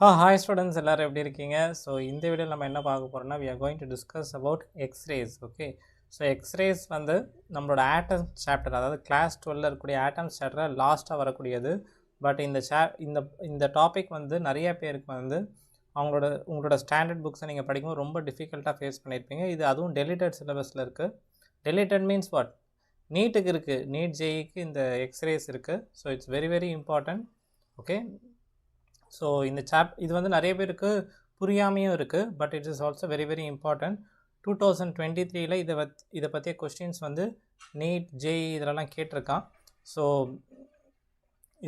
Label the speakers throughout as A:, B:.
A: Hi students, எல்லாரும் எப்படி இருக்கீங்க? ஸோ இந்த வீடியோவில் நம்ம என்ன பார்க்க போகிறோம்னா we are going to discuss about X-rays. Okay, so X-rays வந்து நம்மளோட ஆட்டம்ஸ் சாப்டர், அதாவது கிளாஸ் 12ல் இருக்கக்கூடிய ஆட்டம்ஸ் சாப்டரில் லாஸ்ட்டாக வரக்கூடியது. பட் இந்த டாபிக் வந்து நிறைய பேருக்கு வந்து உங்களோட ஸ்டாண்டர்ட் புக்ஸை நீங்கள் படிக்கும்போது ரொம்ப டிஃபிகல்ட்டாக ஃபேஸ் பண்ணியிருப்பீங்க. இது அதுவும் டெலிட்டட் சிலபஸில் இருக்குது. Deleted means what? நீட்டுக்கு இருக்குது, நீட் ஜேஇக்கு இந்த எக்ஸ்ரேஸ் இருக்குது. So it's very very important. Okay, so இந்த இது வந்து நிறைய பேருக்கு புரியாமையும் இருக்குது. But it is also very very important. 2023ல் இதை பற்றிய கொஸ்டின்ஸ் வந்து நீட் ஜேஇ இதெல்லாம் கேட்டிருக்கான். ஸோ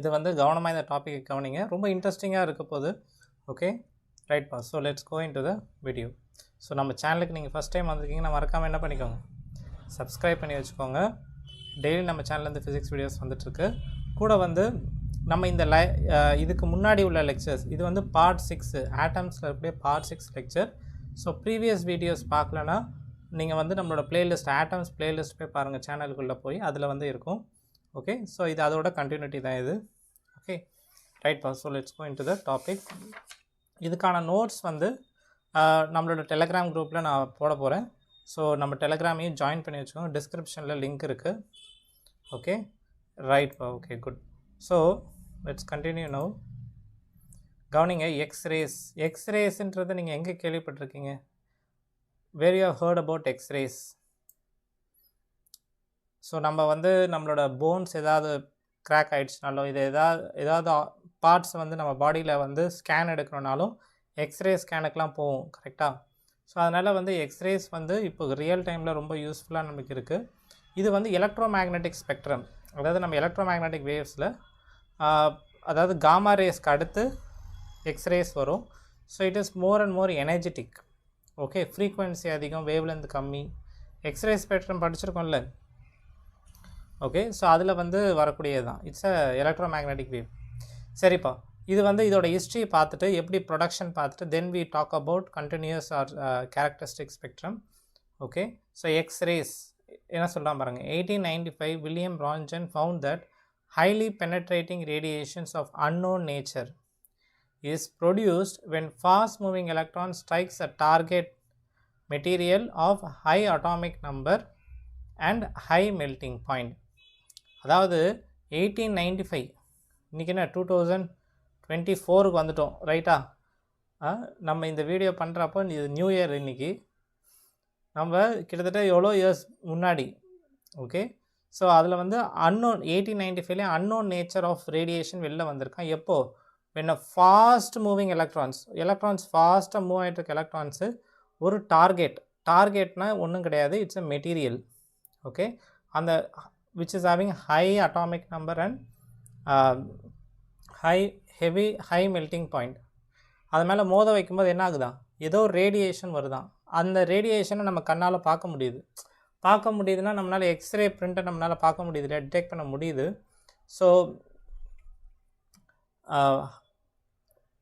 A: இதை வந்து கவனமாக இந்த டாப்பிக்கை கவனிங்க, ரொம்ப இன்ட்ரெஸ்டிங்காக இருக்க போகுது. ஓகே ரைட் பா. So let's go into the video. So நம்ம சேனலுக்கு நீங்கள் ஃபஸ்ட் டைம் வந்திருக்கீங்கன்னா மறக்காமல் என்ன பண்ணிக்கோங்க, சப்ஸ்கிரைப் பண்ணி வச்சுக்கோங்க. டெய்லி நம்ம சேனல்லேருந்து ஃபிசிக்ஸ் வீடியோஸ் வந்துட்டுருக்கு. கூட வந்து நம்ம இந்த இதுக்கு முன்னாடி உள்ள லெக்சர்ஸ், இது வந்து பார்ட் 6 ஆட்டம்ஸில் இருக்கக்கூடிய part 6 lecture. So previous videos பார்க்கலன்னா நீங்கள் வந்து நம்மளோட பிளேலிஸ்ட், ஆட்டம்ஸ் பிளேலிஸ்ட் போய் பாருங்கள், சேனலுக்குள்ளே போய் அதில் வந்து இருக்கும். ஓகே, ஸோ இது அதோட கண்டினியூட்டி தான் இது. ஓகே ரைட் பா. So let's go into the topic. இதுக்கான நோட்ஸ் வந்து நம்மளோட டெலகிராம் குரூப்பில் நான் போட போகிறேன். ஸோ நம்ம டெலகிராமையும் ஜாயின் பண்ணி வச்சுக்கோங்க, டிஸ்கிரிப்ஷனில் லிங்க் இருக்குது. ஓகே ரைட் பா. Okay good. So let's continue now. கவனிங்க, எக்ஸ்ரேஸ்ன்றதை நீங்கள் எங்கே கேள்விப்பட்டிருக்கீங்க? Where you have heard about X rays? So நம்ம வந்து நம்மளோட போன்ஸ் ஏதாவது கிராக் ஆகிடுச்சுனாலோ, இது ஏதாவது பார்ட்ஸ் வந்து நம்ம பாடியில் வந்து ஸ்கேன் எடுக்கணுன்னாலும் எக்ஸ்ரே ஸ்கேனுக்கெலாம் போகும், கரெக்டாக? ஸோ அதனால் வந்து எக்ஸ்ரேஸ் வந்து இப்போ ரியல் டைமில் ரொம்ப யூஸ்ஃபுல்லாக நமக்கு இருக்குது. இது வந்து எலக்ட்ரோ மேக்னெட்டிக் ஸ்பெக்ட்ரம், அதாவது நம்ம எலக்ட்ரோ மேக்னெட்டிக் வேவ்ஸில் அதாவது காமா ரேஸ்க்கு அடுத்து எக்ஸ்ரேஸ் வரும். So it is more and more energetic. Okay, frequency அதிகம், வேவ்லென்த் கம்மி. எக்ஸ்ரே ஸ்பெக்ட்ரம் படிச்சிருக்கோம்ல? ஓகே, ஸோ அதில் வந்து வரக்கூடியது தான் it's a electro magnetic wave. சரிப்பா, இது வந்து இதோட ஹிஸ்ட்ரி பார்த்துட்டு, எப்படி ப்ரொடக்ஷன் பார்த்துட்டு, then we talk about continuous or characteristic spectrum. Okay, so X rays என்ன சொல்கிறான் பாருங்கள். 1895 William Roentgen found that highly penetrating radiations of unknown nature is produced when fast moving electron strikes a target material of high atomic number and high melting point. அதாவது 1895, இன்றைக்கி என்ன 2024க்கு வந்துட்டோம், ரைட்டா? நம்ம இந்த வீடியோ பண்ணுறப்போ இது நியூ இயர். இன்றைக்கி நம்ம கிட்டத்தட்ட எவ்வளோ இயர்ஸ் முன்னாடி. ஓகே, ஸோ அதில் வந்து அன்னோன் 1895லே அன்னோன் நேச்சர் ஆஃப் ரேடியேஷன் வெளில வந்திருக்கான். எப்போது? When a fast moving electrons ஃபாஸ்ட்டாக மூவ் ஆகிட்டு இருக்க எலக்ட்ரான்ஸு ஒரு டார்கெட்னா ஒன்றும் கிடையாது, இட்ஸ் அ மெட்டீரியல். ஓகே, அந்த which is having high atomic number and high melting point. அது மேலே மோத வைக்கும்போது என்ன ஆகுதான்? ஏதோ ரேடியேஷன் வருதான். அந்த ரேடியேஷனை நம்ம கண்ணால் பார்க்க முடியுதுன்னா நம்மளால் எக்ஸ்ரே பிரிண்ட்டை நம்மளால் பார்க்க முடியுது, டிடெக்ட் பண்ண முடியுது. So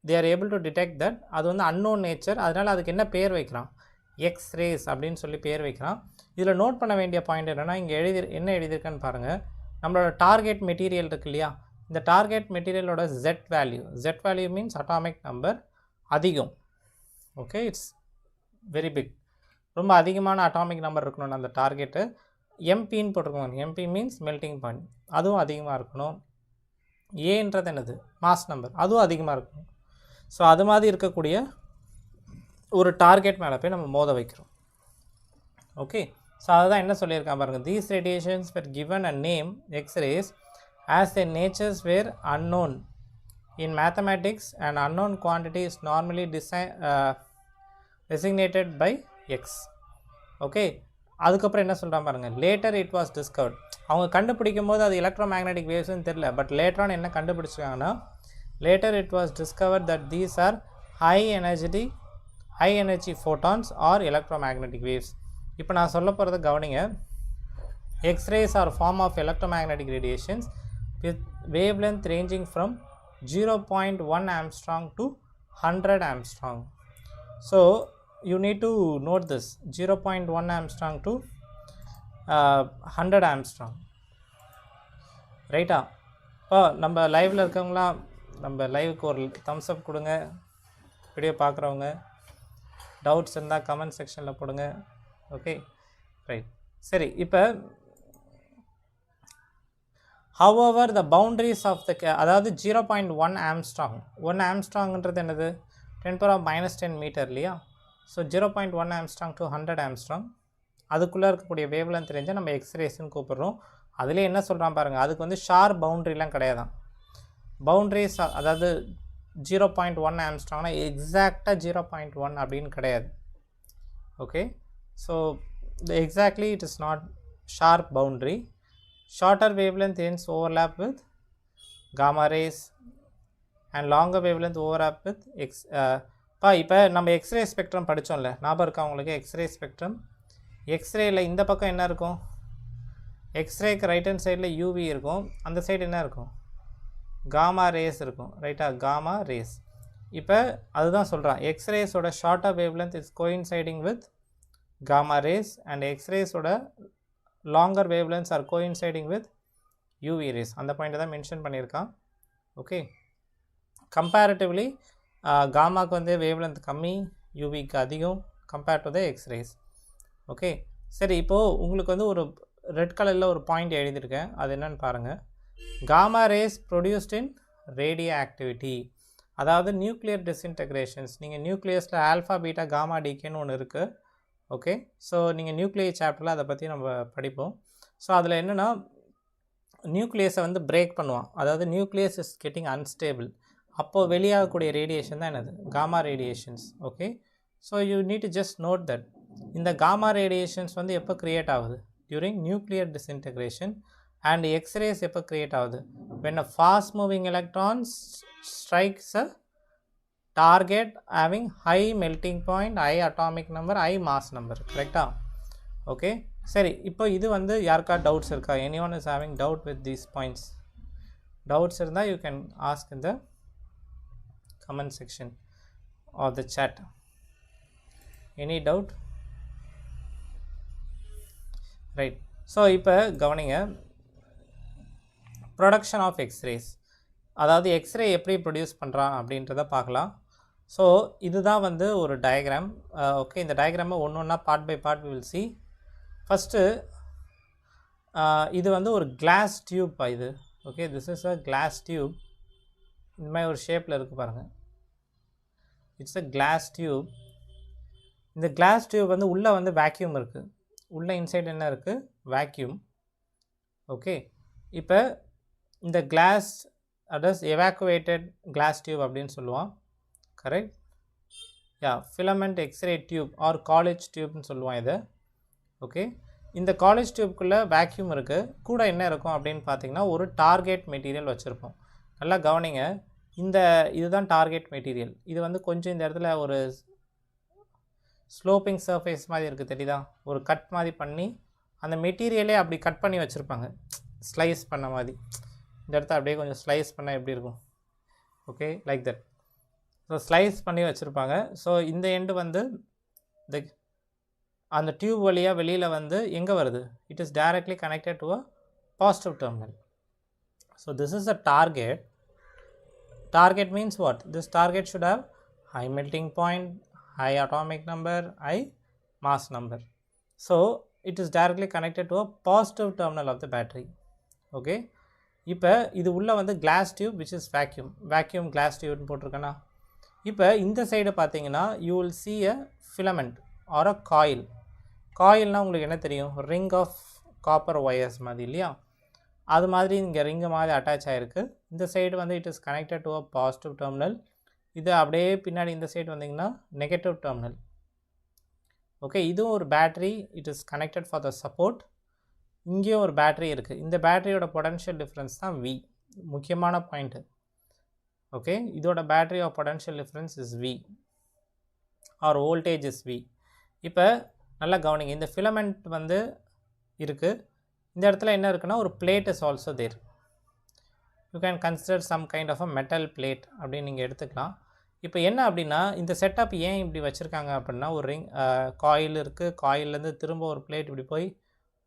A: they are able to detect that. அது வந்து அன்னோன் நேச்சர், அதனால் அதுக்கு என்ன பேர் வைக்கிறான்? எக்ஸ்ரேஸ் அப்படின்னு சொல்லி பேர் வைக்கிறான். இதில் நோட் பண்ண வேண்டிய பாயிண்ட் என்னென்னா, இங்கே என்ன எழுதியிருக்கேன்னு பாருங்கள். நம்மளோட டார்கெட் மெட்டீரியல் இருக்கு இல்லையா, இந்த டார்கெட் மெட்டீரியலோட Z value means atomic number அதிகம். ஓகே, இட்ஸ் வெரி பிக், ரொம்ப அதிகமான அட்டாமிக் நம்பர் இருக்கணும் அந்த டார்கெட்டு. எம்பின்னு போட்டிருக்கோம், எம்பி மீன்ஸ் மெல்ட்டிங் பாயிண்ட், அதுவும் அதிகமாக இருக்கணும். ஏன்றது என்னது? மாஸ் நம்பர், அதுவும் அதிகமாக இருக்கணும். ஸோ அது மாதிரி இருக்கக்கூடிய ஒரு டார்கெட் மேலே போய் நம்ம மோத வைக்கிறோம். ஓகே, ஸோ அதுதான் என்ன சொல்லியிருக்கான் பாருங்கள். These radiations were given a name X-rays as their natures were unknown. In mathematics, an unknown quantity is normally designated by X. Okay, அதுக்கப்புறம் என்ன சொல்கிறான் பாருங்கள். Later it was discovered. அவங்க கண்டுபிடிக்கும் போது அது எலக்ட்ரோ மேக்னெட்டிக் வேவ்ஸ்ன்னு தெரியல. பட் லேட்டரான் என்ன கண்டுபிடிச்சிருக்காங்கன்னா, later it was discovered that these are high energy photons or electro magnetic waves. இப்போ நான் சொல்ல போகிறத கவனிங்க. X rays are form of electro magnetic radiations with wave length ranging from 0.1 angstrom to 100 angstrom. So you need to note this, 0.1 Armstrong to 100 Armstrong, ரைட்டா? இப்போ நம்ம லைவில் இருக்கவங்களாம் நம்ம லைவுக்கு ஒரு தம்ஸ் அப் கொடுங்க. வீடியோ பார்க்குறவங்க டவுட்ஸ் இருந்தால் கமெண்ட் செக்ஷனில் போடுங்க. Okay right. சரி, இப்போ however the boundaries of the அதாவது 0.1 ஆம்ஸ்ட்ராங் 1 ஆம்ஸ்ட்ராங்ன்றது என்னது 10⁻⁻10 மீட்டர் இல்லையா? ஸோ 0.1 ஆம்ஸ்ட்ராங் டு 100 ஆம்ஸ்ட்ராங் அதுக்குள்ளே இருக்கக்கூடிய வேவ்லென்த் தெரிஞ்சால் நம்ம எக்ஸ்ரேஸ்ன்னு கூப்பிட்றோம். அதிலே என்ன சொல்கிறான் பாருங்கள், அதுக்கு வந்து ஷார்ப் பவுண்ட்ரிலாம் கிடையாதான். பவுண்ட்ரிஸ் அதாவது 0.1 ஆம்ஸ்ட்ராங்னா எக்ஸாக்டாக 0.1 அப்படின்னு கிடையாது. Okay, so exactly it is not sharp boundary. Shorter wavelength ends overlap with gamma rays and longer wavelength overlap with இப்போ நம்ம எக்ஸ்ரே ஸ்பெக்ட்ரம் படித்தோம்ல, ஞாபகம் இருக்கா உங்களுக்கு? எக்ஸ்ரே ஸ்பெக்ட்ரம், எக்ஸ்ரேயில் இந்த பக்கம் என்ன இருக்கும்? எக்ஸ்ரேக்கு ரைட் ஹேண்ட் சைடில் யூவி இருக்கும், அந்த சைடு என்ன இருக்கும்? காமா ரேஸ் இருக்கும், ரைட்டா? Gamma rays. இப்போ அதுதான் சொல்கிறான், எக்ஸ்ரேஸோட shorter wavelength is coinciding with gamma rays and எக்ஸ்ரேஸோட longer wavelengths are coinciding with UV rays. அந்த பாயிண்ட் தான் மென்ஷன் பண்ணியிருக்கான். ஓகே, கம்பேரிட்டிவ்லி காமாக்கு வந்து வேவ்லென்த் கம்மி, யூவிக்கு அதிகம் compare to the X rays. Okay சரி, இப்போது உங்களுக்கு வந்து ஒரு ரெட் கலரில் ஒரு பாயிண்ட் எழுதியிருக்கேன், அது என்னன்னு பாருங்கள். Gamma rays produced in radioactivity, அதாவது நியூக்ளியர் டிஸ்இன்டெக்ரேஷன்ஸ். நீங்கள் நியூக்ளியஸில் ஆல்ஃபா பீட்டா காமா டிகேன்னு ஒன்று இருக்குது. ஓகே, ஸோ நீங்கள் நியூக்ளியஸ் சாப்டரில் அதை பற்றி நம்ம படிப்போம். ஸோ அதில் என்னென்னா நியூக்ளியஸை வந்து பிரேக் பண்ணுவான், அதாவது நியூக்ளியஸ் இஸ் கெட்டிங் அன்ஸ்டேபிள். அப்போது வெளியாகக்கூடிய ரேடியேஷன் தான் என்னது? Gamma radiations. Okay, so you need to just note that இந்த காமா ரேடியேஷன்ஸ் வந்து எப்போ க்ரியேட் ஆகுது? During nuclear disintegration. And X rays எப்போ க்ரியேட் ஆகுது? when a fast moving electron strikes a target having high melting point, high atomic number, high mass number. கரெக்டா? Okay சரி, இப்போ இது வந்து யாருக்கா டவுட்ஸ் இருக்கா? anyone is having doubt with these points? Doubts இருந்தால் you can ask in the comment section or the chat. any doubt? Right. So இப்போ கவனிங்க, ப்ரொடக்ஷன் ஆஃப் எக்ஸ்ரேஸ், அதாவது எக்ஸ்ரே எப்படி ப்ரொடியூஸ் பண்ணுறான் அப்படின்றத பார்க்கலாம். ஸோ இதுதான் வந்து ஒரு டயக்ராம். ஓகே, இந்த டயக்ராமை ஒன்று ஒன்றா part by part will see. First இது வந்து ஒரு கிளாஸ் டியூப் இது. Okay, this is a glass tube. இந்த மாதிரி ஒரு ஷேப்பில் இருக்குது பாருங்கள், இட்ஸ் அ கிளாஸ் டியூப். இந்த கிளாஸ் டியூப் வந்து உள்ளே வந்து வேக்யூம் இருக்குது, உள்ளே இன்சைட் என்ன இருக்குது? வேக்யூம். ஓகே, இப்போ இந்த glass it's evacuated glass tube அப்படின்னு சொல்லுவான். Correct? Yeah, filament X ray tube or Coolidge டியூப்னு சொல்லுவான் இதை. ஓகே, இந்த காலேஜ் டியூப்குள்ளே வேக்யூம் இருக்குது, கூட என்ன இருக்கும் அப்படின்னு பார்த்தீங்கன்னா ஒரு டார்கெட் மெட்டீரியல் வச்சுருப்போம். நல்லா கவனிங்க, இதுதான் டார்கெட் மெட்டீரியல். இது வந்து கொஞ்சம் இந்த இடத்துல ஒரு ஸ்லோப்பிங் சர்ஃபேஸ் மாதிரி இருக்குது, தெரியுதா? ஒரு கட் மாதிரி பண்ணி அந்த மெட்டீரியலே அப்படி கட் பண்ணி வச்சுருப்பாங்க, ஸ்லைஸ் பண்ண மாதிரி. இந்த இடத்த அப்படியே கொஞ்சம் ஸ்லைஸ் பண்ணால் எப்படி இருக்கும்? Okay, like that. So slice பண்ணி வச்சுருப்பாங்க. ஸோ இந்த எண்டு வந்து அந்த டியூப் வழியாக வெளியில் வந்து எங்கே வருது? It is directly connected to a positive terminal. So this is a target. Target means what? This target should have high melting point, high atomic number, high mass number. So it is directly connected to a positive terminal of the battery. Okay, இப்போ இது உள்ளே வந்து class tube which is vacuum glass tube போட்டிருக்கேன்னா. இப்போ இந்த side பார்த்தீங்கன்னா you will see a filament or a coil. காயில்னால் உங்களுக்கு என்ன தெரியும்? ரிங் ஆஃப் காப்பர் ஒயர்ஸ் மாதிரி இல்லையா? அது மாதிரி இங்கே ரிங்கு மாதிரி அட்டாச் ஆகிருக்கு. இந்த சைடு வந்து it is connected to a positive terminal. இது அப்படியே பின்னாடி இந்த சைடு வந்தீங்கன்னா நெகட்டிவ் டெர்மினல். ஓகே, இதுவும் ஒரு battery, it is connected for the support. இங்கேயும் ஒரு பேட்ரி இருக்குது. இந்த பேட்டரியோட பொட்டன்ஷியல் டிஃப்ரென்ஸ் தான் V, முக்கியமான பாயிண்ட்டு. ஓகே, இதோட battery of potential difference is V or voltage is V. இப்போ நல்லா கவனிங்க, இந்த ஃபிலமெண்ட் வந்து இருக்குது. இந்த இடத்துல என்ன இருக்குன்னா ஒரு plate is also there. You can consider some kind of a metal plate அப்படின்னு நீங்கள் எடுத்துக்கலாம். இப்போ என்ன அப்படின்னா இந்த செட்டப் ஏன் இப்படி வச்சுருக்காங்க அப்படின்னா ஒரு ரிங் காயில் இருக்குது, காயிலேருந்து திரும்ப ஒரு பிளேட் இப்படி போய்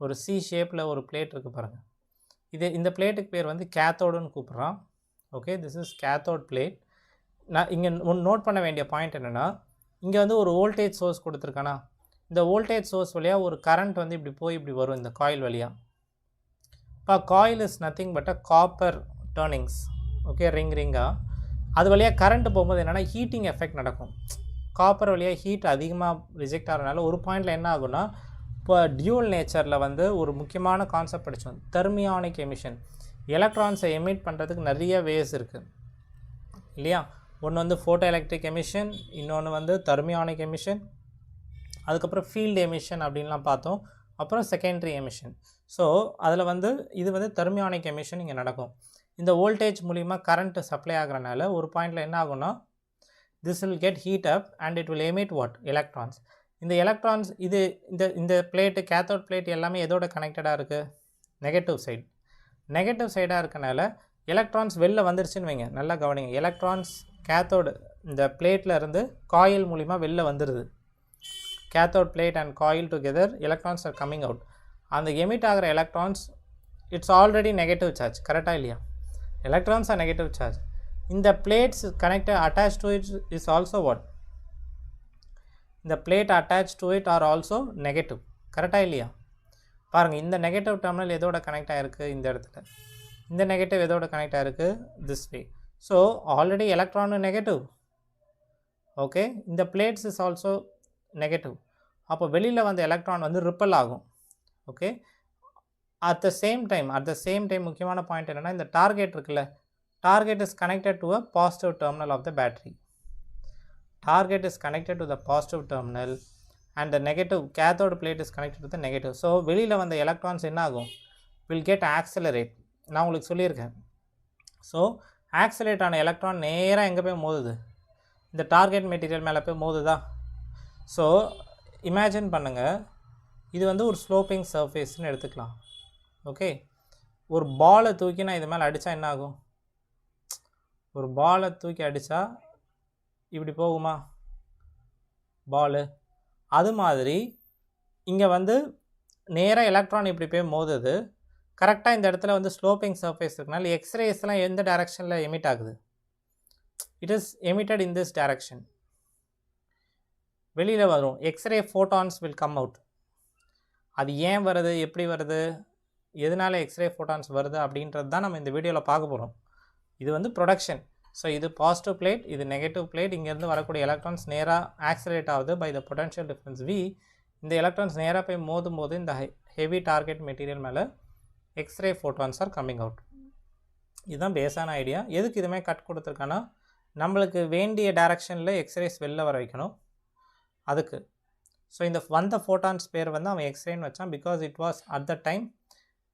A: ஒரு சி ஷேப்பில் ஒரு பிளேட் இருக்குது பாருங்கள். இந்த பிளேட்டுக்கு பேர் வந்து கேத்தோடுன்னு கூப்பிட்றான். Okay, this is cathode plate. நான் இங்கே நோட் பண்ண வேண்டிய பாயிண்ட் என்னென்னா, இங்கே வந்து ஒரு வோல்டேஜ் சோர்ஸ் கொடுத்துருக்கானா, இந்த வோல்டேஜ் சோர்ஸ் வழியாக ஒரு கரண்ட் வந்து இப்படி போய் இப்படி வரும் இந்த காயில் வழியாக. இப்போ coil is nothing but a copper turnings, okay, ரிங்காக அது வழியாக கரண்ட் போகும்போது என்னென்னா ஹீட்டிங் எஃபெக்ட் நடக்கும். காப்பர் வழியாக ஹீட் அதிகமாக ரிஜெக்ட் ஆகிறதுனால ஒரு பாயிண்டில் என்ன ஆகும்னா, இப்போ டியூவல் நேச்சரில் வந்து ஒரு முக்கியமான கான்செப்ட் படித்தோம், தெர்மியானிக் எமிஷன். எலக்ட்ரான்ஸை எமிட் பண்ணுறதுக்கு நிறைய வேஸ் இருக்குது இல்லையா. ஒன்று வந்து ஃபோட்டோ எலக்ட்ரிக் எமிஷன், இன்னொன்று வந்து தெர்மியானிக் எமிஷன், அதுக்கப்புறம் ஃபீல்டு எமிஷன் அப்படின்லாம் பார்த்தோம், அப்புறம் செகண்டரி எமிஷன். ஸோ அதில் வந்து இது வந்து தெர்மியானிக் எமிஷன் இங்கே நடக்கும். இந்த வோல்டேஜ் மூலிமா கரண்ட் சப்ளை ஆகிறனால ஒரு பாயிண்டில் என்ன ஆகும்னா, this will get heat up and it will emit what? Electrons. இந்த எலக்ட்ரான்ஸ் இது இந்த பிளேட்டு கேத்தோட் பிளேட் எல்லாமே எதோட கனெக்டடாக இருக்குது? Negative side. நெகட்டிவ் சைடாக இருக்கனால எலக்ட்ரான்ஸ் வெளில வந்துருச்சுன்னு வைங்க, நல்லா கவனிங்க. எலக்ட்ரான்ஸ் கேத்தோடு இந்த பிளேட்டில் இருந்து காயில் மூலிமா வெளில வந்துடுது. Cathode plate and coil together electrons are coming out. அந்த எமிட் ஆகிற electrons it's already negative charge, கரெக்டாக இல்லையா? Electrons are negative charge. இந்த plates connected attached to it is also what? The plate attached to it are also negative, கரெக்டாக இல்லையா? பாருங்கள், இந்த negative terminal எதோட கனெக்ட் ஆகிருக்கு? இந்த இடத்துல. இந்த நெகட்டிவ் எதோட கனெக்ட் ஆகிருக்கு? This way. So already electron negative, okay. இந்த பிளேட்ஸ் இஸ் ஆல்சோ நெகட்டிவ். அப்போ வெளியில் வந்த எலக்ட்ரான் வந்து ரிப்பல் ஆகும், okay. At the same time முக்கியமான பாயிண்ட் என்னென்னா, இந்த டார்கெட் இருக்குல்ல, target is connected to a positive terminal of the battery. Target is connected to the positive terminal and the negative cathode plate is connected to the negative. So வெளியில் வந்த electrons என்ன ஆகும்? will get accelerate. நான் உங்களுக்கு சொல்லியிருக்கேன். So oxalate ஆன electron நேராக எங்கே போய் மோதுது? இந்த டார்கெட் மெட்டீரியல் மேலே போய் மோதுதா? ஸோ இமேஜின் பண்ணுங்கள், இது வந்து ஒரு ஸ்லோப்பிங் சர்ஃபேஸ்ன்னு எடுத்துக்கலாம், ஓகே. ஒரு பாலை தூக்கி நான் இது மேலே அடித்தா என்ன ஆகும்? ஒரு பாலை தூக்கி அடித்தா இப்படி போகுமா பாலு? அது மாதிரி இங்கே வந்து நேராக எலக்ட்ரான் இப்படி போய் மோதுது. கரெக்டாக இந்த இடத்துல வந்து ஸ்லோப்பிங் சர்ஃபேஸ் இருக்கனால எக்ஸ்ரேஸ்லாம் எந்த டைரக்ஷனில் எமிட் ஆகுது? It is emitted in this direction. வெளியில் வரும் x ray photons will come out. அது ஏன் வருது, எப்படி வருது, எதனால் எக்ஸ்ரே ஃபோட்டான்ஸ் வருது அப்படின்றது தான் நம்ம இந்த வீடியோவில் பார்க்க போகிறோம். இது வந்து ப்ரொடக்ஷன். ஸோ இது பாசிட்டிவ் பிளேட், இது நெகட்டிவ் பிளேட். இங்கேருந்து வரக்கூடிய எலக்ட்ரான்ஸ் நேராக ஆக்சலேட் ஆகுது by the potential difference V. இந்த எலக்ட்ரான்ஸ் நேராக போய் மோதும் போது இந்த ஹெவி டார்கெட் மெட்டீரியல் மேலே x ray photons are coming out. இதுதான் பேஸான ஐடியா. எதுக்கு இதுமாதிரி கட் கொடுத்துருக்கான்னா, நம்மளுக்கு வேண்டிய டைரக்ஷனில் எக்ஸ்ரேஸ் வெளில வர வைக்கணும் அதுக்கு. ஸோ இந்த வந்த ஃபோட்டான்ஸ் பேர் வந்து அவன் எக்ஸ்ரேன்னு வச்சான். Because it was at the time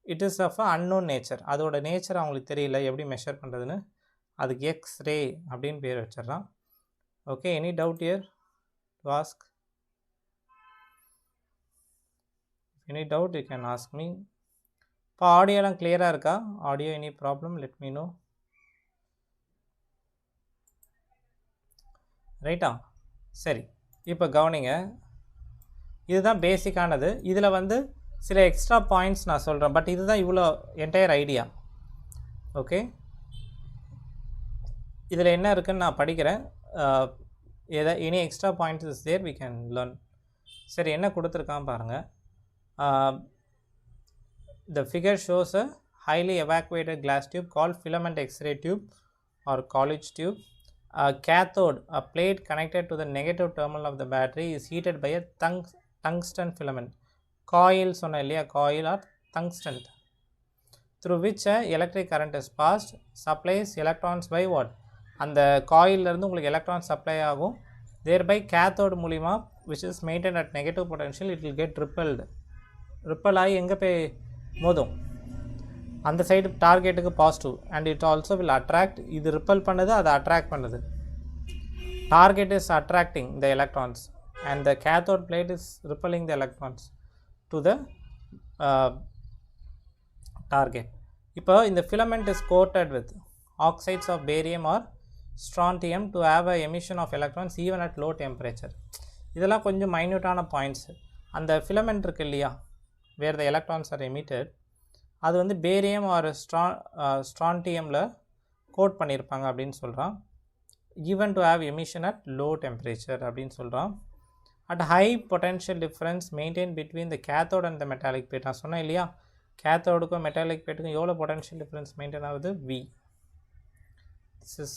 A: it is of a unknown nature. அதோட நேச்சர் அவங்களுக்கு தெரியல எப்படி மெஷர் பண்ணுறதுன்னு, அதுக்கு எக்ஸ்ரே அப்படின்னு பேர் வச்சிடறான், okay. Any doubt here to ask? Any doubt you can ask me. இப்போ ஆடியோலாம் கிளியராக இருக்கா? Audio any problem let me know. ரைட்டா? சரி, இப்போ கவனிங்க, இதுதான் பேசிக்கானது. இதில் வந்து சில எக்ஸ்ட்ரா பாயிண்ட்ஸ் நான் சொல்கிறேன், பட் இதுதான் இவ்வளோ என்டையர் ஐடியா, ஓகே. இதில் என்ன இருக்குதுன்னு நான் படிக்கிறேன். Any extra points is there we can learn. சரி, என்ன கொடுத்துருக்கான் பாருங்கள். The figure shows a highly evacuated glass tube called filament X-ray tube or college tube. A cathode, a plate connected to the negative terminal of the battery, is heated by a tungsten filament. Coil சொன்ன இல்லையா, coil or tungsten, through which a electric current is passed, supplies electrons by what? அந்த காயிலிருந்து உங்களுக்கு electron supply ஆகும். thereby cathode மூலிமா which is maintained at negative potential, it will get repelled. Repel ஆகி எங்கே போய் மோதும்? அந்த சைடு டார்கெட்டுக்கு positive. And it also will attract. இது ரிப்பல் பண்ணுது, அதை அட்ராக்ட் பண்ணுது. Target is attracting the electrons and the cathode plate is repelling the electrons to the target. இப்போ இந்த filament is coated with oxides of barium or strontium to have a emission of electrons even at low temperature. இதெல்லாம் கொஞ்சம் மைன்யூட்டான points. அந்த filament இருக்கு இல்லையா, வேர் த electrons R emitted, அது வந்து barium R ஸ்ட்ரான்டியமில் code பண்ணியிருப்பாங்க அப்படின்னு சொல்கிறான். even to have emission at low temperature அப்படின்னு சொல்கிறோம். At high potential difference maintained between the cathode and the metallic plate. நான் சொன்னேன் இல்லையா, கேத்தோடுக்கும் மெட்டாலிக் பிளேட்டுக்கும் எவ்வளோ பொட்டன்ஷியல் டிஃப்ரென்ஸ் மெயின்டைன் ஆகுது? V. This is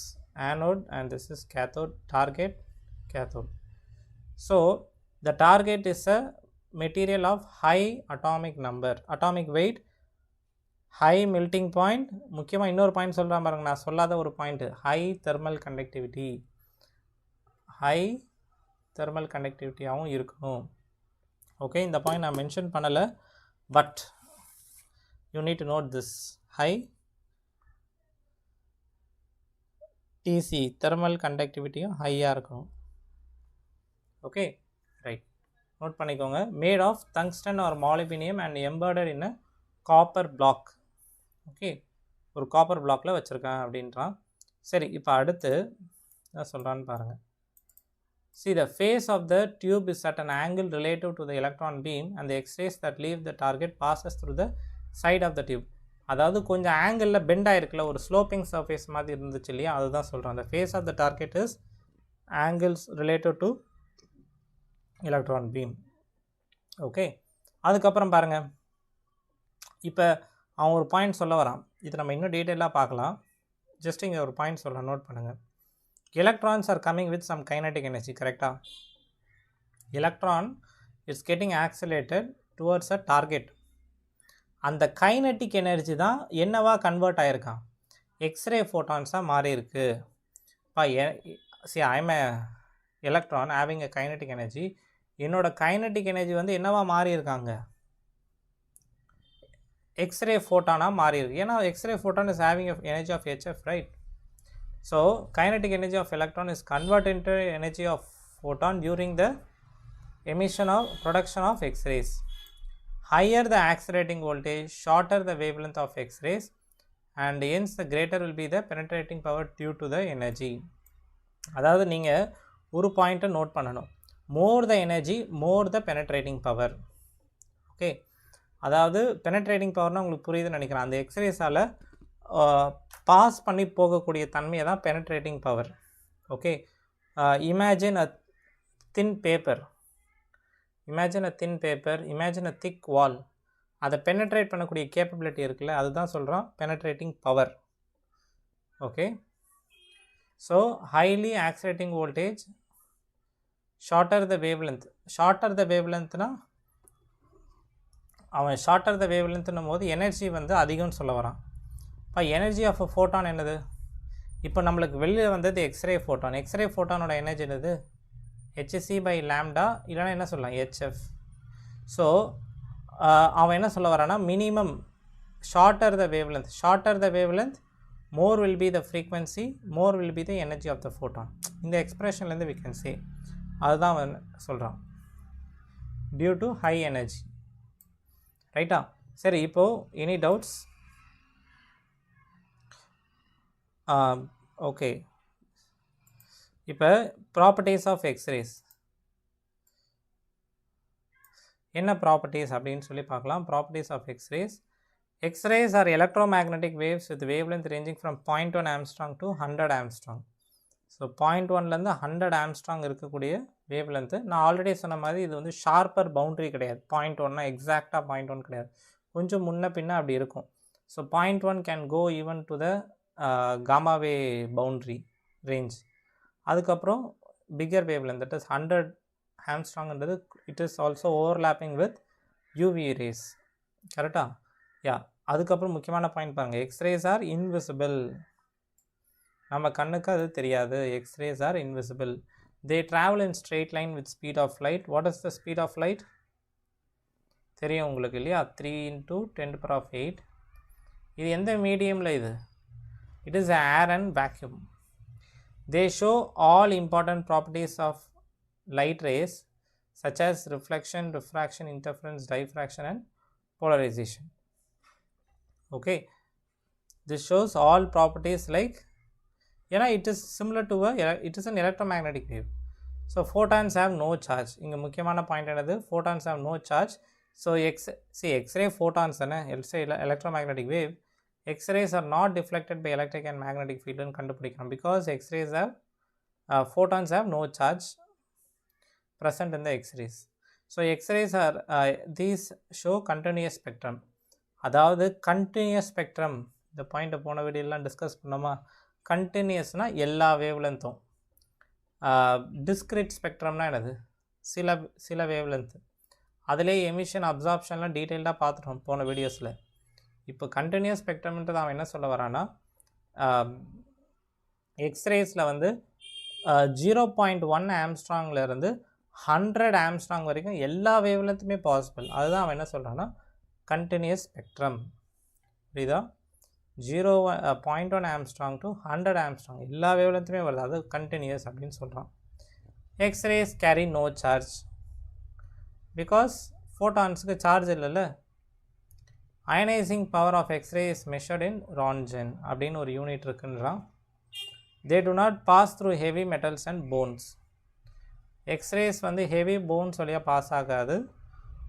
A: anode and this is cathode, target, cathode. So the target is a material of high atomic number, atomic weight, high melting point. முக்கியமாக இன்னொரு point சொல்கிறேன் பாருங்க, நான் சொல்லாத ஒரு point, high thermal conductivity, high thermal conductivityயாகவும் இருக்கணும். Okay, இந்த point நான் மென்ஷன் பண்ணலை, but you need to note this. High TC, thermal conductivity ஹையாக இருக்கணும். ஓகே, ரைட், நோட் பண்ணிக்கோங்க. Made of tungsten or molybdenum and embedded in a copper block. Okay, ஒரு copper பிளாக்கில் வச்சுருக்கேன் அப்படின்றான். சரி, இப்போ அடுத்து என்ன சொல்கிறான்னு பாருங்கள். See, the face of the tube is at an angle relative to the electron beam and the X-rays that leave the target passes through the side of the tube. அதாவது கொஞ்சம் ஆங்கிளில் பெண்ட் ஆகிருக்குல்ல, ஒரு ஸ்லோப்பிங் சர்ஃபேஸ் மாதிரி இருந்துச்சு இல்லையா, அதுதான் சொல்கிறோம். the face of the target is angles relative to electron beam. Okay, அதுக்கப்புறம் பாருங்கள், இப்போ அவன் ஒரு பாயிண்ட் சொல்ல வரான். இது நம்ம இன்னும் டீட்டெயிலாக பார்க்கலாம். ஜஸ்ட் இங்கே ஒரு பாயிண்ட் சொல்ல நோட் பண்ணுங்கள். Electrons are coming with some kinetic energy, correcta? Electron is getting accelerated towards a target. அந்த கைனட்டிக் எனர்ஜி தான் என்னவா கன்வெர்ட் ஆகிருக்கான்? எக்ஸ்ரே ஃபோட்டான்ஸாக மாறி இருக்கு. I am electron having a kinetic energy. என்னோட கைனட்டிக் எனர்ஜி வந்து என்னவா மாறி இருக்காங்க? எக்ஸ்ரே ஃபோட்டானாக மாறி இருக்கு. ஏன்னா x ray photon is having energy of HF, right? So kinetic energy of electron is converted into energy of photon during the emission of production of X-rays. Higher the accelerating voltage, shorter the wavelength of X-rays, and hence the greater will be the penetrating power due to the energy. அதாவது நீங்கள் ஒரு பாயிண்ட்டை note பண்ணணும். more the energy, more the penetrating power. Okay, அதாவது penetrating பவர்னால் உங்களுக்கு புரியுதுன்னு நினைக்கிறேன். அந்த எக்ஸ்ரேஸால் pass பண்ணி போகக்கூடிய தன்மையை தான் penetrating power. Okay, imagine a thin paper, imagine a thin paper, imagine a thick wall. அதை பெனட்ரேட் பண்ணக்கூடிய கேப்பபிலிட்டி இருக்குல்ல, அதுதான் சொல்கிறோம் penetrating power. Okay, so highly accelerating voltage, shorter the wave length. Shorter the wave லென்த்னா அவன் shorter the wave லென்த்னும் போது energy வந்து அதிகம்னு சொல்ல வரான். இப்போ எனர்ஜி ஆஃப் அ ஃபோட்டான் என்னது? இப்போ நம்மளுக்கு வெளியில் வந்தது எக்ஸ்ரே ஃபோட்டான். எக்ஸ்ரே ஃபோட்டானோட எனர்ஜி என்னது? hc/λ, இல்லைனா என்ன சொல்லலாம், HF. ஸோ அவன் என்ன சொல்ல வரான்னா, minimum shorter the wave length, shorter the wave length, more will be the frequency, more will be the energy of the photon. இந்த எக்ஸ்பிரஷன்லேருந்து வி கேன் சே, அதுதான் அவன் சொல்கிறான், டியூ டு ஹை எனர்ஜி. ரைட்டா? சரி, இப்போது எனி டவுட்ஸ்? ஓகே, இப்போ properties of X rays என்ன ப்ராப்பர்ட்டிஸ் அப்படின்னு சொல்லி பார்க்கலாம். Properties of X rays. X rays are electromagnetic waves with wave length ranging from 0.1 angstrom to 100 angstrom. So 0.1லேருந்து 100 ஆம்ஸ்ட்ராங் இருக்கக்கூடிய வேவ் லென்த்து. நான் ஆல்ரெடி சொன்ன மாதிரி இது வந்து ஷார்ப்பர் பவுண்ட்ரி கிடையாது. 0.1னா எக்ஸாக்டாக 0.1 கிடையாது, கொஞ்சம் முன்ன பின்ன அப்படி இருக்கும். So 0.1 can go even to the காமாவே பவுண்ட்ரி ரேஞ்ச். அதுக்கப்புறம் bigger wave length, that is 100 ஆம்ஸ்ட்ராங்ன்றது it is also overlapping with UV rays. கரெக்டா? யா. அதுக்கப்புறம் முக்கியமான பாயிண்ட் பாருங்கள், எக்ஸ்ரேஸ் ஆர் இன்விசிபிள். நம்ம கண்ணுக்கு அது தெரியாது. X rays are invisible. They travel in straight line with speed of light. What is the speed of light? தெரியும் உங்களுக்கு இல்லையா? 3 × 10⁸. இது எந்த மீடியமில்? இது it is air and vacuum. They show all important properties of light rays such as reflection, refraction, interference, diffraction and polarization. Okay, this shows all properties like, it is similar to it is an electromagnetic wave. So photons have no charge. இங்க முக்கியமான point என்னது? photons have no charge. So X-ray photons electromagnetic wave, X-rays are not deflected by electric and magnetic field and கண்டுபிடிக்கணும், because X-rays have photons have no charge present in the X-rays. So X-rays are these show continuous spectrum. அதாவது continuous spectrum இந்த point போன வீடியோலாம் discuss பண்ணோமா. கண்டினியூஸ்னால் எல்லா வேவ்லென்த்தும். Discrete ஸ்பெக்ட்ரம்னா என்னது, சில wavelength. அதிலே எமிஷன் அப்சார்ப்ஷன்லாம் டீட்டெயில்டாக பார்த்துட்டோம் போன வீடியோஸில். இப்போ கண்டினியூஸ் ஸ்பெக்ட்ரம்ன்றது அவன் என்ன சொல்ல வரான்னா, எக்ஸ்ரேஸில் வந்து 0.1 ஆம்ஸ்ட்ராங்லேருந்து 100 ஆம்ஸ்ட்ராங் வரைக்கும் எல்லா வேவ்லென்த்துமே பாசிபிள். அதுதான் அவன் என்ன சொல்கிறான்னா கண்டினியூஸ் ஸ்பெக்ட்ரம். புரியுதா? 0.1 ஆம்ஸ்ட்ராங் டு 100 ஆம்ஸ்ட்ராங் எல்லா வேவ்லென்த்துமே வருது, அது கண்டினியூஸ் அப்படின்னு சொல்கிறான். X rays carry no charge because ஃபோட்டான்ஸுக்கு சார்ஜ் இல்லைல்ல. Ionising power of X ray is measured in roentgen அப்படின்னு ஒரு யூனிட் இருக்குன்றான். They do not pass through heavy metals and bones. X rays வந்து ஹெவி போன்ஸ் வழியாக பாஸ் ஆகாது,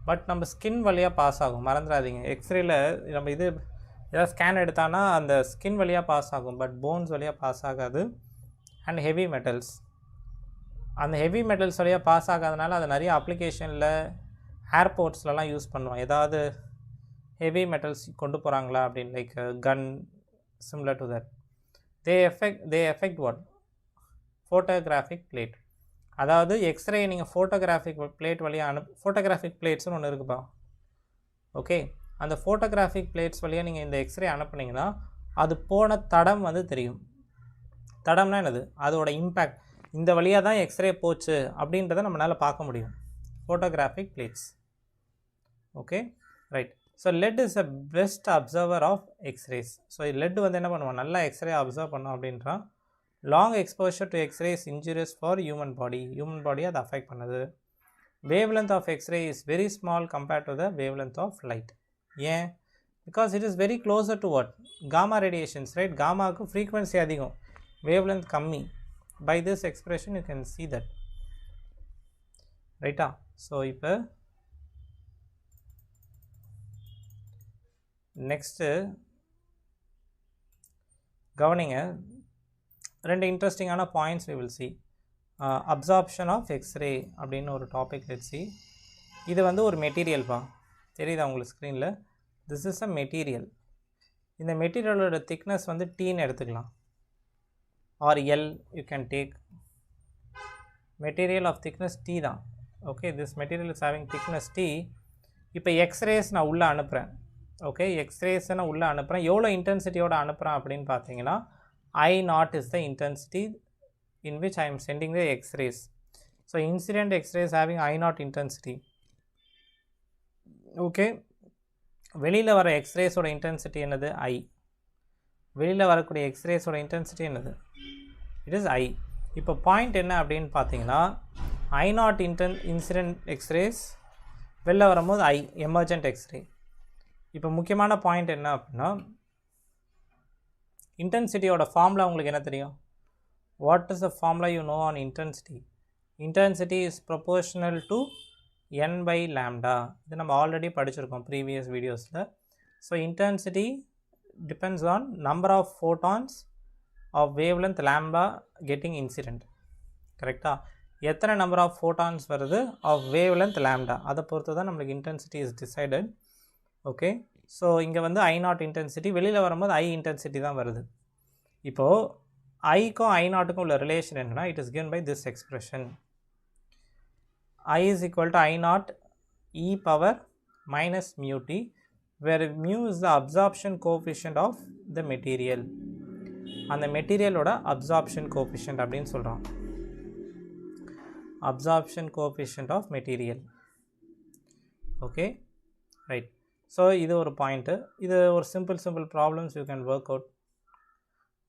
A: பட் நம்ம ஸ்கின் வழியாக பாஸ் ஆகும். மறந்துடாதீங்க, எக்ஸ்ரேயில் நம்ம இது ஏதாவது ஸ்கேன் எடுத்தானா அந்த ஸ்கின் வழியாக பாஸ் ஆகும், பட் போன்ஸ் வழியாக பாஸ் ஆகாது. அண்ட் ஹெவி மெட்டல்ஸ், அந்த ஹெவி மெட்டல்ஸ் வழியாக பாஸ் ஆகாதனால அது நிறைய அப்ளிகேஷனில் ஏர்போர்ட்ஸ்லலாம் யூஸ் பண்ணுவோம். ஏதாவது ஹெவி மெட்டல்ஸ் கொண்டு போகிறாங்களா அப்படின்னு, like gun similar to that. They affect what photographic plate. அதாவது எக்ஸ்ரே நீங்கள் ஃபோட்டோகிராஃபிக் பிளேட் வழியாக ஃபோட்டோகிராஃபிக் பிளேட்ஸ்னு ஒன்று இருக்குப்பா. ஓகே, அந்த ஃபோட்டோகிராஃபிக் பிளேட்ஸ் வழியாக நீங்கள் இந்த எக்ஸ்ரே அனுப்புனீங்கன்னா அது போன தடம் வந்து தெரியும். தடம்னா என்னது, அதோட இம்பேக்ட், இந்த வழியாக தான் எக்ஸ்ரே போச்சு அப்படின்றத நம்மளால் பார்க்க முடியும். Photographic plates. Okay, right. So lead is a best observer of X rays. So lead வந்து என்ன பண்ணுவோம், நல்லா எக்ஸ்ரே அப்சர்வ் பண்ணோம் அப்படின்றான். Long exposure to X rays injurious for human body அதை அஃபெக்ட் பண்ணுது. Wavelength of X ray is very small compared to the wavelength of light. ஏன்? Because it is very closer to what, gamma radiations, right? காமாவுக்கு frequency அதிகம், wavelength கம்மி. By this expression you can see that, ரைட்டா? So இப்போ next கவனிங்க, ரெண்டு இன்ட்ரெஸ்டிங்கான points we will see. Absorption of x ray அப்படின்னு ஒரு டாபிக் let's see. இது வந்து ஒரு மெட்டீரியல்ப்பா, தெரியுதா உங்களுக்கு ஸ்க்ரீனில்? This is a material. இந்த மெட்டீரியலோட திக்னஸ் வந்து டீன்னு எடுத்துக்கலாம், or L you can take. Material of thickness T தான். Okay, this material is having thickness T. இப்போ எக்ஸ்ரேஸ் நான் உள்ளே அனுப்புகிறேன். ஓகே, எக்ஸ்ரேஸை நான் உள்ளே அனுப்புகிறேன். எவ்வளோ இன்டென்சிட்டியோடு அனுப்புகிறேன் அப்படின்னு பார்த்தீங்கன்னா I0 is the intensity in which I am sending the X-rays. So incident X-rays having I0 intensity. Okay, வெளியில் வர எக்ஸ்ரேஸோட இன்டென்சிட்டி என்னது? I. வெளியில் வரக்கூடிய எக்ஸ்ரேஸோட இன்டென்சிட்டி என்னது? It is I. இப்போ பாயிண்ட் என்ன அப்படின்னு பார்த்தீங்கன்னா I0 இன்சிடென்ட் எக்ஸ்ரேஸ், வெளில வரும்போது I எமர்ஜென்ட் எக்ஸ்ரே. இப்போ முக்கியமான பாயிண்ட் என்ன அப்படின்னா, இன்டென்சிட்டியோட ஃபார்முலா உங்களுக்கு என்ன தெரியும்? What is the formula you know on intensity? Intensity is proportional to n by lambda. இது நம்ம ஆல்ரெடி படிச்சிருக்கோம் ப்ரீவியஸ் வீடியோஸில். So intensity depends on number of photons of wavelength lambda getting incident. கரெக்டாக? எத்தனை நம்பர் ஆஃப் ஃபோட்டான்ஸ் வருது of wavelength lambda, அதை பொறுத்து தான் நம்மளுக்கு intensity is decided. Okay, so இங்கே வந்து I0 இன்டென்சிட்டி, வெளியில் வரும்போது I இன்டென்சிட்டி தான் வருது. இப்போது ஐக்கும் I0க்கும் உள்ள ரிலேஷன் என்னென்னா, it is given by this expression. I is equal to I0 e power minus mu t, where mu is the absorption coefficient of the material. அந்த மெட்டீரியலோட அப்சார்ப்ஷன் கோஎஃபிஷியன்ட் அப்படின்னு சொல்கிறோம். Absorption coefficient of material. Okay, right. So இது ஒரு point. இது ஒரு simple problems you can work out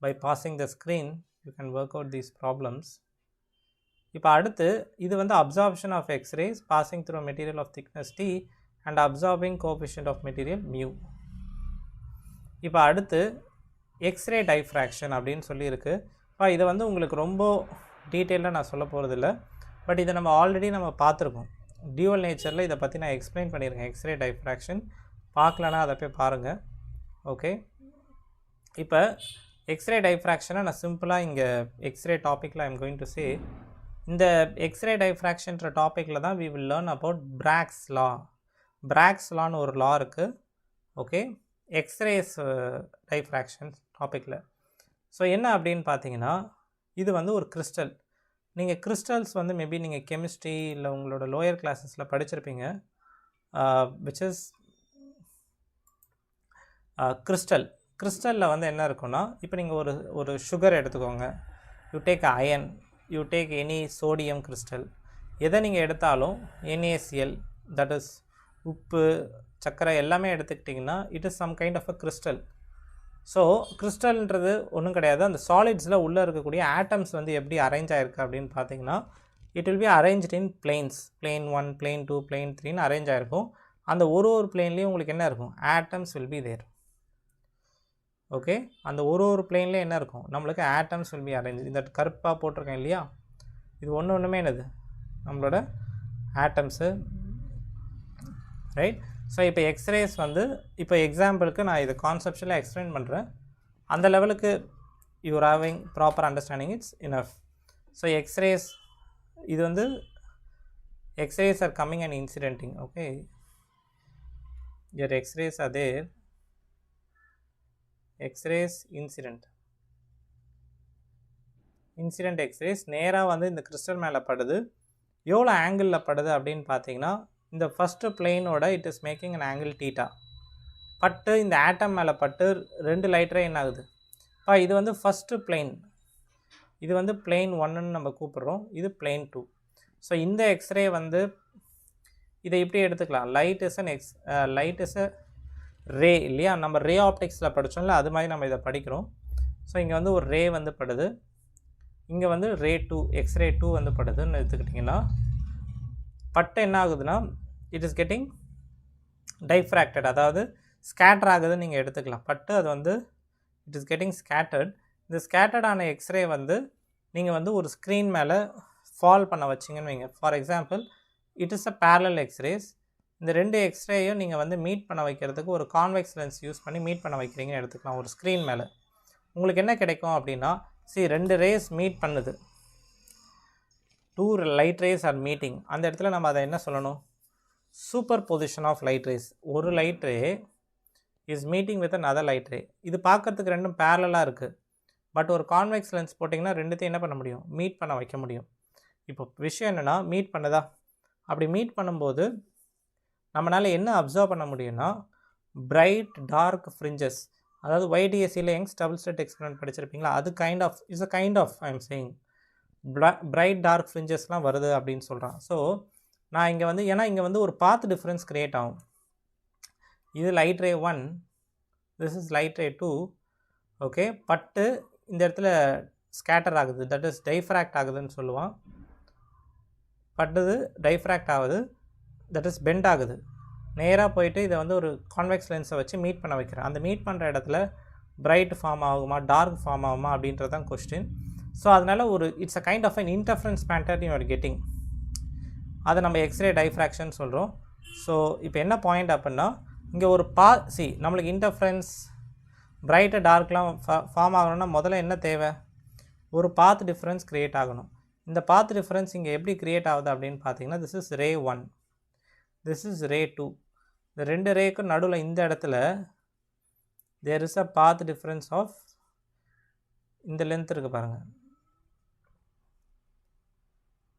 A: by passing the screen. You can work out these problems. இப்போ அடுத்து இது வந்து absorption of x rays passing through material of thickness d and absorbing coefficient of material mu. இப்போ அடுத்து x ray diffraction அப்படின்னு சொல்லியிருக்கு. இப்போ இதை வந்து உங்களுக்கு ரொம்ப டீட்டெயிலாக நான் சொல்ல போகிறதில்ல, பட் இதை நம்ம ஆல்ரெடி பார்த்துருக்கோம். டியூவல் நேச்சரில் இதை பற்றி நான் எக்ஸ்பிளைன் பண்ணியிருக்கேன். எக்ஸ்ரே டைஃப்ராக்ஷன் பார்க்கலன்னா அதை போய் பாருங்கள். ஓகே, இப்போ X-ray diffraction நான் சிம்பிளாக இங்கே X-ray டாப்பிக்கில் I am going to say இந்த X-ray diffractionன்ற டாப்பிக்கில் தான் we will learn about Bragg's law. Bragg's lawன்னு ஒரு law இருக்குது. ஓகே, X-rays diffraction டாப்பிக்கில். ஸோ என்ன அப்படின்னு பார்த்தீங்கன்னா, இது வந்து ஒரு கிறிஸ்டல். நீங்கள் கிறிஸ்டல்ஸ் வந்து மேபி நீங்கள் கெமிஸ்ட்ரி இல்லை உங்களோட லோயர் கிளாஸஸில் படிச்சிருப்பீங்க. விச் இஸ் கிறிஸ்டலில் வந்து என்ன இருக்குன்னா, இப்போ நீங்கள் ஒரு சுகர் எடுத்துக்கோங்க. You take iron, you take any sodium crystal. எதை நீங்கள் எடுத்தாலும் NaCl, தட் இஸ் உப்பு, சர்க்கரை எல்லாமே எடுத்துக்கிட்டிங்கன்னா it is some kind of a crystal. So கிறிஸ்டல்ன்றது ஒன்றும் கிடையாது. அந்த சாலிட்ஸில் உள்ளே இருக்கக்கூடிய ஆட்டம்ஸ் வந்து எப்படி அரேஞ்ச் ஆகிருக்கு அப்படின்னு பார்த்தீங்கன்னா, it will be arranged in planes. Plane 1, plane 2, plane 3ன்னு அரேஞ்ச் ஆகிருக்கும். அந்த ஒரு பிளேன்லேயும் உங்களுக்கு என்ன இருக்கும்? Atoms will be there. Okay, அந்த ஒரு பிளேன்லேயும் என்ன இருக்கும்? நம்மளுக்கு ஆட்டம்ஸ் வில் பி அரேஞ்ச். இந்த கருப்பாக போட்டிருக்கேன் இல்லையா, இது ஒன்றுமே என்னது? நம்மளோட ஆட்டம்ஸு, ரைட்? ஸோ இப்போ எக்ஸ்ரேஸ் வந்து இப்போ எக்ஸாம்பிளுக்கு நான் இதை கான்செப்ஷுவலாக எக்ஸ்பிளைன் பண்ணுறேன். அந்த லெவலுக்கு you are having proper understanding it's enough. So X rays இது வந்து X rays are coming and incidenting. Okay, your X-rays are there. X-rays incident X-rays நேராக வந்து இந்த கிறிஸ்டல் மேலே படுது. எவ்வளோ ஆங்கிளில் படுது அப்படின்னு பார்த்தீங்கன்னா, இந்த ஃபஸ்ட்டு பிளேனோட it is making an angle theta. But இந்த ஆட்டம் மேலே பட்டு 2 லைட் ரே என்ன ஆகுது? இப்போ இது வந்து ஃபஸ்ட்டு பிளேன், இது வந்து பிளேன் 1ன்னு நம்ம கூப்பிட்றோம், இது பிளேன் 2. ஸோ இந்த எக்ஸ்ரே வந்து இதை இப்படி எடுத்துக்கலாம். லைட் இஸ் அ ரே இல்லையா? நம்ம ரே ஆப்டிக்ஸில் படித்தோம்ல, அது மாதிரி நம்ம இதை படிக்கிறோம். ஸோ இங்கே வந்து ஒரு ரே வந்து படுது, இங்கே வந்து ரே 2, எக்ஸ்ரே 2 வந்து படுதுன்னு எடுத்துக்கிட்டிங்கன்னா, பட்டு என்ன ஆகுதுன்னா இட் இஸ் கெட்டிங் டைஃப்ராக்டட், அதாவது ஸ்கேட்டர் ஆகுதுன்னு நீங்கள் எடுத்துக்கலாம். பட்டு அது வந்து இட் இஸ் கெட்டிங் ஸ்கேட்டர்ட். இந்த ஸ்கேட்டர்டான எக்ஸ்ரே வந்து நீங்கள் வந்து ஒரு ஸ்க்ரீன் மேலே ஃபால் பண்ண வச்சிங்கன்னு வைங்க. For example, it is a parallel X-rays. இந்த 2 எக்ஸ்ரேயும் நீங்கள் வந்து மீட் பண்ண வைக்கிறதுக்கு ஒரு கான்வெக்ஸ் லென்ஸ் யூஸ் பண்ணி மீட் பண்ண வைக்கிறீங்கன்னு எடுத்துக்கலாம் ஒரு ஸ்க்ரீன் மேலே. உங்களுக்கு என்ன கிடைக்கும் அப்படின்னா, 2 ரேஸ் மீட் பண்ணுது, 2 light rays are meeting. அந்த இடத்துல நம்ம அதை என்ன சொல்லணும்? Superposition of light rays. ஒரு light ray is meeting with another light ray. இது பார்க்குறதுக்கு ரெண்டும் பேரலாக இருக்குது. பட் ஒரு கான்வெக்ஸ் லென்ஸ் போட்டிங்கன்னா ரெண்டுத்தையும் என்ன பண்ண முடியும்? மீட் பண்ண வைக்க முடியும். இப்போ விஷயம் என்னென்னா, மீட் பண்ணுதா? அப்படி மீட் பண்ணும்போது நம்மளால் என்ன அப்சர்வ் பண்ண முடியும்னா, பிரைட் டார்க் ஃப்ரிஞ்சஸ், அதாவது YDSCயில் யங்ஸ் டபுள் ஸ்லிட் எக்ஸ்பெரிமெண்ட் படிச்சிருப்பீங்களா, அது is a kind of I am saying bright dark ஃப்ரிஞ்சஸ்லாம் வருது அப்படின்னு சொல்கிறான். ஸோ நான் இங்கே வந்து ஏன்னா இங்கே வந்து ஒரு பாத் டிஃப்ரென்ஸ் க்ரியேட் ஆகும். இது light ray 1, this is light ray 2. Okay, but இந்த இடத்துல ஸ்கேட்டர் ஆகுது, தட் இஸ் டைஃப்ராக்ட் ஆகுதுன்னு சொல்லுவான். பட்டுது டைஃப்ராக்ட் ஆகுது, தட் இஸ் பெண்ட் ஆகுது. நேராக போயிட்டு இதை வந்து ஒரு கான்வெக்ஸ் லென்ஸை வச்சு மீட் பண்ண வைக்கிறேன். அந்த மீட் பண்ணுற இடத்துல பிரைட் ஃபார்ம் ஆகுமா, டார்க் ஃபார்ம் ஆகுமா அப்படின்றது தான் கொஸ்டின். ஸோ அதனால் it's a kind of an interference pattern you are getting. அதை நம்ம எக்ஸ்ரே டைஃப்ராக்ஷன் சொல்கிறோம். ஸோ இப்போ என்ன பாயிண்ட் அப்படின்னா, இங்கே ஒரு நம்மளுக்கு இன்டர்ஃபரன்ஸ் பிரைட்டு டார்க்லாம் ஃபார்ம் ஆகணும்னா முதல்ல என்ன தேவை? ஒரு பாத் டிஃப்ரென்ஸ் க்ரியேட் ஆகணும். இந்த பாத் டிஃப்ரென்ஸ் இங்கே எப்படி க்ரியேட் ஆகுது அப்படின்னு பார்த்தீங்கன்னா, this is ray 1, this is ray 2. இந்த 2 ரேக்கும் நடுவில் இந்த இடத்துல there is a path difference of இந்த லென்த் இருக்குது பாருங்கள்.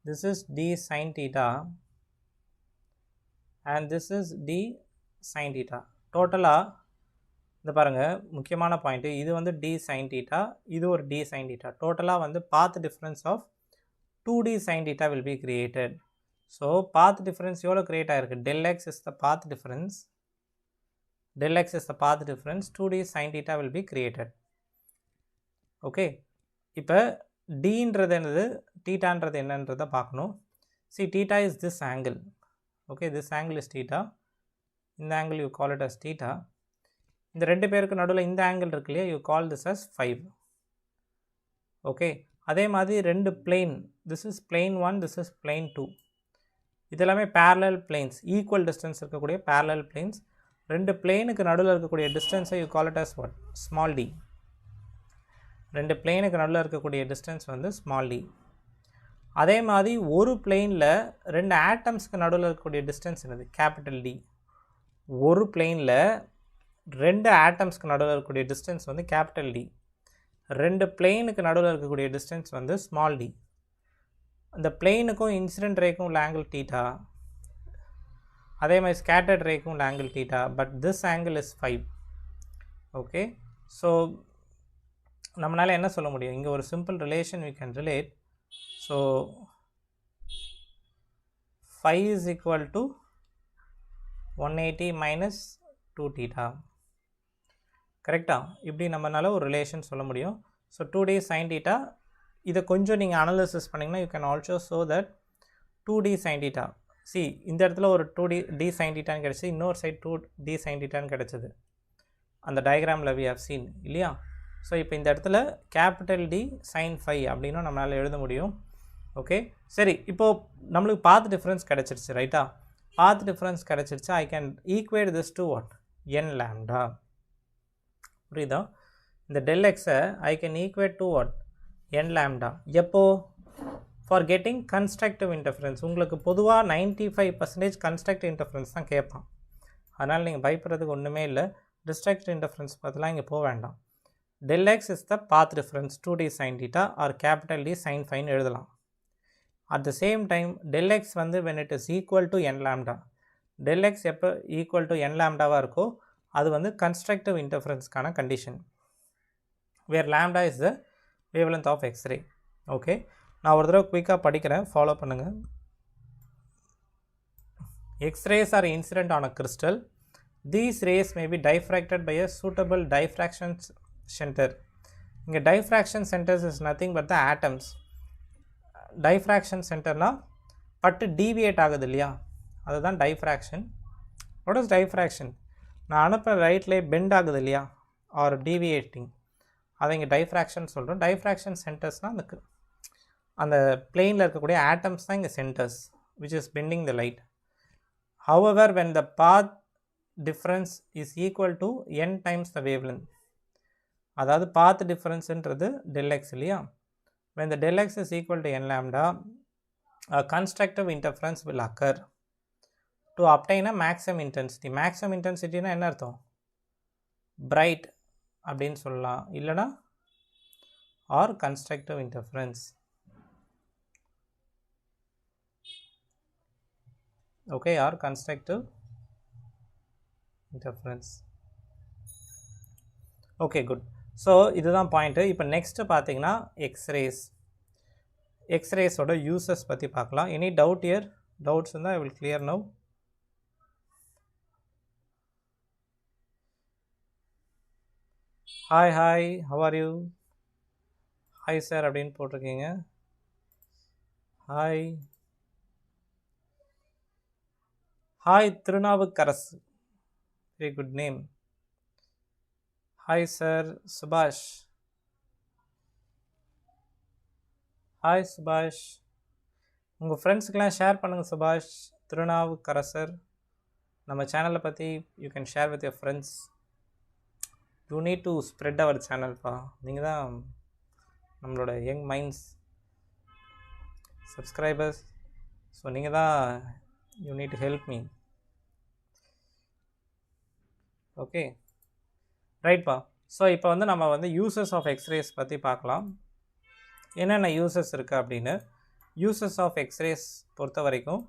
A: This is d sin theta and this is d sin theta. டோட்டலாக இந்த பாருங்கள், முக்கியமான பாயிண்ட்டு, இது வந்து d sin theta, இது ஒரு d sin theta. டோட்டலாக வந்து path difference of 2d sin theta will be created. So path difference எவ்வளோ க்ரியேட் ஆகிருக்கு? del x is the path difference, 2d sin theta will be created. Okay, இப்போ டீன்றது என்னது, தீட்டான்றது என்னன்றதை பார்க்கணும். Theta is this angle. Okay, this angle is theta. இந்த angle you call it as theta. இந்த 2 பேருக்கு நடுவில் இந்த ஆங்கிள் இருக்கு இல்லையா, you call this as 5. Okay, அதே மாதிரி 2 plane, this is plane 1, this is plane 2. இதெல்லாமே பேரலல் பிளேன்ஸ், ஈக்குவல் டிஸ்டன்ஸ் இருக்கக்கூடிய பேரலல் பிளேன்ஸ். 2 பிளேனுக்கு நடுவில் இருக்கக்கூடிய டிஸ்டன்ஸை you call it as what? Small d. ரெண்டு பிளேனுக்கு நடுவில் இருக்கக்கூடிய டிஸ்டன்ஸ் வந்து ஸ்மால் டி. அதே மாதிரி ஒரு பிளேனில் ரெண்டு ஆட்டம்ஸ்க்கு நடுவில் இருக்கக்கூடிய டிஸ்டன்ஸ் என்னது கேபிட்டல் டி. ஒரு பிளேனில் ரெண்டு ஆட்டம்ஸ்க்கு நடுவில் இருக்கக்கூடிய டிஸ்டன்ஸ் வந்து கேபிட்டல் டி. ரெண்டு பிளேனுக்கு நடுவில் இருக்கக்கூடிய டிஸ்டன்ஸ் வந்து ஸ்மால் டி. அந்த பிளேனுக்கும் இன்சிடென்ட் ரேக்கும் உள்ள ஆங்கிள் தீட்டா, அதே மாதிரி ஸ்கேட்டர்ட் ரேக்கும் உள்ள angle theta, but this angle is 5. Okay, so நம்மளால் என்ன சொல்ல முடியும், இங்கே ஒரு simple relation we can relate. So 5 is equal to 180 minus 2 theta. கரெக்டா? இப்படி நம்மளால ஒரு ரிலேஷன் சொல்ல முடியும். ஸோ 2d sin theta, இதை கொஞ்சம் நீங்கள் அனலிசிஸ் பண்ணிங்கன்னா you can also show that 2d sin theta. see, இந்த இடத்துல ஒரு 2d sin theta கிடச்சி, இன்னொரு சைட் 2d sin theta கிடச்சிது. அந்த டயக்ராமில் we have seen இல்லையா? ஸோ இப்போ இந்த இடத்துல கேபிட்டல் டி sin 5 அப்படின்னும் நம்மளால் எழுத முடியும். ஓகே, சரி, இப்போது நம்மளுக்கு பாத் டிஃப்ரென்ஸ் கிடச்சிருச்சு, ரைட்டா? பாத் டிஃப்ரென்ஸ் கிடச்சிருச்சு. I can equate this to what, n lambda. புரியுதா? இந்த del xஐ I can equate to what, n lambda. எப்போ? For getting constructive interference. உங்களுக்கு பொதுவாக 95% கன்ஸ்ட்ரக்டிவ் இன்டர்ஃபரன்ஸ் தான் கேட்பான். அதனால் நீங்கள் பயப்படுறதுக்கு ஒன்றுமே இல்லை. டிஸ்ட்ரக்டிவ் இன்டர்ஃபரன்ஸ் பார்த்துலாம் இங்கே போக வேண்டாம். del x is the path difference 2d sin theta or capital D sin 5 எழுதலாம். At the same time del x வந்து when it is equal to n lambda, del x எப்போ equal to n lambdaவாக இருக்கோ அது வந்து constructive interferenceக்கான condition, where lambda is the wavelength of X-ray. Okay, நான் ஒரு தடவை குயிக்காக படிக்கிறேன், ஃபாலோ பண்ணுங்கள். X-rays are incident on a crystal. These rays may be diffracted by a suitable diffraction center. இங்கே diffraction centers is nothing but the atoms. diffraction centerனா பட்டு deviate ஆகுது இல்லையா, அதுதான் diffraction. what is diffraction? நான் அனுப்புகிற ரைட்லேயே பெண்ட் ஆகுது இல்லையா, ஆர் deviating, அதை இங்கே diffraction சொல்கிறோம். diffraction centersனால் அந்த பிளேனில் இருக்கக்கூடிய atoms தான் இங்கே centers which is bending the light. however when the path difference is equal to n times the wavelength, அதாவது பாத் டிஃபரன்ஸ்ன்றது del x இல்லையா, when the del x is equal to n lambda, a constructive interference will occur to obtain a maximum intensity. maximum intensity னா என்ன அர்த்தம்? bright அப்படின்னு சொல்லலாம், இல்லைனா or constructive interference. okay, or constructive interference. okay, good. So இதுதான் point. இப்போ next பார்த்தீங்கன்னா X-rays. எக்ஸ்ரேஸோட uses பற்றி பார்க்கலாம். Any doubt year? டவுட்ஸ் இருந்தால் I will clear now. Hi hi, how are you? Hi sir அப்படின்னு போட்டிருக்கீங்க. Hi hi Thirunavukkarasu, very good name. Hi sir சுபாஷ். Hi சுபாஷ், உங்கள் ஃப்ரெண்ட்ஸுக்கெலாம் ஷேர் பண்ணுங்கள். சுபாஷ் திருநாவுக்கரசர் நம்ம சேனலை பற்றி you can share with your friends. You need to spread our சேனல்ப்பா. நீங்கள் தான் நம்மளோட யங் மைண்ட்ஸ் சப்ஸ்கிரைபர்ஸ். ஸோ நீங்கள் தான் you need to help me. Okay ரைட்ப்பா. ஸோ இப்போ வந்து நம்ம வந்து யூசஸ் ஆஃப் எக்ஸ்ரேஸ் பற்றி பார்க்கலாம். என்னென்ன யூசஸ் இருக்குது அப்படின்னு. யூசஸ் ஆஃப் எக்ஸ்ரேஸ் பொறுத்த வரைக்கும்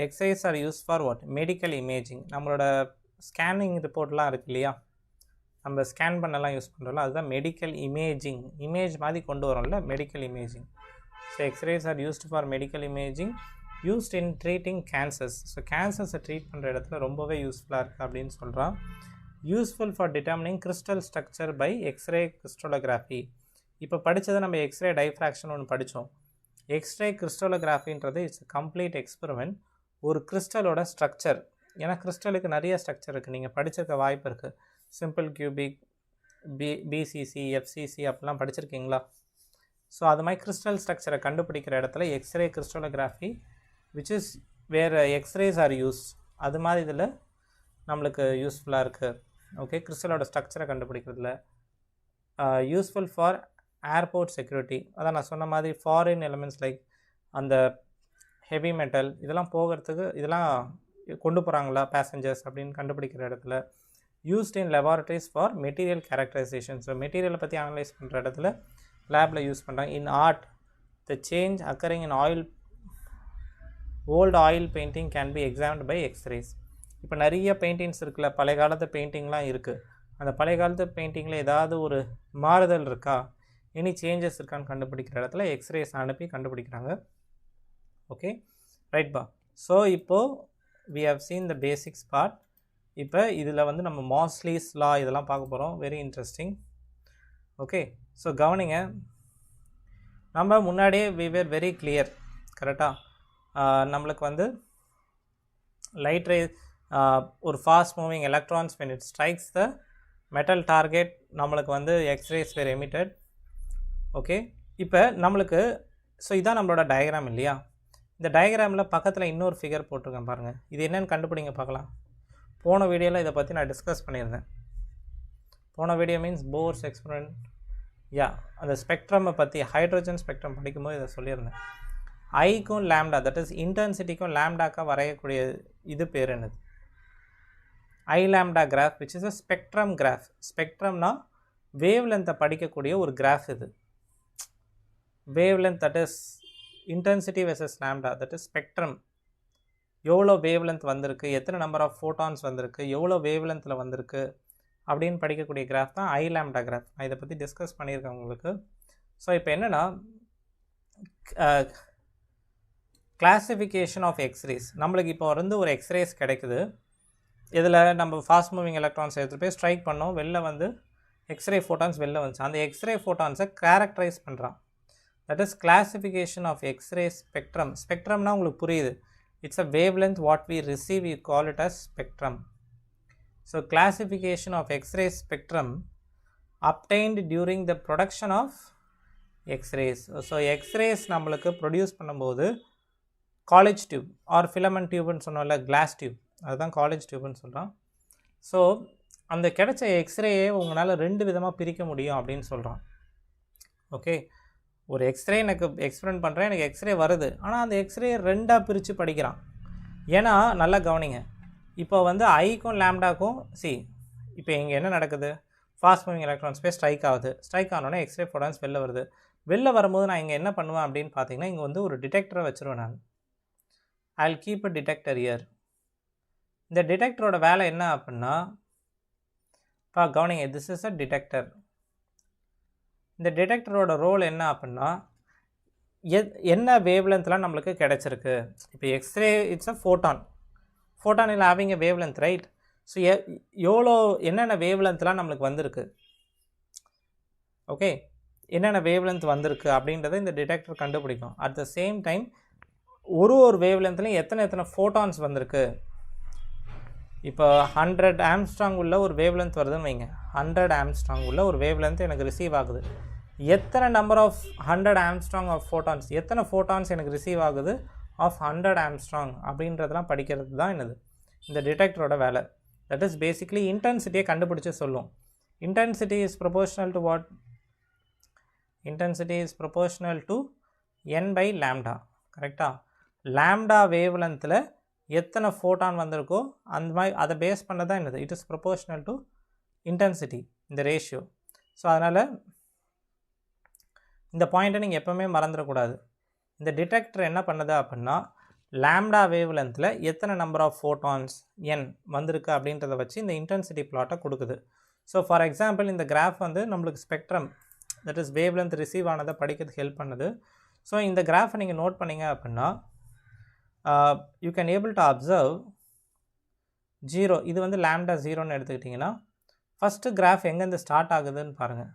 A: x rays are use for what, medical imaging. நம்மளோட ஸ்கேனிங் ரிப்போர்ட்லாம் இருக்குது இல்லையா, நம்ம ஸ்கேன் பண்ணலாம் யூஸ் பண்ணுறோம்ல, அதுதான் மெடிக்கல் இமேஜிங். இமேஜ் மாதிரி கொண்டு வரோம்ல, medical imaging. So X rays are used for medical imaging, used in treating cancers. So கேன்சர்ஸை ட்ரீட் பண்ணுற இடத்துல ரொம்பவே யூஸ்ஃபுல்லாக இருக்குது அப்படின்னு சொல்கிறான். Useful for determining crystal structure by X ray crystallography. இப்போ படித்ததை நம்ம எக்ஸ்ரே டைஃப்ராக்ஷன் ஒன்று படித்தோம். எக்ஸ்ரே கிறிஸ்டோலோகிராஃபின்றது இட்ஸ் கம்ப்ளீட் எக்ஸ்பெரிமெண்ட். ஒரு கிறிஸ்டலோட ஸ்ட்ரக்சர், ஏன்னா கிறிஸ்டலுக்கு நிறைய ஸ்ட்ரக்சர் இருக்குது, நீங்கள் படிச்சிருக்க வாய்ப்பு இருக்குது. சிம்பிள் கியூபிக், பிசிசி, எஃப்சிசி அப்படிலாம் படிச்சிருக்கீங்களா? ஸோ அது மாதிரி கிறிஸ்டல் ஸ்ட்ரக்சரை கண்டுபிடிக்கிற இடத்துல எக்ஸ்ரே கிறிஸ்டோலோகிராஃபி விச் இஸ் வேறு எக்ஸ்ரேஸ் ஆர் யூஸ், அது மாதிரி இதில் நம்மளுக்கு யூஸ்ஃபுல்லாக இருக்குது. ஓகே, கிறிஸ்டலோட ஸ்ட்ரக்சரை கண்டுபிடிக்கிறதுல. Useful for airport security. அதான் நான் சொன்ன மாதிரி ஃபாரின் எலிமெண்ட்ஸ் லைக் அந்த ஹெவி மெட்டல் இதெல்லாம் போகிறதுக்கு இதெல்லாம் கொண்டு போகிறாங்களா பேசஞ்சர்ஸ் அப்படின்னு கண்டுபிடிக்கிற இடத்துல. Used in laboratories for material characterisation. So மெட்டீரியலை பற்றி அனலைஸ் பண்ணுற இடத்துல லேபில் யூஸ் பண்ணுறாங்க. In art the change occurring in old oil painting can be examined by x rays. இப்போ நிறைய பெயிண்டிங்ஸ் இருக்குல்ல, பழைய காலத்து பெயிண்டிங்லாம் இருக்குது. அந்த பழைய காலத்து பெயிண்டிங்கில் ஏதாவது ஒரு மாறுதல் இருக்கா, எனி சேஞ்சஸ் இருக்கான்னு கண்டுபிடிக்கிற இடத்துல எக்ஸ்ரேஸ் அனுப்பி கண்டுபிடிக்கிறாங்க. ஓகே ரைட்பா. ஸோ இப்போது we have seen the basics part. இப்போ இதில் வந்து நம்ம மாஸ்லீஸ் லா இதெல்லாம் பார்க்க போகிறோம். Very interesting. ஓகே ஸோ கவனிங்க, நம்ம முன்னாடியே we were very clear கரெக்டாக. நம்மளுக்கு வந்து லைட் ரே ஒரு fast moving electrons when it strikes the metal target நம்மளுக்கு வந்து எக்ஸ்ரேஸ் were emitted. ஓகே இப்போ நம்மளுக்கு ஸோ இதான் நம்மளோட டயக்ராம் இல்லையா. இந்த டயக்ராமில் பக்கத்தில் இன்னொரு ஃபிகர் போட்டிருக்கேன் பாருங்கள். இது என்னென்னு கண்டுபிடிங்க பார்க்கலாம். போன வீடியோவில் இதை பற்றி நான் டிஸ்கஸ் பண்ணியிருந்தேன். போன வீடியோ மீன்ஸ் போர்ஸ் எக்ஸ்பெரிமெண்ட். அந்த ஸ்பெக்ட்ரமை பற்றி ஹைட்ரோஜன் ஸ்பெக்ட்ரம் படிக்கும்போது இதை சொல்லியிருந்தேன். ஐக்கும் லேம்டா தட் இஸ் இன்டென்சிட்டிக்கும் லேம்டாக்காக வரையக்கூடிய இது பேர் என்னது? I lambda graph which is a spectrum graph. ஸ்பெக்ட்ரம்னா வேவ் லென்த்தை படிக்கக்கூடிய ஒரு கிராஃப். இது wave length that is intensity versus lambda that is spectrum. எவ்வளோ வேவ் லென்த் வந்திருக்கு, எத்தனை நம்பர் ஆஃப் ஃபோட்டான்ஸ் வந்திருக்கு, எவ்வளோ வேவ் லென்த்தில் வந்திருக்கு அப்படின்னு படிக்கக்கூடிய கிராஃப் தான் ஐ லேம்டா கிராஃப். நான் இதை பற்றி டிஸ்கஸ் பண்ணியிருக்கேன் உங்களுக்கு. ஸோ இப்போ என்னென்னா கிளாசிஃபிகேஷன் ஆஃப் எக்ஸ்ரேஸ். நம்மளுக்கு இப்போ வந்து ஒரு எக்ஸ்ரேஸ் கிடைக்குது. இதில் நம்ம ஃபாஸ்ட் மூவிங் எலக்ட்ரான்ஸ் எடுத்துகிட்டு போய் ஸ்ட்ரைக் பண்ணோம், வெளில வந்து எக்ஸ்ரே ஃபோட்டான்ஸ் வெளில வந்துச்சு. அந்த எக்ஸ்ரே ஃபோட்டான்ஸை கேரக்டரைஸ் பண்ணுறான். That is classification of X ray spectrum. ஸ்பெக்ட்ரம்னா உங்களுக்கு புரியுது, it's a wavelength what we receive, we call it as spectrum. So classification of X-ray spectrum obtained during the production of X-rays. So X-rays நம்மளுக்கு produce பண்ணும்போது college tube R filament டியூப்னு சொன்னோம்ல, class tube, அதுதான் college டியூப்னு சொல்கிறோம். So அந்த கிடைச்ச எக்ஸ்ரேயை உங்களால் ரெண்டு விதமாக பிரிக்க முடியும் அப்படின்னு சொல்கிறோம். ஓகே, ஒரு எக்ஸ்ரே எனக்கு எக்ஸ்பிளைன் பண்ணுறேன், எனக்கு எக்ஸ்ரே வருது, ஆனால் அந்த எக்ஸ்ரே ரெண்டாக பிரித்து படிக்கிறான். ஏன்னா நல்லா கவனிங்க, இப்போ வந்து ஐக்கும் லேம்டாக்கும் இப்போ இங்கே என்ன நடக்குது, ஃபாஸ்ட் மூவிங் எலக்ட்ரான்ஸ் போய் ஸ்ட்ரைக் ஆகுது. ஸ்ட்ரைக் ஆனோடனே எக்ஸ்ரே ஃபோட்டான்ஸ் வெளில வருது. வெளில வரும்போது நான் இங்கே என்ன பண்ணுவேன் அப்படின்னு பார்த்தீங்கன்னா, இங்கே வந்து ஒரு டிடெக்டரை வச்சுருவேன் நான். I will keep a detector year. இந்த டிடெக்டரோட வேலை என்ன அப்படின்னா, கவனிங்க, திஸ் இஸ் அ டிடெக்டர். இந்த டிடெக்டரோட ரோல் என்ன அப்படின்னா, என்ன வேவ் லென்த்லாம் நம்மளுக்கு கிடச்சிருக்கு. இப்போ x ray it's a photon. Photon இல் having a wavelength right. So எவ்வளோ என்னென்ன வேவ் லென்த்லாம் நம்மளுக்கு வந்திருக்கு, ஓகே, என்னென்ன வேவ் லென்த் வந்திருக்கு அப்படின்றத இந்த டிடெக்டர் கண்டுபிடிக்கும். அட் த சேம் டைம் ஒரு வேவ் லென்த்லையும் எத்தனை ஃபோட்டான்ஸ் வந்திருக்கு. இப்போ 100 ஆம்ஸ்ட்ராங் உள்ள ஒரு வேவ் லென்த் வருதுன்னு வைங்க. 100 ஆம்ஸ்ட்ராங் உள்ள ஒரு வேவ் லென்த் எனக்கு ரிசீவ் ஆகுது. எத்தனை number of 100 angstrom of photons, எத்தனை ஃபோட்டான்ஸ் எனக்கு ரிசீவ் ஆகுது ஆஃப் 100 ஆம்ஸ்ட்ராங் அப்படின்றதெல்லாம் படிக்கிறது தான் என்னது இந்த டிடெக்டரோட வேலை. தட் இஸ் பேசிக்லி இன்டென்சிட்டியை கண்டுபிடிச்சி சொல்லும். Intensity is proportional to what? Intensity is proportional to n by lambda. கரெக்டாக? லேம்டா வேவ் லென்த்தில் எத்தனை ஃபோட்டான் வந்திருக்கோ அந்த மாதிரி அதை பேஸ் பண்ண தான் என்னது, it is proportional to intensity, இந்த ரேஷியோ. ஸோ அதனால் இந்த பாயிண்ட்டை நீங்கள் எப்போவுமே மறந்துடக்கூடாது. இந்த டிடெக்டர் என்ன பண்ணுது அப்படின்னா, லேம்டா வேவ் லென்த்தில் எத்தனை நம்பர் ஆஃப் ஃபோட்டான்ஸ் n வந்திருக்கு அப்படின்றத வச்சு இந்த இன்டென்சிட்டி பிளாட்டை கொடுக்குது. ஸோ ஃபார் எக்ஸாம்பிள் இந்த கிராஃப் வந்து நம்மளுக்கு spectrum that is wave length receive ஆனதை படிக்கிறதுக்கு ஹெல்ப் பண்ணுது. ஸோ இந்த கிராஃபை நீங்கள் நோட் பண்ணிங்க அப்படின்னா, you can able to observe 0. இது வந்து லேம்டா 0ன்னு எடுத்துக்கிட்டிங்கன்னா, ஃபஸ்ட்டு கிராஃப் எங்கேருந்து ஸ்டார்ட் ஆகுதுன்னு பாருங்கள்.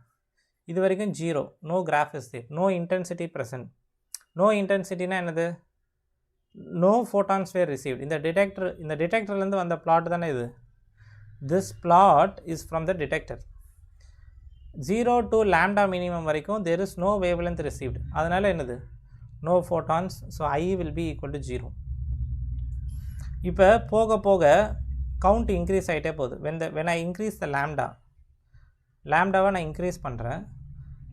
A: இது வரைக்கும் 0, no graph is there, no intensity present. No இன்டென்சிட்டினா என்னது, நோ ஃபோட்டான்ஸ் வேர் ரிசீவ்ட். இந்த டிடெக்டர்லேருந்து வந்த பிளாட் தானே இது. This plot is from the detector. 0 to lambda minimum வரைக்கும் there is no wavelength received. அதனால் என்னது, no photons. So I will be equal to 0. இப்போ போக போக கவுண்ட் இன்க்ரீஸ் ஆகிட்டே போகுது. when I increase the lambda, லாம்டாவை நான் இன்க்ரீஸ் பண்ணுறேன்.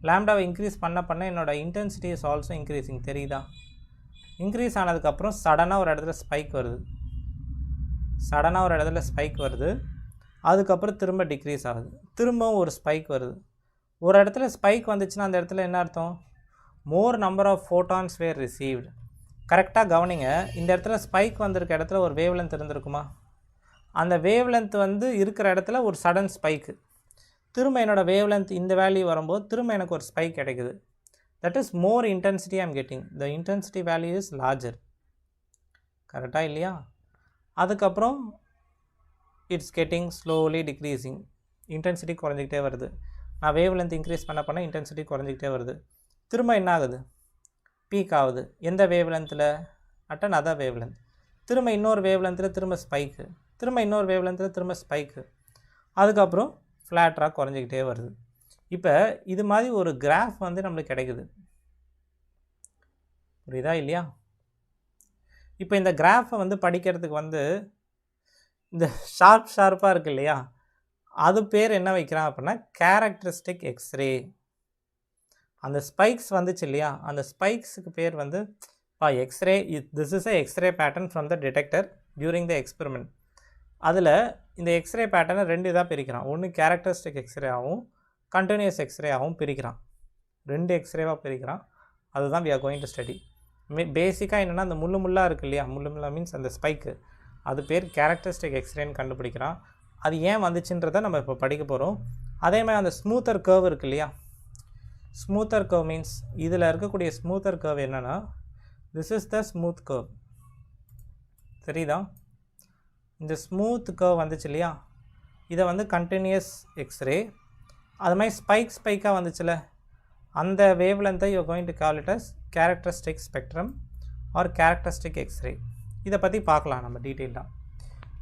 A: லாம்டாவை இன்க்ரீஸ் பண்ண என்னோட இன்டென்சிட்டி இஸ் ஆல்சோ இன்க்ரீஸிங். தெரியுதா? இன்க்ரீஸ் ஆனதுக்கப்புறம் சடனாக ஒரு இடத்துல ஸ்பைக் வருது. அதுக்கப்புறம் திரும்ப டிக்ரீஸ் ஆகுது. திரும்பவும் ஒரு ஸ்பைக் வருது. ஒரு இடத்துல ஸ்பைக் வந்துச்சுன்னா அந்த இடத்துல என்ன அர்த்தம்? More number of photons were received. கரெக்டாக கவனிங்க. இந்த இடத்துல ஸ்பைக் வந்திருக்க இடத்துல ஒரு வேவ் லென்த் இருந்திருக்குமா? அந்த வேவ் லென்த் வந்து இருக்கிற இடத்துல ஒரு சடன் ஸ்பைக்கு. திரும்ப என்னோட வேவ் லென்த் இந்த வேல்யூ வரும்போது திரும்ப எனக்கு ஒரு ஸ்பைக் கிடைக்குது. That is more intensity I'm getting. The intensity value is larger. கரெக்டாக இல்லையா? அதுக்கப்புறம் it's getting slowly decreasing. Intensity குறைஞ்சிக்கிட்டே வருது. நான் வேவ் லென்த் இன்க்ரீஸ் பண்ண இன்டென்சிட்டி குறைஞ்சிக்கிட்டே வருது. திரும்ப என்ன ஆகுது? பீக் ஆகுது. எந்த வேவ் லென்த்தில்? At another wave length. திரும்ப இன்னொரு வேவ் லென்த்தில் திரும்ப ஸ்பைக்கு. திரும்ப இன்னொரு வேவ் லென்த்தில் திரும்ப ஸ்பைக்கு. அதுக்கப்புறம் ஃப்ளாட்டாக குறைஞ்சிக்கிட்டே வருது. இப்போ இது மாதிரி ஒரு கிராஃப் வந்து நம்மளுக்கு கிடைக்குது. புரியுதா இல்லையா? இப்போ இந்த கிராஃபை வந்து படிக்கிறதுக்கு வந்து இந்த ஷார்ப்பாக இருக்குது இல்லையா, அது பேர் என்ன வைக்கிறான் அப்படின்னா கேரக்டரிஸ்டிக் எக்ஸ்ரே. அந்த ஸ்பைக்ஸ் வந்துச்சு இல்லையா, அந்த ஸ்பைக்ஸுக்கு பேர் வந்து x ray. This is a x ray pattern from the detector during the experiment. அதில் இந்த எக்ஸ்ரே பேட்டர்னை 2 இதாக பிரிக்கிறான். ஒன்று கேரக்டரிஸ்டிக் எக்ஸ்ரே ஆகும், கண்டினியூஸ் எக்ஸ்ரே ஆகும் பிரிக்கிறான். 2 எக்ஸ்ரேவாக பிரிக்கிறான். அதுதான் we are going to study. பேசிக்காக என்னென்னா அந்த முள்ளாக இருக்குது இல்லையா, முள்ளா மீன்ஸ் அந்த ஸ்பைக்கு, அது பேர் கேரக்டரிஸ்டிக் எக்ஸ்ரேன்னு கண்டுபிடிக்கிறான். அது ஏன் வந்துச்சுன்றதை நம்ம இப்போ படிக்க போகிறோம். அதே மாதிரி அந்த ஸ்மூத்தர் கர்வ் இருக்குது இல்லையா, ஸ்மூத்தர் கர்வ் மீன்ஸ் இதில் இருக்கக்கூடிய ஸ்மூத்தர் கர்வ் என்னென்னா this is the smooth curve. சரிதா? இந்த ஸ்மூத் கர்வ் வந்துச்சு இல்லையா, இதை வந்து கண்டினியூஸ் எக்ஸ்ரே. அது மாதிரி ஸ்பைக்காக வந்துச்சுல, அந்த வேவ் லென்த்தை you going to call it as characteristic spectrum or characteristic X ray. இதை பற்றி பார்க்கலாம் நம்ம டீட்டெயிலாக.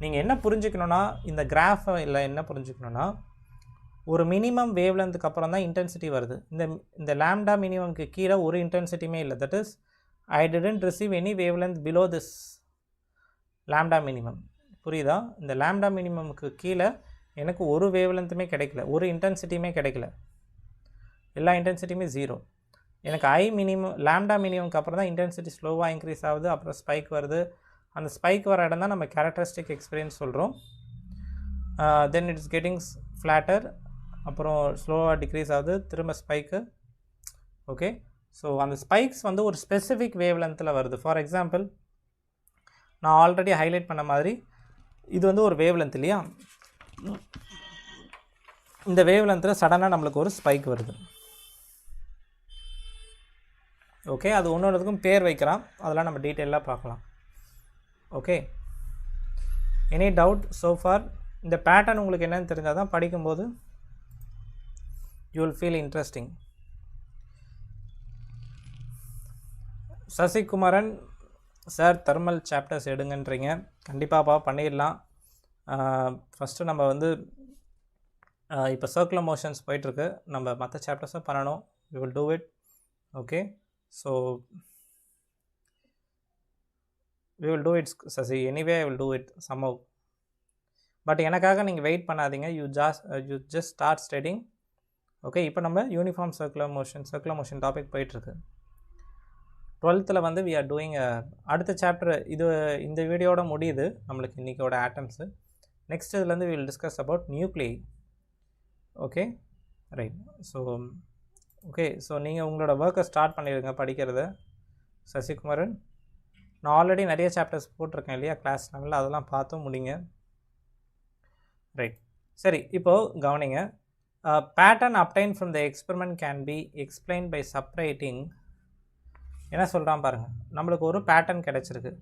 A: நீங்கள் என்ன புரிஞ்சுக்கணுன்னா, இந்த கிராஃபை இல்லை என்ன புரிஞ்சுக்கணுன்னா, ஒரு மினிமம் வேவ் லென்த்துக்கு அப்புறம் தான் இன்டென்சிட்டி வருது. இந்த லாம்டா மினிமம்க்கு கீழே ஒரு இன்டென்சிட்டியுமே இல்லை. That is I didn't receive any wave length below this lambda minimum. புரியுதா? இந்த லாம்டா மினிமமுக்கு கீழே எனக்கு ஒரு வேவ் லென்த்துமே கிடைக்கல, ஒரு இன்டென்சிட்டியுமே கிடைக்கல. எல்லா இன்டென்சிட்டியுமே 0. எனக்கு லாம்டா மினிமம்க்கு அப்புறம் தான் இன்டென்சிட்டி ஸ்லோவாக இன்க்ரீஸ் ஆகுது, அப்புறம் ஸ்பைக் வருது. அந்த ஸ்பைக் வர இடம் தான் நம்ம கேரக்டரிஸ்டிக் எக்ஸ்பீரியன்ஸ் சொல்கிறோம். தென் இட்ஸ் கெட்டிங் ஃப்ளாட்டர், அப்புறம் ஸ்லோவாக டிக்ரீஸ் ஆகுது, திரும்ப ஸ்பைக்கு. ஓகே, ஸோ அந்த ஸ்பைக்ஸ் வந்து ஒரு ஸ்பெசிஃபிக் வேவ் லென்த்தில் வருது. ஃபார் எக்ஸாம்பிள், நான் ஆல்ரெடி ஹைலைட் பண்ண மாதிரி இது வந்து ஒரு வேவ் லென்த் இல்லையா, இந்த வேவ் லென்த்தில் சடனாக நம்மளுக்கு ஒரு ஸ்பைக் வருது. ஓகே, அது ஒன்றொன்றுக்கும் பேர் வைக்கலாம், அதெல்லாம் நம்ம டீட்டெயிலாக பார்க்கலாம். Okay, any doubt so far? இந்த பேட்டர்ன் உங்களுக்கு என்னென்னு தெரிஞ்சால் தான் படிக்கும்போது you will feel interesting. Sasikumaran sir thermal chapters எடுங்கன்றீங்க. கண்டிப்பாக பண்ணிடலாம். ஃபஸ்ட்டு நம்ம வந்து இப்போ சர்க்குலர் மோஷன்ஸ் போயிட்டுருக்கு, நம்ம மற்ற சாப்டர்ஸும் பண்ணணும். We will do it. Okay, so we will do it Sasi, anyway I will do it somehow, but எனக்காக நீங்கள் வெயிட் பண்ணாதீங்க. you just start studying. Okay, இப்போ நம்ம யூனிஃபார்ம் சர்க்குலர் மோஷன் டாபிக் போயிட்டுருக்கு. 12th வந்து we are doing அடுத்த chapter இது இந்த வீடியோட முடியுது நம்மளுக்கு இன்றைக்கோட ஆட்டம்ஸு. நெக்ஸ்ட் இதுலேருந்து we will discuss about nuclei. Okay right. So நீங்கள் உங்களோட ஒர்க்கை ஸ்டார்ட் பண்ணிடுங்க படிக்கிறத. சசிகுமாரன், நான் ஆல்ரெடி நிறைய சாப்டர்ஸ் போட்டிருக்கேன் இல்லையா கிளாஸ் லெவலில், அதெல்லாம் பார்த்தும் முடிங்க. ரைட், சரி. இப்போது கவனிங்க. Pattern obtain from the experiment can be explain by separating. என்ன சொல்கிறான் பாருங்கள், நம்மளுக்கு ஒரு பேட்டர்ன் கிடச்சிருக்கு.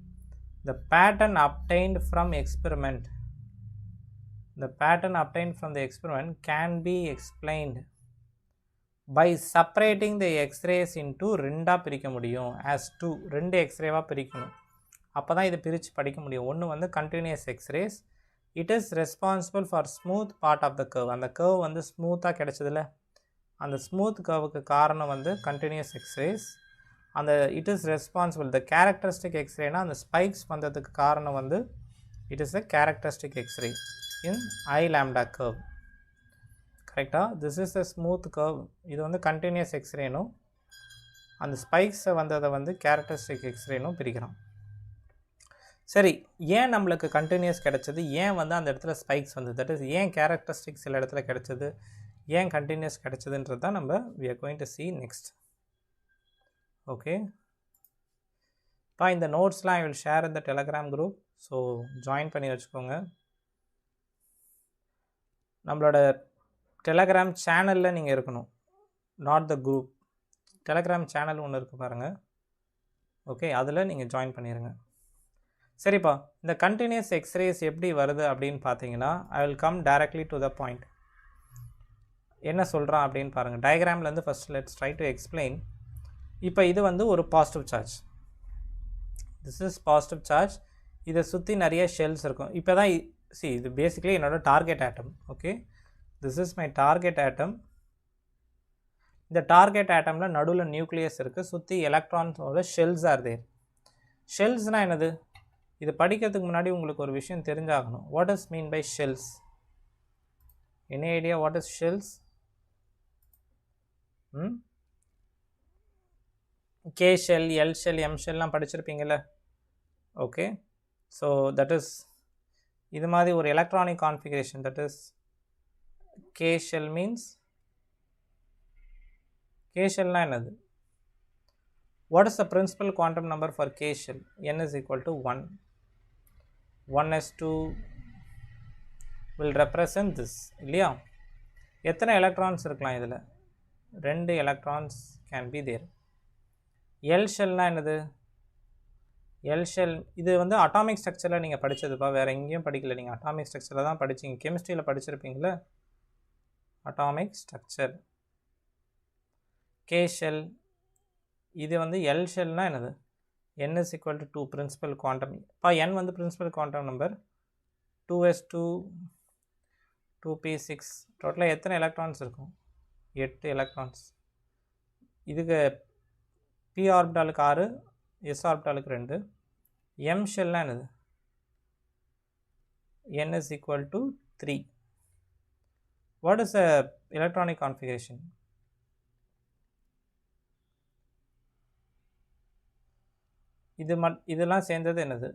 A: The pattern obtained from experiment, the pattern obtained from the experiment can be explained by separating the X rays into 2ஆக பிரிக்க முடியும். ஆஸ் 2 2 எக்ஸ்ரேவாக பிரிக்கணும். அப்போ தான் இதை பிரித்து படிக்க முடியும். ஒன்று வந்து continuous X rays. It is responsible for smooth part of the curve. அந்த கர்வ் வந்து ஸ்மூத்தாக கிடச்சதில்ல, அந்த ஸ்மூத் கர்வுக்கு காரணம் வந்து கண்டினியூஸ் எக்ஸ்ரேஸ். அந்த it is responsible, the characteristic எக்ஸ்ரேனா அந்த ஸ்பைக்ஸ் வந்ததுக்கு காரணம் வந்து it is the characteristic X ray in I lambda curve. கரெக்டா? this is a smooth curve. இது வந்து continuous x-ray னும் அந்த ஸ்பைக்ஸ் வந்ததை வந்து கேரக்டரிஸ்டிக் எக்ஸ்ரே னும் பிரிக்கிறோம். சரி, ஏன் நம்மளுக்கு கண்டினியூஸ் கிடைச்சது, ஏன் வந்து அந்த இடத்துல ஸ்பைக்ஸ் வந்தது, தட் இஸ் ஏன் கேரக்டரிஸ்டிக் சில இடத்துல கிடைச்சது, ஏன் கண்டினியூஸ் கிடைச்சதுன்றது தான் நம்ம we are going to see next. Okay, இப்போ இந்த நோட்ஸ்லாம் I will share in the Telegram group, so join பண்ணி வச்சுக்கோங்க. நம்மளோட டெலகிராம் சேனலில் நீங்கள் இருக்கணும், not the group. Telegram channel ஒன்று இருக்குது பாருங்கள். ஓகே, அதில் நீங்கள் ஜாயின் பண்ணிடுங்க. சரிப்பா, இந்த கண்டினியூஸ் எக்ஸ்ரேஸ் எப்படி வருது அப்படின்னு பார்த்தீங்கன்னா, I will come directly to the point. என்ன சொல்கிறான் அப்படின்னு பாருங்கள். டயக்ராம்லேருந்து first let's try to explain. இப்போ இது வந்து ஒரு positive charge, this is positive charge. இதை சுற்றி நிறைய ஷெல்ஸ் இருக்கும். இப்போ தான் இது பேசிக்கலி என்னோட target atom. Okay, this is my target atom. இந்த டார்கெட் ஆட்டமில் நடுவில் நியூக்ளியஸ் இருக்குது, சுற்றி எலக்ட்ரான்ஸோட ஷெல்ஸ் ஆர் தேர். ஷெல்ஸ்னால் என்னது, இது படிக்கிறதுக்கு முன்னாடி உங்களுக்கு ஒரு விஷயம் தெரிஞ்சாகணும். What is mean by shells? Any idea what is shells? K shell, L shell, M ஷெல்லாம் படிச்சிருப்பீங்கள்ல. ஓகே, ஸோ தட் இஸ் இது மாதிரி ஒரு electronic configuration. That is K shell means, K ஷெல்னால் என்னது? What is the principal quantum number for K shell? N is equal to 1. 1s2 will represent this. இல்லையா? எத்தனை electrons இருக்கலாம் இதில்? 2 electrons can be there. L ஷெல்னால் என்னது? L shell இது வந்து atomic ஸ்ட்ரக்சரில் நீங்கள் படித்ததுப்பா, வேறு எங்கேயும் படிக்கல. நீங்கள் அட்டாமிக் ஸ்ட்ரக்சரில் தான் படிச்சிங்க, கெமிஸ்ட்ரியில் படிச்சிருப்பீங்களே அட்டாமிக் ஸ்ட்ரக்சர். K ஷெல் இது வந்து எல் ஷெல்னால் என்னது? n is equal to 2 principal quantum. இப்போ n வந்து principal quantum number. 2s2 2p6 டோட்டலாக எத்தனை எலக்ட்ரான்ஸ் இருக்கும்? 8 எலக்ட்ரான்ஸ். இதுக்கு p ஆர்பிட்டாலுக்கு 6, s ஆர்பிட்டாலுக்கு 2. m ஷெல்னால் என்னது? n is equal to 3. What is the electronic configuration? இதெல்லாம் சேர்ந்தது என்னது?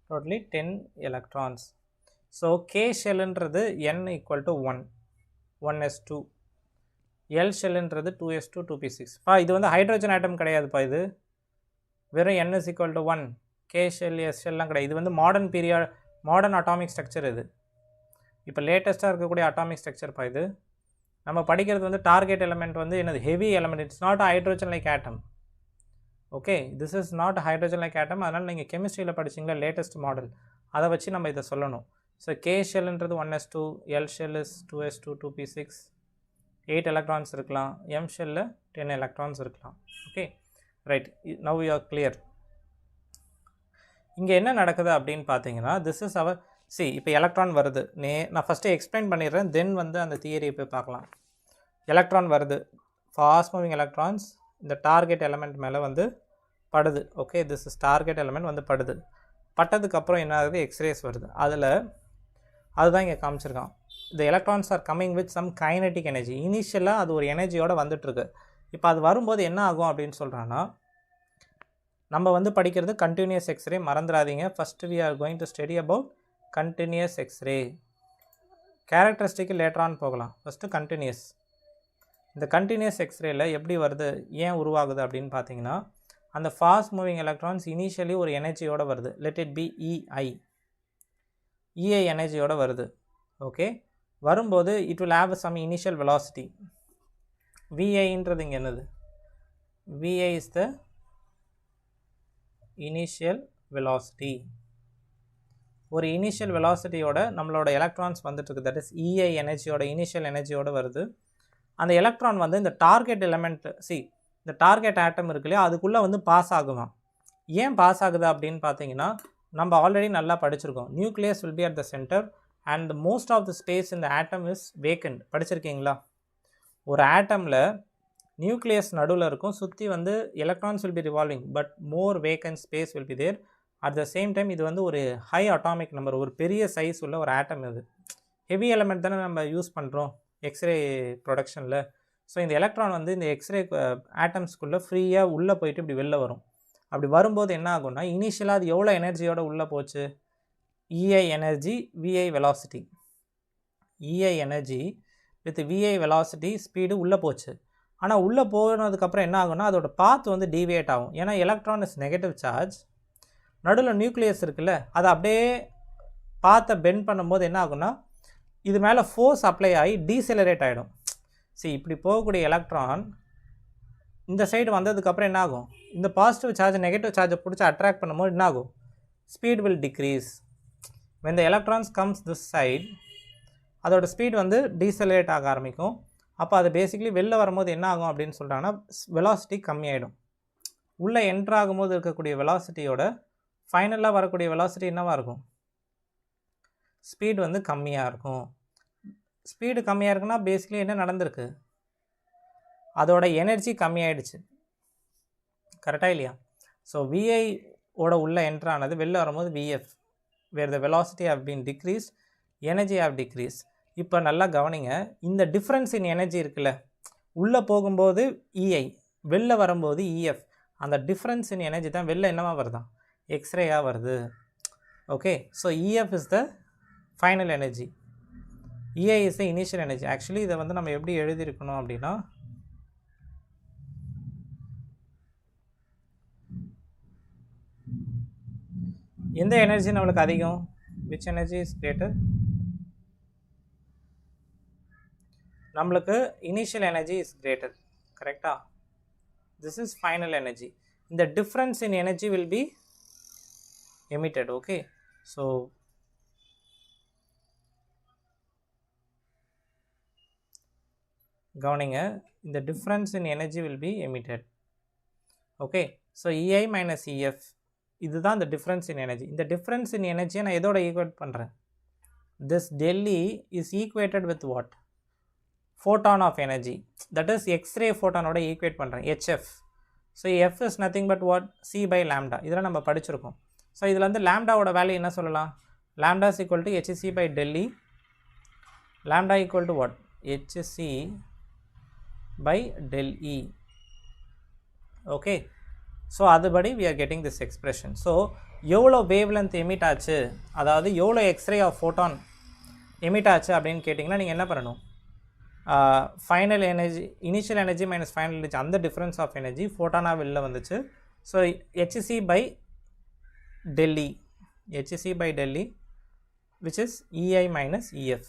A: Totally 10 electrons. ஸோ கே ஷெல்லுன்றது n equal to 1, 1s2. L ஷெல்லுன்றது 2s2 2p6. இது வந்து ஹைட்ரோஜன் ஆட்டம் கிடையாதுப்பா, இது வெறும் n is equal to 1. K shell S ஷெல்லாம் கிடையாது. இது வந்து மாடர்ன் அட்டாமிக் ஸ்ட்ரக்சர். இது இப்போ லேட்டஸ்ட்டாக இருக்கக்கூடிய அட்டாமிக் ஸ்ட்ரக்சர்ப்பா. இது நம்ம படிக்கிறது வந்து டார்கெட் எலமெண்ட் வந்து என்னது? Heavy element. It's not hydrogen like atom. Okay, this is not hydrogen like atom. அதனால் நீங்கள் கெமிஸ்ட்ரியில் படிச்சிங்களா லேட்டஸ்ட் மாடல், அதை வச்சு நம்ம இதை சொல்லணும். ஸோ கே ஷெல்ன்றது 1s2, L shell is 2s2 2p6, 8 electrons இருக்கலாம். எம் ஷெல்லில் 10 எலக்ட்ரான்ஸ் இருக்கலாம். Okay, right, now you are clear. இங்கே என்ன நடக்குது அப்படின்னு பார்த்தீங்கன்னா, திஸ் இஸ் அவர் இப்போ எலக்ட்ரான் வருது. நான் ஃபஸ்ட்டு எக்ஸ்பிளைன் பண்ணிடுறேன், தென் வந்து அந்த தியரியை போய் பார்க்கலாம். எலக்ட்ரான் வருது, ஃபாஸ்ட் மூவிங் எலக்ட்ரான்ஸ் இந்த டார்கெட் எலமெண்ட் மேலே வந்து படுது. Okay, this is target element வந்து படுது. பட்டதுக்கப்புறம் என்ன ஆகுது? எக்ஸ்ரேஸ் வருது. அதுதான் இங்கே காமிச்சிருக்கான். இந்த electrons are coming with some kinetic energy. இனிஷியலாக அது ஒரு எனர்ஜியோடு வந்துட்டுருக்கு. இப்போ அது வரும்போது என்ன ஆகும் அப்படின்னு சொல்கிறான்னா, நம்ம வந்து படிக்கிறது கண்டினியூஸ் எக்ஸ்ரே, மறந்துடாதீங்க. First we are going to study about continuous X ray. கேரக்டரிஸ்டிக்கு லேட்டரான் போகலாம். First continuous. இந்த கண்டினியூஸ் எக்ஸ்ரேயில் எப்படி வருது, ஏன் உருவாகுது அப்படின்னு பார்த்தீங்கன்னா, அந்த ஃபாஸ்ட் மூவிங் எலக்ட்ரான்ஸ் இனிஷியலி ஒரு எனர்ஜியோடு வருது. லெட் இட் பி இஐ எனர்ஜியோடு வருது. ஓகே, வரும்போது it will have some initial velocity. விஐன்றது இங்கே என்னது? VI is the initial velocity. ஒரு இனிஷியல் வெலாசிட்டியோட நம்மளோட எலக்ட்ரான்ஸ் வந்துட்டுருக்கு. தட் இஸ் இஐ எனர்ஜியோட இனிஷியல் எனர்ஜியோடு வருது. அந்த எலக்ட்ரான் வந்து இந்த டார்கெட் எலமெண்ட் இந்த டார்கெட் ஆட்டம் இருக்கு இல்லையா, அதுக்குள்ளே வந்து பாஸ் ஆகுமா. ஏன் பாஸ் ஆகுது அப்படின்னு பார்த்தீங்கன்னா, நம்ம ஆல்ரெடி நல்லா படிச்சிருக்கோம். Nucleus will be at the centre and most of the space இந்த ஆட்டம் இஸ் வேக்கண்ட். படிச்சிருக்கீங்களா? ஒரு ஆட்டமில் நியூக்ளியஸ் நடுவில் இருக்கும், சுற்றி வந்து electrons will be revolving, but more vacant space will be there. At the same time இது வந்து ஒரு ஹை அட்டாமிக் நம்பர், ஒரு பெரிய சைஸ் உள்ள ஒரு ஆட்டம். இது ஹெவி எலமெண்ட் தானே நம்ம யூஸ் பண்ணுறோம். எக்ஸ்ரே ப்ரொடக்ஷனில். ஸோ இந்த எலக்ட்ரான் வந்து இந்த எக்ஸ்ரே ஆட்டம்ஸ்குள்ளே ஃப்ரீயாக உள்ளே போயிட்டு இப்படி வெளில வரும். அப்படி வரும்போது என்ன ஆகும்னா, இனிஷியலாக அது எவ்வளோ எனர்ஜியோடு உள்ளே போச்சு, EI energy VI velocity, EI energy with VI velocity speed உள்ளே போச்சு. ஆனால் உள்ளே போனதுக்கப்புறம் என்ன ஆகும்னா, அதோட பாத் வந்து டீவியேட் ஆகும். ஏன்னா எலக்ட்ரான் இஸ் நெகட்டிவ் சார்ஜ், நடுவில் நியூக்ளியஸ் இருக்குல்ல, அதை அப்படியே பாத்தை பெண்ட் பண்ணும்போது என்ன ஆகும்னா, இது மேலே ஃபோர்ஸ் அப்ளை ஆகி டீசெலரேட் ஆகிடும். சரி, இப்படி போகக்கூடிய எலக்ட்ரான் இந்த சைடு வந்ததுக்கப்புறம் என்ன ஆகும், இந்த பாசிட்டிவ் சார்ஜ் நெகட்டிவ் சார்ஜை பிடிச்சி அட்ராக்ட் பண்ணும்போது என்ன ஆகும், speed will decrease. when the electrons comes this side, அதோட ஸ்பீட் வந்து டீசெலரேட் ஆக ஆரம்பிக்கும். அப்போ அது பேசிக்கலி வெளில வரும்போது என்ன ஆகும் அப்படின்னு சொல்கிறாங்கன்னா, வெலாசிட்டி கம்மியாயிடும். உள்ளே என்ட்ரு ஆகும்போது இருக்கக்கூடிய வெலாசிட்டியோட ஃபைனலாக வரக்கூடிய வெலாசிட்டி என்னவாக இருக்கும், ஸ்பீடு வந்து கம்மியாக இருக்கும். ஸ்பீடு கம்மியாக இருக்குன்னா பேசிக்கலி என்ன நடந்திருக்கு, அதோட எனர்ஜி கம்மியாயிடுச்சு. கரெக்டாக இல்லையா? ஸோ VI ஓட உள்ளே என்ட்ரானது வெளில வரும்போது VF, where the velocity have been decrease, energy have decrease. இப்போ நல்லா கவனிங்க, இந்த டிஃப்ரென்ஸ் இன் எனர்ஜி இருக்குல்ல, உள்ளே போகும்போது EI, வெளில வரும்போது EF, அந்த டிஃப்ரென்ஸ் இன் எனர்ஜி தான் வெளில என்னவா வருதா, எக்ஸ்ரேயாக வருது. Okay, so EF is the final energy, EI is the initial energy. Actually இதை வந்து நம்ம எப்படி எழுதியிருக்கணும் அப்படின்னா, எந்த எனர்ஜி நம்மளுக்கு அதிகம், விச் எனர்ஜி இஸ் கிரேட்டர், நம்மளுக்கு இனிஷியல் எனர்ஜி இஸ் கிரேட்டர். கரெக்டா? This is final energy. இந்த difference in energy will be emitted. Okay, so கவனிங்க, இந்த difference in energy will be emitted. Okay, so EI minus EF, இதுதான் இந்த difference in energy. இந்த difference in எனர்ஜியை நான் எதோட ஈக்குவேட் பண்ணுறேன், this delta is equated with what, photon of energy, that is X ray ஃபோட்டானோட ஈக்குவேட் பண்ணுறேன், HF. So F is nothing but what, C by lambda. இதெல்லாம் நம்ம படிச்சிருக்கோம். ஸோ இதில் வந்து லேம்டாவோட வேல்யூ என்ன சொல்லலாம், lambda is equal to HC by del E, lambda equal to what, HC by del E. Okay, so அதுபடி we are getting this expression. So எவ்வளோ wave length emit ஆச்சு, அதாவது எவ்வளோ எக்ஸ்ரே ஆஃப் ஃபோட்டான் எமிட் ஆச்சு அப்படின்னு கேட்டிங்கன்னா நீங்கள் என்ன பண்ணணும், final energy, initial energy minus final energy, அந்த டிஃப்ரென்ஸ் ஆஃப் எனர்ஜி ஃபோட்டானாக வெளில வந்துச்சு. So HC by del E, HC by del E which is EI minus EF.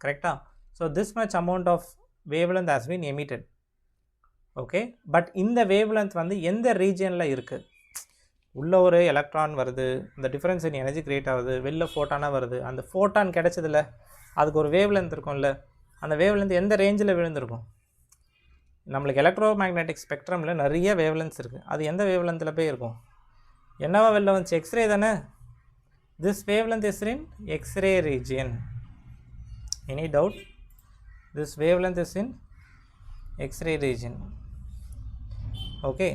A: கரெக்டா? So this much amount of wavelength has been emitted. Okay, but இந்த wavelength வந்து எந்த ரீஜியனில் இருக்குது, உள்ள ஒரு எலக்ட்ரான் வருது, அந்த டிஃப்ரென்ஸ் இன் எனர்ஜி கிரியேட் ஆகுது, வெளில ஃபோட்டானாக வருது, அந்த ஃபோட்டான் கிடச்சதில்ல, அதுக்கு ஒரு வேவ்லென்த் இருக்கும்ல, அந்த வேவ்லென்த் எந்த ரேஞ்சில் விழுந்திருக்கும், நம்மளுக்கு எலக்ட்ரோ மேக்னெட்டிக் ஸ்பெக்ட்ரமில் நிறைய வேவ்லென்த்ஸ் இருக்குது, அது எந்த வேவ்லென்த்தில் போய் இருக்கும், என்னவா வெளில வந்துச்சு, எக்ஸ்ரே தானே. This wavelength is in X ray region. Any doubt? This wavelength is in X ray region. Okay,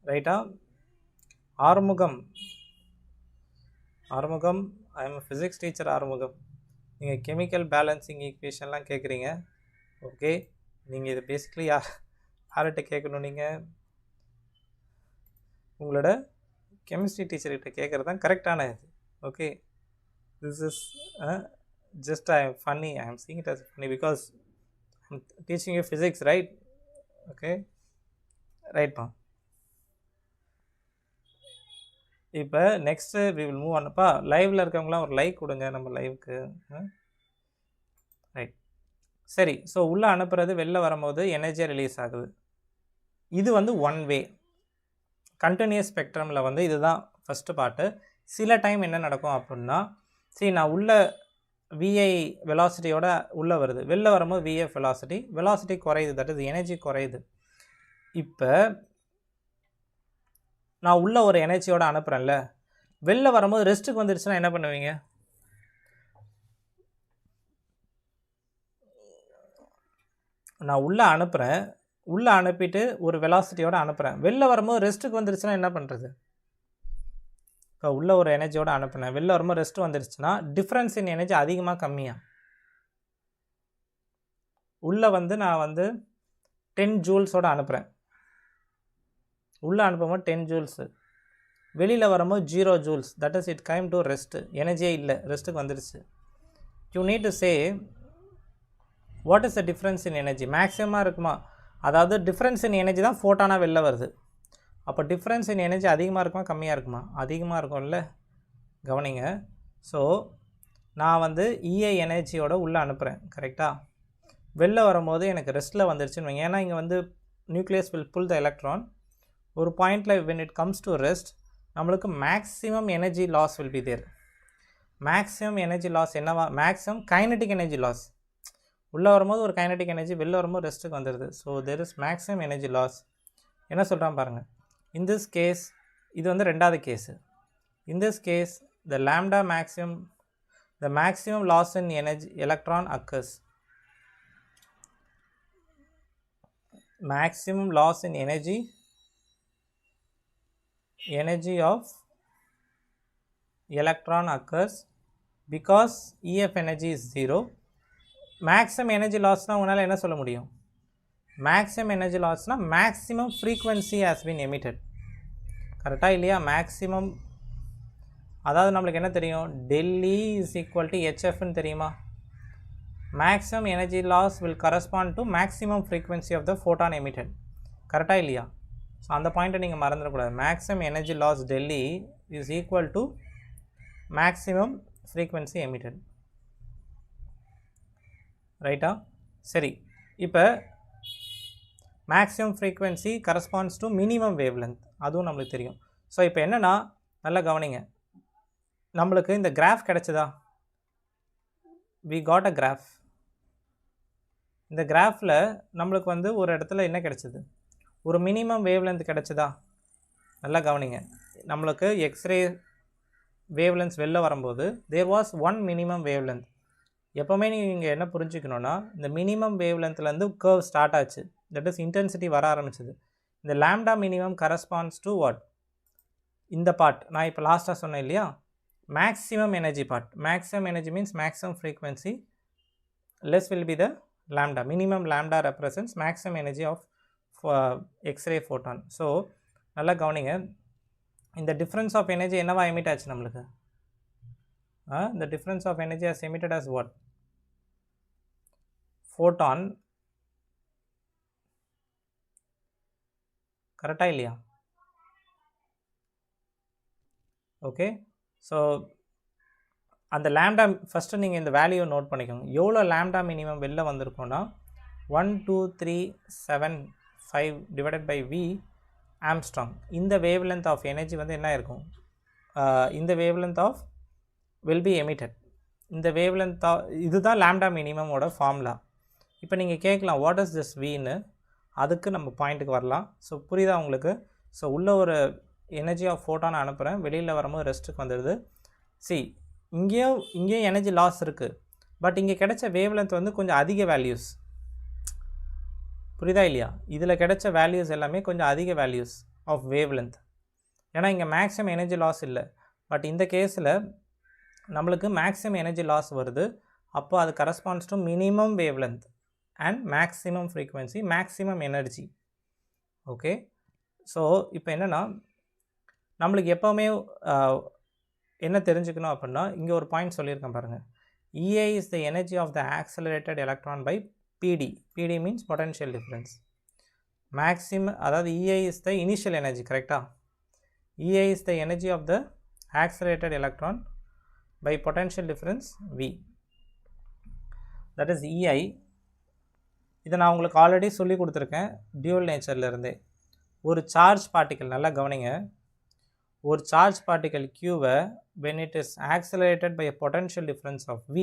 A: ரைட்டா? Arumugam, Arumugam, I am physics teacher Arumugam. நீங்கள் கெமிக்கல் பேலன்சிங் ஈக்குவேஷன்லாம் கேட்குறீங்க. ஓகே, நீங்கள் இது பேசிக்கலி யார்கிட்ட கேட்கணும், நீங்கள் உங்களோட கெமிஸ்ட்ரி டீச்சர்கிட்ட கேட்குறது தான் கரெக்டான இது. Okay, this is just I am funny, I am seeing it as funny because I am teaching you physics, right? Okay, right pa. இப்போ next we will move on. அப்பா லைவ்ல இருக்கவங்களாம் ஒரு லைக் கொடுங்க நம்ம லைவுக்கு. ரைட், சரி. ஸோ உள்ளே அனுப்புறது வெளில வரும்போது எனர்ஜியாக ரிலீஸ் ஆகுது. இது வந்து ஒன் வே கண்டினியூஸ் ஸ்பெக்ட்ரமில் வந்து இதுதான் ஃபஸ்ட்டு பார்ட்டு. சில டைம் என்ன நடக்கும் அப்படின்னா, சரி நான் உள்ள VI வெலாசிட்டியோட உள்ளே வருது, வெளில வரும்போது VF வெலாசிட்டி குறையுது, தட் இஸ் எனர்ஜி குறையுது. இப்போ நான் உள்ள ஒரு எனர்ஜியோட அனுப்புகிறேன்ல, வெளில வரும்போது ரெஸ்ட்டுக்கு வந்துடுச்சுன்னா என்ன பண்ணுவீங்க, நான் உள்ளே அனுப்புகிறேன், உள்ளே அனுப்பிட்டு ஒரு வெலாசிட்டியோட அனுப்புகிறேன், வெளில வரும்போது ரெஸ்ட்டுக்கு வந்துடுச்சுன்னா என்ன பண்ணுறது, இப்போ உள்ள ஒரு எனர்ஜியோடு அனுப்புனேன், வெளில வரும்போது ரெஸ்ட் வந்துருச்சுன்னா டிஃப்ரென்ஸ் இன் எனர்ஜி அதிகமாக கம்மியாக? உள்ளே வந்து நான் வந்து 10 ஜூல்ஸோடு அனுப்புகிறேன், உள்ளே அனுப்பும்போது 10 ஜூல்ஸு, வெளியில் வரும்போது 0 joules, that is it came to rest, எனர்ஜியே இல்லை, ரெஸ்ட்டுக்கு வந்துடுச்சு. You need to say what is the difference in energy, மேக்ஸிமமாக இருக்குமா? அதாவது டிஃப்ரென்ஸ் இன் எனர்ஜி தான் ஃபோட்டானாக வெளில வருது. அப்போ டிஃப்ரென்ஸ் இன் எனர்ஜி அதிகமாக இருக்குமா கம்மியாக இருக்குமா? அதிகமாக இருக்கும்ல, கவனிங்க. ஸோ நான் வந்து இஐ எனர்ஜியோட உள்ளே அனுப்புகிறேன், கரெக்டாக? வெளில வரும்போது எனக்கு ரெஸ்ட்டில் வந்துருச்சுன்னு வைங்க. ஏன்னா இங்கே வந்து nucleus will pull the electron. ஒரு பாயிண்டில் when it comes to rest நம்மளுக்கு maximum energy loss will be there. Maximum energy loss என்னவா? Maximum kinetic energy loss. உள்ளே வரும்போது ஒரு கைனடிக் எனர்ஜி, வெளில வரும்போது ரெஸ்ட்டுக்கு வந்துடுது. So there is maximum energy loss. என்ன சொல்கிறான் பாருங்கள். இன் திஸ் கேஸ், இது வந்து ரெண்டாவது case. In this case the lambda maximum, the maximum loss in energy electron occurs. Maximum loss in energy of electron occurs because EF energy is 0. Maximum energy loss na unala enna solla mudiyum? Maximum energy loss na maximum frequency has been emitted. Correct ah illaya? Maximum adhaadu namakku enna theriyum? Del E is equal to HF nu theriyuma? Maximum energy loss will correspond to maximum frequency of the photon emitted. Correct ah illaya? So அந்த பாயிண்ட்டை நீங்கள் மறந்துடக்கூடாது. Maximum energy loss delta is equal to maximum frequency emitted. ரைட்டா? சரி, இப்போ maximum frequency corresponds to minimum wavelength, அதுவும் நம்மளுக்கு தெரியும். ஸோ இப்போ என்னென்னா, நல்லா கவனிங்க, நம்மளுக்கு இந்த graph கிடச்சிதா? we got a graph. இந்த கிராஃபில் நம்மளுக்கு வந்து ஒரு இடத்துல என்ன கிடச்சிது? ஒரு மினிமம் வேவ் லென்த் கிடச்சிதா? நல்லா கவனிங்க, நம்மளுக்கு எக்ஸ்ரே வேவ் லென்த் வெளில வரும்போது there was one minimum wavelength. எப்போவுமே நீங்கள் என்ன புரிஞ்சுக்கணுன்னா, இந்த மினிமம் வேவ் லென்த்லேருந்து கர்வ் ஸ்டார்ட் ஆச்சு, தட் இஸ் இன்டென்சிட்டி வர ஆரம்பிச்சது. இந்த lambda minimum corresponds to what? இந்த பார்ட் நான் இப்போ லாஸ்ட்டாக சொன்னேன் இல்லையா, maximum energy part. Maximum energy means maximum frequency, less will be the lambda. Minimum lambda represents maximum energy of X-ray photon. So நல்லா கவனிங்க, இந்த difference of energy என்னவா emit ஆச்சு நம்மளுக்கு? The difference of energy has emitted as what? Photon. கரெக்டா இல்லையா? Okay, so அந்த lambda first நீங்கள் இந்த வேல்யூவை நோட் பண்ணிக்கோங்க. எவ்வளோ லேம்டா மினிமம் வெளில வந்திருக்கோன்னா 12375 டிவைடட் பை வி ஆம்ஸ்ட்ராங். இந்த வேவ் லென்த் ஆஃப் எனர்ஜி வந்து என்ன இருக்கும்? இந்த wave length of will be emitted. இந்த வேவ் லென்த் இதுதான் லேம்டா மினிமமோட ஃபார்முலா. இப்போ நீங்கள் கேட்கலாம் வாட் இஸ் திஸ் வின்னு, அதுக்கு நம்ம பாயிண்ட்டுக்கு வரலாம். ஸோ புரியுதா உங்களுக்கு? ஸோ உள்ள ஒரு எனர்ஜி ஆஃப் ஃபோட்டான் அனுப்புகிறேன், வெளியில் வரும்போது ரெஸ்ட்டுக்கு வந்துடுது. இங்கேயும் எனர்ஜி லாஸ் இருக்குது, பட் இங்கே கிடைச்ச வேவ் லென்த் வந்து கொஞ்சம் அதிக வேல்யூஸ். புரியுதா இல்லையா? இதில் கிடைச்ச வேல்யூஸ் எல்லாமே கொஞ்சம் அதிக வேல்யூஸ் ஆஃப் வேவ் லென்த். ஏன்னா இங்கே மேக்ஸிமம் எனர்ஜி லாஸ் இல்லை, பட் இந்த கேஸில் நம்மளுக்கு மேக்ஸிமம் எனர்ஜி லாஸ் வருது. அப்போ அது corresponds to minimum wave length and maximum frequency, maximum energy. Okay, so இப்போ என்னென்னா, நம்மளுக்கு எப்போவுமே என்ன தெரிஞ்சுக்கணும் அப்படின்னா, இங்கே ஒரு பாயிண்ட் சொல்லியிருக்கேன் பாருங்கள். EI is the energy of the accelerated electron by PD. PD means potential difference. Maximum, அதாவது EI is the initial energy, கரெக்டாக? EI is the energy of the accelerated electron by potential difference V. That is EI. இதை நான் உங்களுக்கு already சொல்லி கொடுத்துருக்கேன் dual நேச்சர்லேருந்தே. ஒரு charge particle, நல்லா கவனிங்க, ஒரு சார்ஜ் பார்ட்டிக்கல் Qவை when it is accelerated by a potential difference of V,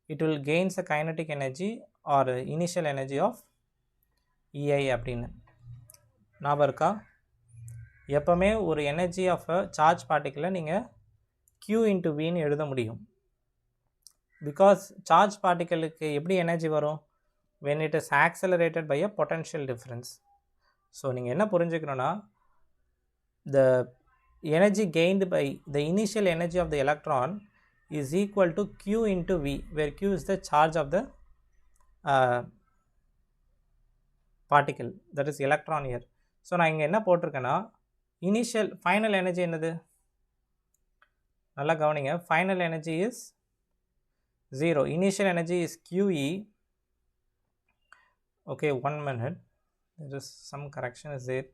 A: it will gains a kinetic energy or initial energy of EI அப்படின்னு ஞாபகம் இருக்கா? எப்போவுமே ஒரு எனர்ஜி ஆஃப் அ சார்ஜ் பார்ட்டிக்கலை நீங்கள் Q into Vன்னு எழுத முடியும். பிகாஸ் சார்ஜ் பார்ட்டிக்கலுக்கு எப்படி எனர்ஜி வரும்? when it is accelerated by a potential difference. So நீங்கள் என்ன புரிஞ்சுக்கணுன்னா, the energy gained by the initial energy of the electron is equal to q into v, where q is the charge of the particle, that is electron here. So நான் இங்கே என்ன போட்டிருக்கேன்னா initial final energy என்னது, நல்லா கவனிங்க, final energy is 0, initial energy is QE. okay, 1 minute, there is some correction is there.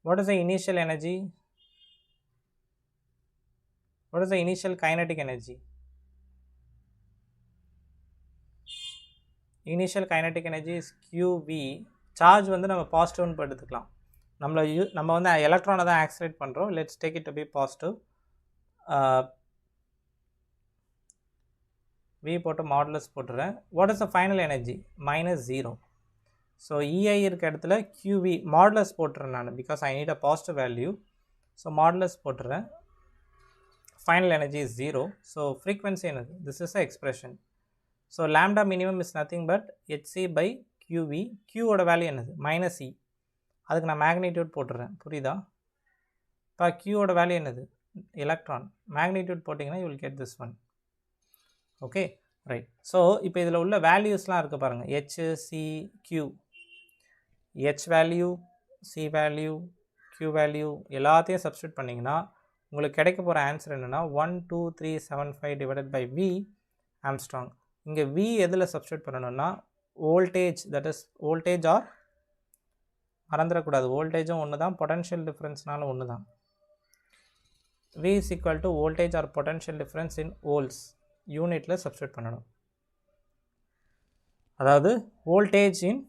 A: What is the initial energy? What is the initial kinetic energy? Initial kinetic energy is QV. Charge வந்து நம்ம பாசிட்டிவ்னு எடுத்துக்கலாம். நம்ம வந்து எலக்ட்ரானை தான் accelerate பண்ணுறோம். Let's take it to be positive. V போட்டு modulus போட்டுறேன். What is the final energy? -0. So EI இருக்க இடத்துல QV மாடுலஸ் போட்டுறேன் நான், because I need a positive value. So modulus போட்டுறேன். Final energy is 0. So frequency என்னது? This is a expression. So lambda minimum is nothing but hc by qv. q ஓட value என்னது? -e. அதுக்கு நான் magnitude போட்டுறேன், புரியுதா? இப்போ q ஓட வேல்யூ என்னது? எலக்ட்ரான். மேக்னிடியூட் போட்டிங்கன்னா you will get this one. Okay, right. So இப்போ இதில் உள்ள வேல்யூஸ்லாம் இருக்குது பாருங்கள், h, c, q. h value, c value, q value எல்லாத்தையும் சப்ஸ்டியூட் பண்ணிங்கன்னா உங்களுக்கு கிடைக்க போகிற ஆன்சர் என்னென்னா 12375 டிவைடட் பை v ஆம்ஸ்ட்ராங். இங்கே V எதில் சப்ஸ்டியூட் பண்ணணும்னா voltage, that is voltage or மறந்துடக்கூடாது, வோல்டேஜும் ஒன்று தான், பொட்டன்ஷியல் டிஃப்ரென்ஸ்னாலும் ஒன்று தான். V is equal to voltage or potential difference in volts யூனிட்டில் சப்ஸ்டியூட் பண்ணணும். அதாவது வோல்டேஜ் இன்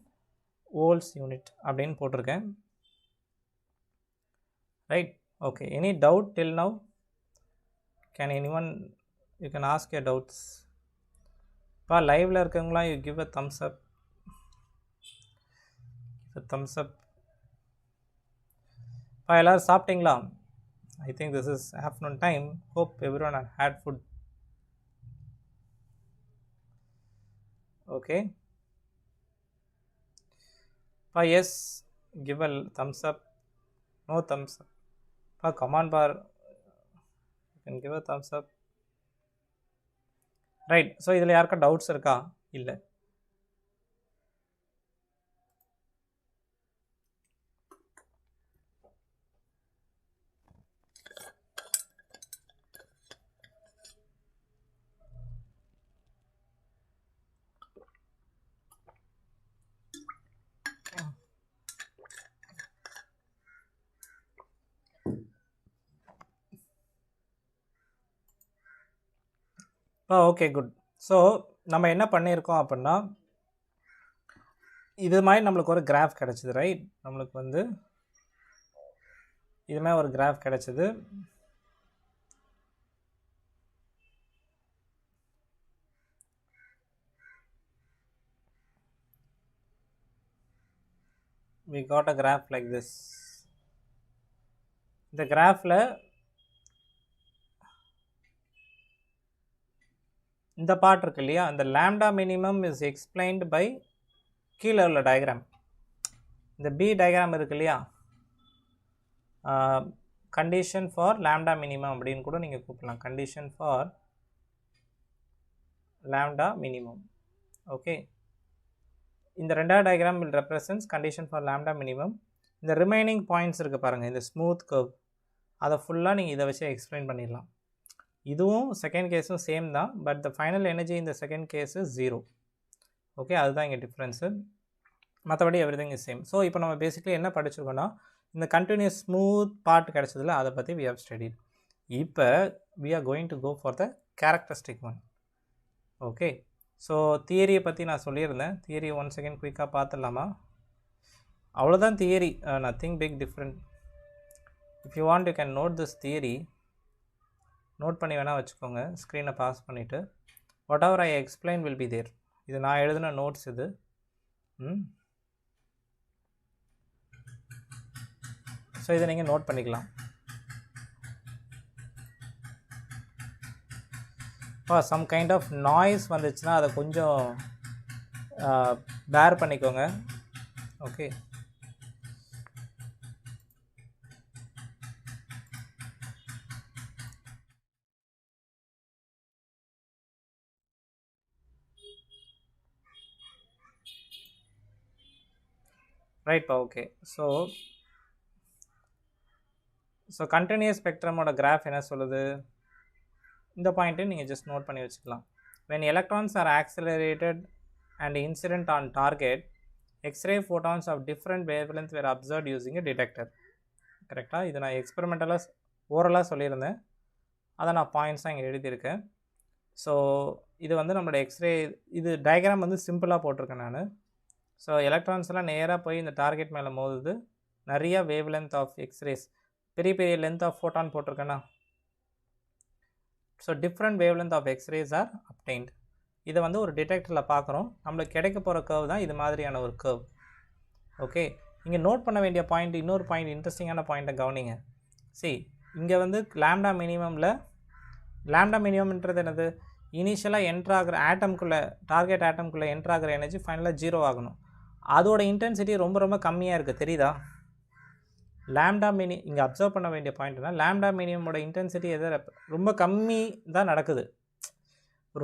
A: வோல்ட்ஸ் யூனிட் அப்படின்னு போட்டிருக்கேன். Right, okay. Any doubt till now? Can anyone, you can ask your doubts. இப்போ லைவில் இருக்கவங்களாம் you give a thumbs up, thumbs up. இப்போ எல்லோரும் சாப்பிட்டீங்களா? I think this is afternoon time. Hope everyone had food. Okay, இப்போ yes give a thumbs up, no thumbs up. இப்போ come on பார், you can give a thumbs up. Right. So இதில் யாருக்கா doubts இருக்கா? இல்லை. Okay, good. ஸோ நம்ம என்ன பண்ணியிருக்கோம் அப்படின்னா, இது மாதிரி நம்மளுக்கு ஒரு கிராஃப் கிடச்சிது. ரைட், நம்மளுக்கு வந்து இது மாதிரி ஒரு கிராஃப் கிடச்சிது. we got a graph like this. இந்த கிராஃபில் இந்த பார்ட் இருக்கு இல்லையா, அந்த lambda minimum is explained by கீழே உள்ள டயக்ராம். இந்த பி டயக்ராம் இருக்கு இல்லையா, கண்டிஷன் ஃபார் லாம்டா மினிமம் அப்படின்னு கூட நீங்கள் கூப்பிடலாம். Condition for lambda minimum. Okay, இந்த ரெண்டாவது diagram will represents condition for lambda minimum. இந்த ரிமைனிங் பாயிண்ட்ஸ் இருக்குது பாருங்கள், இந்த ஸ்மூத் கர்வ், அதை ஃபுல்லாக நீங்கள் இதை வச்சு எக்ஸ்பிளைன் பண்ணிடலாம். இதுவும் செகண்ட் கேஸும் சேம் தான், பட் த ஃபைனல் எனர்ஜி இந்த செகண்ட் கேஸ் இஸ் 0. ஓகே, அதுதான் இங்கே டிஃப்ரென்ஸு. மற்றபடி எவ்ரிதிங் இஸ் சேம். ஸோ இப்போ நம்ம பேசிக்கலி என்ன படிச்சிருக்கோன்னா, இந்த கண்டினியூஸ் ஸ்மூத் பார்ட் கிடச்சதில்ல, அதை பற்றி வி ஹவ் ஸ்டடிட். இப்போ we are going to go for the characteristic one. Okay, so தியரியை பற்றி நான் சொல்லியிருந்தேன். தியரி 1 செகண்ட் குயிக்காக பார்த்துடலாமா? அவ்வளோதான் theory, nothing big different. If you want you can note this theory. நோட் பண்ணி வேணால் வச்சுக்கோங்க, ஸ்க்ரீனை பாஸ் பண்ணிவிட்டு. Whatever I explain will be there. இது நான் எழுதின நோட்ஸ் இது. ஸோ இதை நீங்கள் நோட் பண்ணிக்கலாம். இப்போ சம் கைண்ட் ஆஃப் நாய்ஸ் வந்துச்சுன்னா அதை கொஞ்சம் பேர் பண்ணிக்கோங்க. okay. Right pa, okay. So continuous spectrum oda graph என்ன சொல்லுது, இந்த பாயிண்ட்டை நீங்கள் ஜஸ்ட் நோட் பண்ணி வச்சுக்கலாம். when electrons are accelerated and incident on target, X-ray photons of different wavelength were observed using a detector. கரெக்டாக இது நான் எக்ஸ்பெரிமெண்டலாக ஓரலாக சொல்லியிருந்தேன், அதை நான் பாயிண்ட்ஸாக இங்கே எழுதியிருக்கேன். ஸோ இது வந்து நம்மளோட எக்ஸ்ரே, இது டயக்ராம் வந்து சிம்பிளாக போட்டிருக்கேன் நான். ஸோ எலக்ட்ரான்ஸ்லாம் நேராக போய் இந்த டார்கெட் மேலே மோதுது, நிறையா வேவ் லென்த் ஆஃப் எக்ஸ்ரேஸ், பெரிய பெரிய லென்த் ஆஃப் ஃபோட்டான் போட்டிருக்கேன்னா. So different wave length of X-rays are obtained. இதை வந்து ஒரு டிடெக்டரில் பார்க்குறோம், நம்மளுக்கு கிடைக்க போகிற கர்வ் தான் இது மாதிரியான ஒரு கர்வ். ஓகே, இங்கே நோட் பண்ண வேண்டிய பாயிண்ட், இன்னொரு பாயிண்ட், இன்ட்ரெஸ்டிங்கான பாயிண்ட்டை கவனிங்க. சி, இங்கே வந்து லாம்டா மினிமமில், லாம்டா மினிமம்ன்றது என்னது, இனிஷியலாக என்ட்ராகிற ஆட்டம்குள்ளே, டார்கெட் ஆட்டம்குள்ளே என்ட்ராகிற எனர்ஜி ஃபைனலாக 0 ஆகணும். அதோட இன்டென்சிட்டி ரொம்ப ரொம்ப கம்மியாக இருக்குது, தெரியுதா? லாம்டா மினி, இங்கே அப்சர்வ் பண்ண வேண்டிய பாயிண்ட்னா லாம்டா மினிமமோட இன்டென்சிட்டி எதை ரொம்ப கம்மி தான் நடக்குது,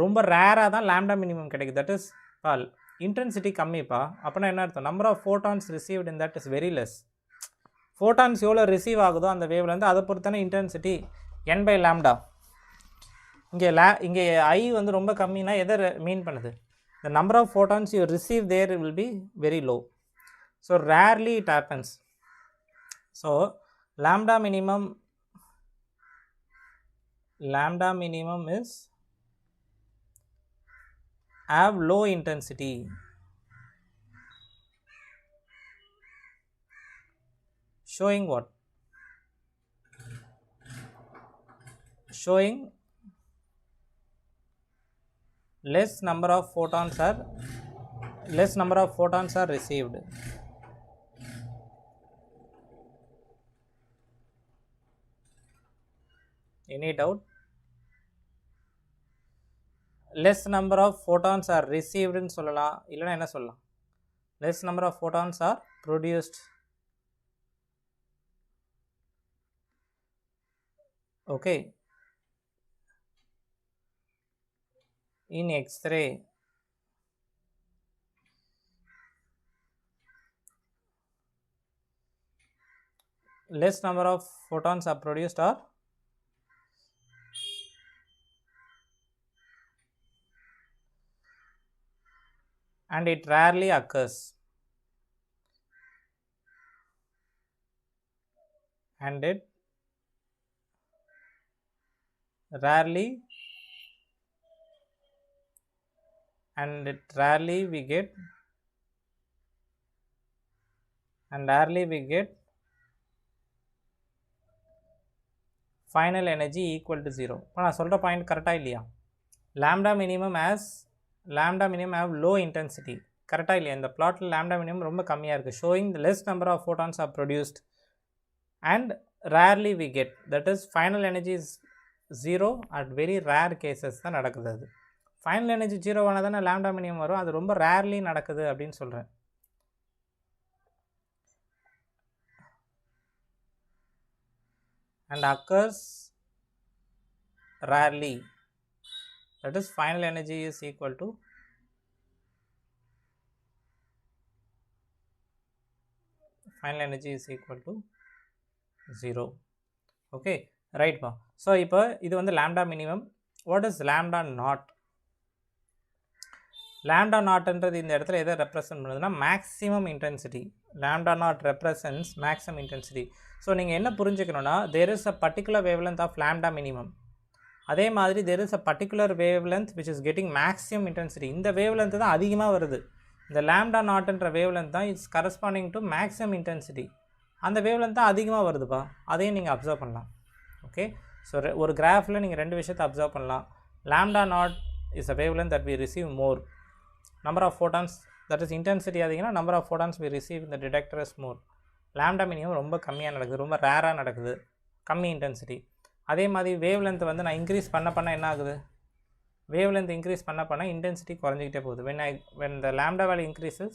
A: ரொம்ப ரேராக தான் லாம்டா மினிமம் கிடைக்குது. தட் இஸ் பால் இன்டென்சிட்டி கம்மிப்பா. அப்படின்னா என்ன அர்த்தம், number of photons received in that is very less. Photons எவ்வளோ ரிசீவ் ஆகுதோ அந்த வேவ்லேருந்து அதை பொறுத்தான இன்டென்சிட்டி n/λ. இங்கே ஐ வந்து ரொம்ப கம்மினா எதை மீன் பண்ணுது, the number of photons you receive there will be very low. So rarely it happens. So lambda minimum is have low intensity, showing what, showing less number of photons are received. Any doubt? less number of photons are received ன்னு சொல்லலாம், இல்லைனா என்ன சொல்லலாம், less number of photons are produced. Okay, in X-ray less number of photons are produced, or and it rarely occurs, and it rarely we get final energy equal to 0. இப்போ நான் சொல்கிற point கரெக்டாக இல்லையா? Lambda minimum have low intensity, கரெக்டாக இல்லையா? இந்த பிளாட்டில் lambda minimum ரொம்ப கம்மியாக இருக்குது, showing the less number of photons are produced and rarely we get, that is final energy is 0 at very rare cases தான் நடக்குது. அது ஃபைனல் எனர்ஜி 0 ஆனால் தானே லாம்டா மினிமம் வரும், அது ரொம்ப ரேர்லி நடக்குது அப்படின்னு சொல்கிறேன். and occurs rarely, that is final energy is equal to final energy is equal to 0. okay, right pa. So இப்போ இது வந்து lambda minimum. what is lambda naught? Lambda நாட்ன்றது இந்த இடத்துல எதை ரெப்ரசன்ட் பண்ணுதுன்னா maximum intensity. Lambda naught represents maximum intensity. So நீங்கள் என்ன புரிஞ்சுக்கணுன்னா, there is a particular wavelength of lambda minimum, அதே மாதிரி there is a particular wavelength which is getting maximum intensity. இந்த wavelength தான் அதிகமாக வருது, இந்த லாம்டா நாட்ன்ற wavelength தான் it's corresponding to maximum intensity. அந்த wavelength தான் அதிகமாக வருதுப்பா, அதையும் நீங்கள் அப்சர்வ் பண்ணலாம். ஓகே, ஸோ ஒரு கிராஃபில் நீங்கள் ரெண்டு விஷயத்தை அப்சர்வ் பண்ணலாம். Lambda naught is a wavelength that we receive more, number of photons, that is intensity அதிகம்னா number of photons we receive in the detector is more. Lambda minimum ரொம்ப கம்மியாக நடக்குது, ரொம்ப ரேராக நடக்குது, கம்மி இன்டென்சிட்டி. அதே மாதிரி வேவ் லென்த் வந்து நான் இன்க்ரீஸ் பண்ண என்ன ஆகுது, வேவ் லென்த் இன்க்ரீஸ் பண்ண இன்டென்சிட்டி குறைஞ்சிக்கிட்டே போகுது. when the lambda value increases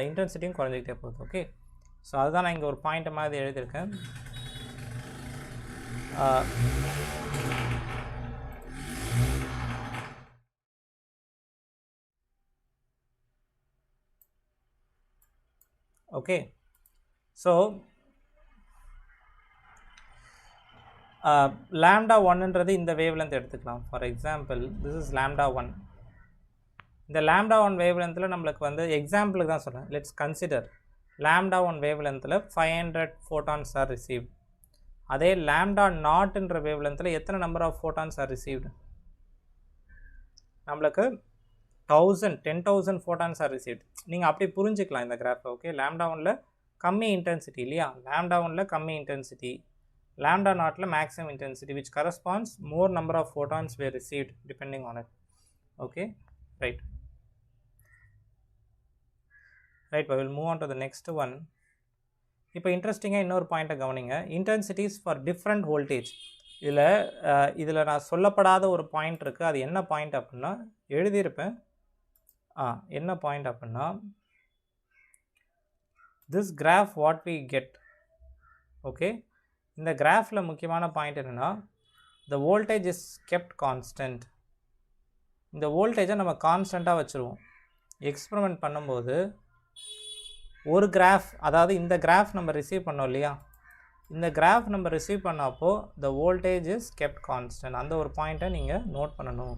A: இன்டென்சிட்டியும் குறைஞ்சிக்கிட்டே போகுது. ஓகே, ஸோ அதுதான் நான் இங்கே ஒரு பாயிண்ட் மாதிரி எழுதியிருக்கேன். ஓகே, ஸோ lambda 1ன்றது இந்த வேவ்லென்த் எடுத்துக்கலாம். For example this is lambda 1. இந்த lambda 1 வேவ்லென்த்தில் நம்மளுக்கு வந்து எக்ஸாம்பிளுக்கு தான் சொல்கிறேன். லெட்ஸ் கன்சிடர் lambda 1 வேவ்லென்த்தில் 500 photons are received. அதே lambda நாட்ன்ற வேவ்லென்த்தில் எத்தனை number of photons are received? நம்மளுக்கு 10,000 photons are received. நீங்கள் அப்படி புரிஞ்சுக்கலாம் இந்த கிராஃப். ஓகே, lambda 1ல கம்மி இன்டென்சிட்டி இல்லையா, lambda 1ல கம்மி இன்டென்சிட்டி, lambda நாட்ல maximum intensity which corresponds more number of photons were received depending on it. Okay, right, we will move on to the next one. இப்போ இன்ட்ரெஸ்டிங்காக இன்னொரு பாயிண்ட்டை கவனிங்க. Intensities for different voltage. இதில் நான் சொல்லப்படாத ஒரு பாயிண்ட் இருக்குது. அது என்ன பாயிண்ட் அப்படின்னா எழுதியிருப்பேன். என்ன பாயிண்ட் அப்படின்னா this graph what we get. Okay, இந்த கிராஃபில் முக்கியமான பாயிண்ட் என்னென்னா the voltage is kept constant. இந்த வோல்டேஜை நம்ம கான்ஸ்டண்ட்டாக வச்சுருவோம். எக்ஸ்பெரிமெண்ட் பண்ணும்போது ஒரு கிராஃப், அதாவது இந்த கிராஃப் நம்ம ரிசீவ் பண்ணோம் இல்லையா, இந்த கிராஃப் நம்ம ரிசீவ் பண்ணப்போ the voltage is kept constant. அந்த ஒரு பாயிண்ட்டை நீங்கள் நோட் பண்ணணும்.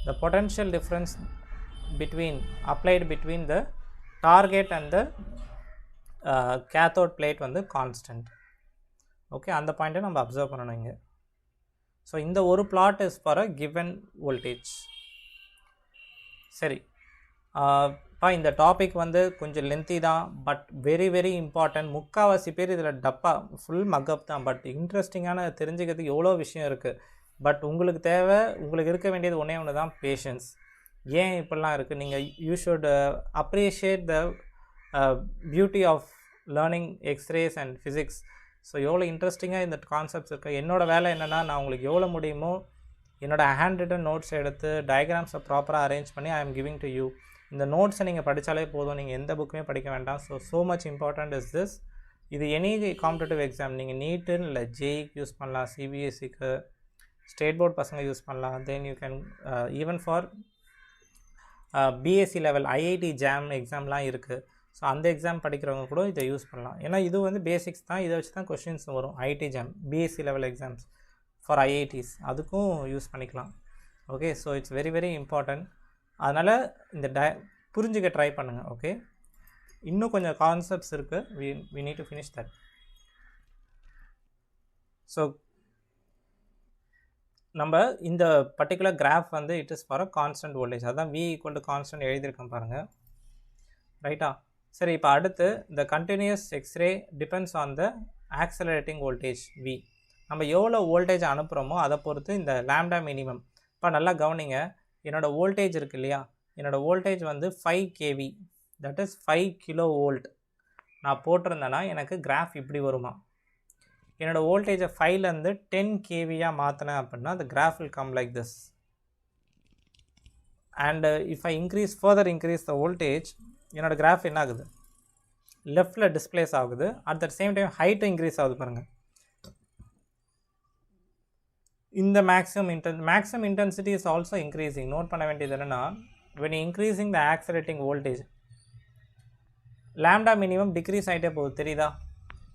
A: The potential difference between applied between the target and the cathode plate வந்து கான்ஸ்டன்ட். ஓகே, அந்த பாயிண்ட்டை நம்ம அப்சர்வ் பண்ணணும் இங்கே. ஸோ இந்த ஒரு plot is for a given voltage. சரி, இந்த டாபிக் வந்து கொஞ்சம் லென்த்தி தான், பட் வெரி வெரி இம்பார்ட்டன்ட். முக்கால்வாசி பேர் இதில் டப்பா ஃபுல் மக்கப் தான், பட் இன்ட்ரெஸ்டிங்கான தெரிஞ்சுக்கிறதுக்கு எவ்வளோ விஷயம் இருக்குது. பட் உங்களுக்கு தேவை, உங்களுக்கு இருக்க வேண்டியது ஒன்றே ஒன்று தான், பேஷன்ஸ். ஏன் இப்படிலாம் இருக்குது, நீங்கள் you should appreciate the beauty of learning X rays and physics. So எவ்வளோ இன்ட்ரெஸ்டிங்காக இந்த கான்செப்ட்ஸ் இருக்குது. என்னோடய வேலை என்னென்னா, நான் உங்களுக்கு எவ்வளோ முடியுமோ என்னோடய ஹேண்ட் ரிட்டன் நோட்ஸ் எடுத்து டயக்ராம்ஸை ப்ராப்பராக அரேஞ்ச் பண்ணி I am giving to you. இந்த நோட்ஸை நீங்கள் படித்தாலே போதும், நீங்கள் எந்த புக்குமே படிக்க வேண்டாம். So much important is this. இது எனி காம்படிட்டிவ் எக்ஸாம், நீங்கள் நீட்டுன்னு இல்லை, ஜேஇக்கு யூஸ் பண்ணலாம், சிபிஎஸ்சிக்கு, ஸ்டேட் போர்ட் பசங்க யூஸ் பண்ணலாம். Then you can even for BSc level IIT jam எக்ஸாம்லாம் இருக்குது. ஸோ அந்த எக்ஸாம் படிக்கிறவங்க கூட இதை யூஸ் பண்ணலாம். ஏன்னா இது வந்து பேசிக்ஸ் தான், இதை வச்சு தான் கொஷின்ஸ் வரும். IIT jam, BSc level exams for IITs, அதுக்கும் யூஸ் பண்ணிக்கலாம். Okay, so it's very very important. அதனால் இந்த புரிஞ்சுக்க ட்ரை பண்ணுங்கள். ஓகே, இன்னும் கொஞ்சம் கான்செப்ட்ஸ் இருக்குது, we need to finish that. So நம்ம இந்த பர்டிகுலர் கிராஃப் வந்து it is for a constant voltage. அதுதான் V ஈக்குவல் டு கான்ஸ்டன்ட் எழுதியிருக்கேன் பாருங்கள், ரைட்டா? சரி, இப்போ அடுத்து the continuous X ray depends on the accelerating voltage V. நம்ம எவ்வளோ வோல்டேஜ் அனுப்புகிறோமோ அதை பொறுத்து இந்த லாம்டா மினிமம். இப்போ நல்லா கவனிங்க, என்னோடய வோல்டேஜ் இருக்குது இல்லையா, என்னோடய வோல்டேஜ் வந்து 5 kV, தட் இஸ் 5 kV நான் போட்டிருந்தேன்னா எனக்கு கிராஃப் இப்படி வருமா? என்னோடய வோல்டேஜை 5லேருந்து 10 kVயாக மாற்றினேன் அப்படின்னா the graph will come like this. And if I further increase the voltage, என்னோடய கிராஃப் என்ன ஆகுது, லெஃப்டில் டிஸ்பிளேஸ் ஆகுது. அட் த சேம் டைம் ஹைட்டும் இன்க்ரீஸ் ஆகுது பாருங்கள். இந்த maximum intensity is also increasing. Note பண்ண வேண்டியது என்னென்னா, when increasing the accelerating voltage, lambda minimum decrease ஆகிட்டே போகுது, தெரியுதா?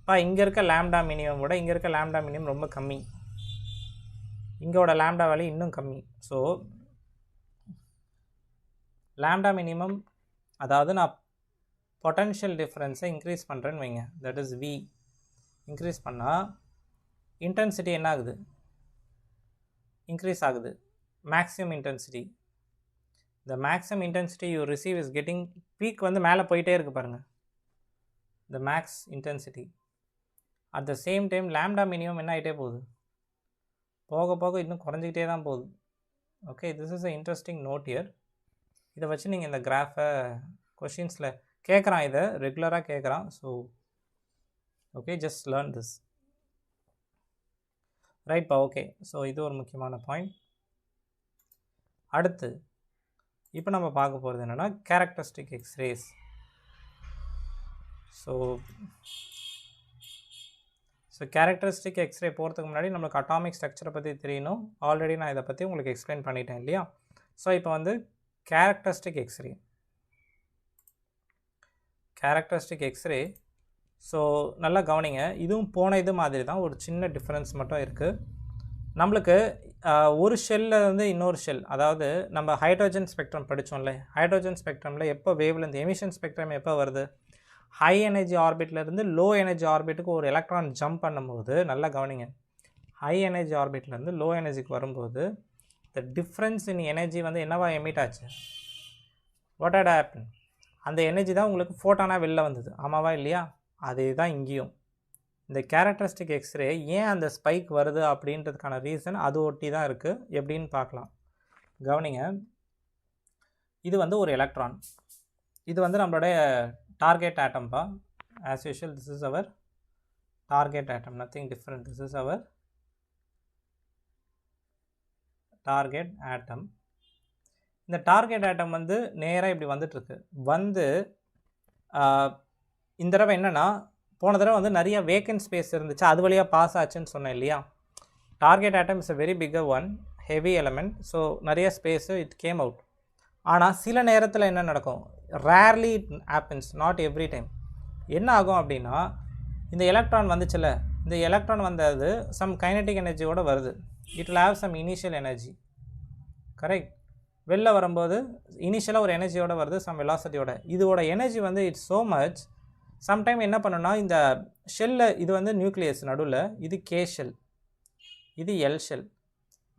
A: இப்போ இங்கே இருக்க லாம்டா மினிமம் விட இங்கே இருக்க லாம்டா மினிமம் ரொம்ப கம்மி, இங்கோட லாம்டா வேல்யூ இன்னும் கம்மி. ஸோ லாம்டா மினிமம், அதாவது நான் பொட்டன்ஷியல் டிஃப்ரென்ஸை இன்க்ரீஸ் பண்ணுறேன்னு வைங்க, தட் இஸ் V. இன்க்ரீஸ் பண்ணால் இன்டென்சிட்டி என்ன ஆகுது, இன்க்ரீஸ் ஆகுது. Maximum intensity, the maximum intensity you receive is getting peak வந்து மேலே போயிட்டே இருக்குது பாருங்கள், the max intensity. at the same time lambda minimum என்ன ஆகிட்டே போகுது, போக போக இன்னும் குறைஞ்சிக்கிட்டே தான் போகுது. Okay, this is a interesting note here. இதை வச்சு நீங்கள் இந்த கிராஃபை கொஷின்ஸில் கேட்குறான், இதை ரெகுலராக கேட்குறான். So okay, just learn this, ரைட்ப்பா? ஓகே, ஸோ இது ஒரு முக்கியமான பாயிண்ட். அடுத்து இப்போ நம்ம பார்க்க போகிறது என்னென்னா characteristic X rays. So characteristic X ray போகிறதுக்கு முன்னாடி நம்மளுக்கு அட்டாமிக் ஸ்ட்ரக்சரை பற்றி தெரியணும். ஆல்ரெடி நான் இதை பற்றி உங்களுக்கு எக்ஸ்பிளைன் பண்ணிட்டேன் இல்லையா. ஸோ இப்போ வந்து கேரக்டரிஸ்டிக் எக்ஸ்ரே ஸோ நல்லா கவனிங்க. இதுவும் போன இது மாதிரி தான், ஒரு சின்ன டிஃப்ரென்ஸ் மட்டும் இருக்குது. நம்மளுக்கு ஒரு ஷெல்லில் வந்து இன்னொரு ஷெல், அதாவது நம்ம ஹைட்ரோஜன் ஸ்பெக்ட்ரம் படித்தோம்ல, ஹைட்ரோஜன் ஸ்பெக்ட்ரமில் எப்போ வேவ்லேருந்து எமிஷன் ஸ்பெக்ட்ரம் எப்போ வருது, ஹை எனர்ஜி ஆர்பிட்லேருந்து லோ எனர்ஜி ஆர்பிட்டுக்கு ஒரு எலக்ட்ரான் ஜம்ப் பண்ணும்போது, நல்லா கவனிங்க, ஹை எனர்ஜி ஆர்பிட்லேருந்து லோ எனர்ஜிக்கு வரும்போது த டிஃப்ரென்ஸ் இன் எனர்ஜி வந்து என்னவா எமிட் ஆச்சு, வாட் ஹேட் ஹேப்பன், அந்த எனர்ஜி தான் உங்களுக்கு ஃபோட்டானாக வெளில வந்தது. ஆமாவா இல்லையா? அதே தான் இங்கேயும். இந்த கேரக்டரிஸ்டிக் எக்ஸ்ரே ஏன் அந்த ஸ்பைக் வருது அப்படின்றதுக்கான ரீசன் அது ஒட்டி தான் இருக்குது. எப்படின்னு பார்க்கலாம். கவனிங்க, இது வந்து ஒரு எலக்ட்ரான், இது வந்து நம்மளுடைய டார்கெட் ஆட்டம்பா. As usual this is our target atom, nothing different. This is our target atom. இந்த டார்கெட் ஆட்டம் வந்து நேராக இப்படி வந்துட்டுருக்கு. வந்து இந்த தடவை என்னென்னா, போன தடவை வந்து நிறைய வேக்கன்ட் ஸ்பேஸ் இருந்துச்சு, அது வழியாக பாஸ் ஆச்சுன்னு சொன்னேன் இல்லையா. Target atom is a very bigger one, heavy element. So நிறைய ஸ்பேஸு இட் கேம் அவுட். ஆனால் சில நேரத்தில் என்ன நடக்கும், rarely it happens, not every time. என்ன ஆகும் அப்படின்னா, இந்த எலக்ட்ரான் வந்துச்சுல்ல, இந்த எலக்ட்ரான் வந்தது சம் கைனட்டிக் எனர்ஜியோடு வருது. It will have some initial energy, correct. வெளில வரும்போது இனிஷியலாக ஒரு எனர்ஜியோட வருது, சம் வெலாசிட்டியோட. இதோட எனர்ஜி வந்து இட்ஸ் ஸோ மச். சம்டைம் என்ன பண்ணுன்னா, இந்த ஷெல்லில் இது வந்து நியூக்ளியஸ் நடுவில், இது கே ஷெல், இது எல் ஷெல்,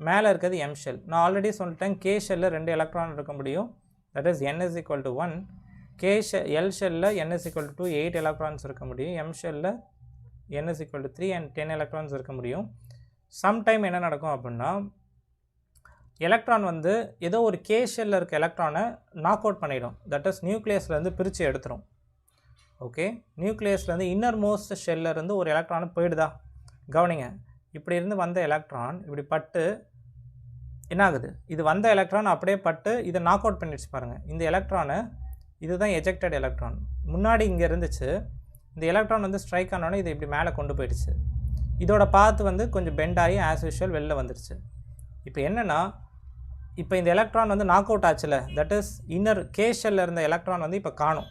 A: மேலே இருக்கிறது எம் ஷெல். நான் ஆல்ரெடி சொல்லிட்டேன், கே ஷெல்லில் 2 எலக்ட்ரான் இருக்க முடியும், that is n is equal to 1. L ஷெல்லில் n is equal to 8 electrons இருக்க முடியும், எம் ஷெல்லில் n is equal to 3 and 10 electrons இருக்க முடியும். சம்டைம் என்ன நடக்கும் அப்படின்னா, எலக்ட்ரான் வந்து ஏதோ ஒரு கே ஷெல்லில் இருக்க எலக்ட்ரானை நாக் அவுட் பண்ணிடும், தட் இஸ் நியூக்ளியஸ்லேருந்து பிரித்து எடுத்துரும். ஓகே, நியூக்ளியஸ்லேருந்து இன்னர் மோஸ்ட் ஷெல்லிருந்து ஒரு எலக்ட்ரானு போயிடுதா. கவனிங்க, இப்படி இருந்து வந்த எலக்ட்ரான் இப்படி பட்டு என்ன ஆகுது, இது வந்த எலக்ட்ரான் அப்படியே பட்டு இதை நாக் அவுட் பண்ணிடுச்சு பாருங்கள். இந்த எலக்ட்ரானு இதுதான் எஜெக்டட் எலக்ட்ரான், முன்னாடி இங்கே இருந்துச்சு. இந்த எலக்ட்ரான் வந்து ஸ்ட்ரைக் ஆனோடனே இது இப்படி மேலே கொண்டு போயிடுச்சு. இதோட பாத்து வந்து கொஞ்சம் பெண்ட் ஆகி ஆஸ் யூஷுவல் வெளில வந்துடுச்சு. இப்போ என்னென்னா, இப்போ இந்த எலக்ட்ரான் வந்து நாக் அவுட் ஆச்சுல, தட் இஸ் இன்னர் கே ஷெல்லில் இருந்த எலக்ட்ரான் வந்து இப்போ காணும்.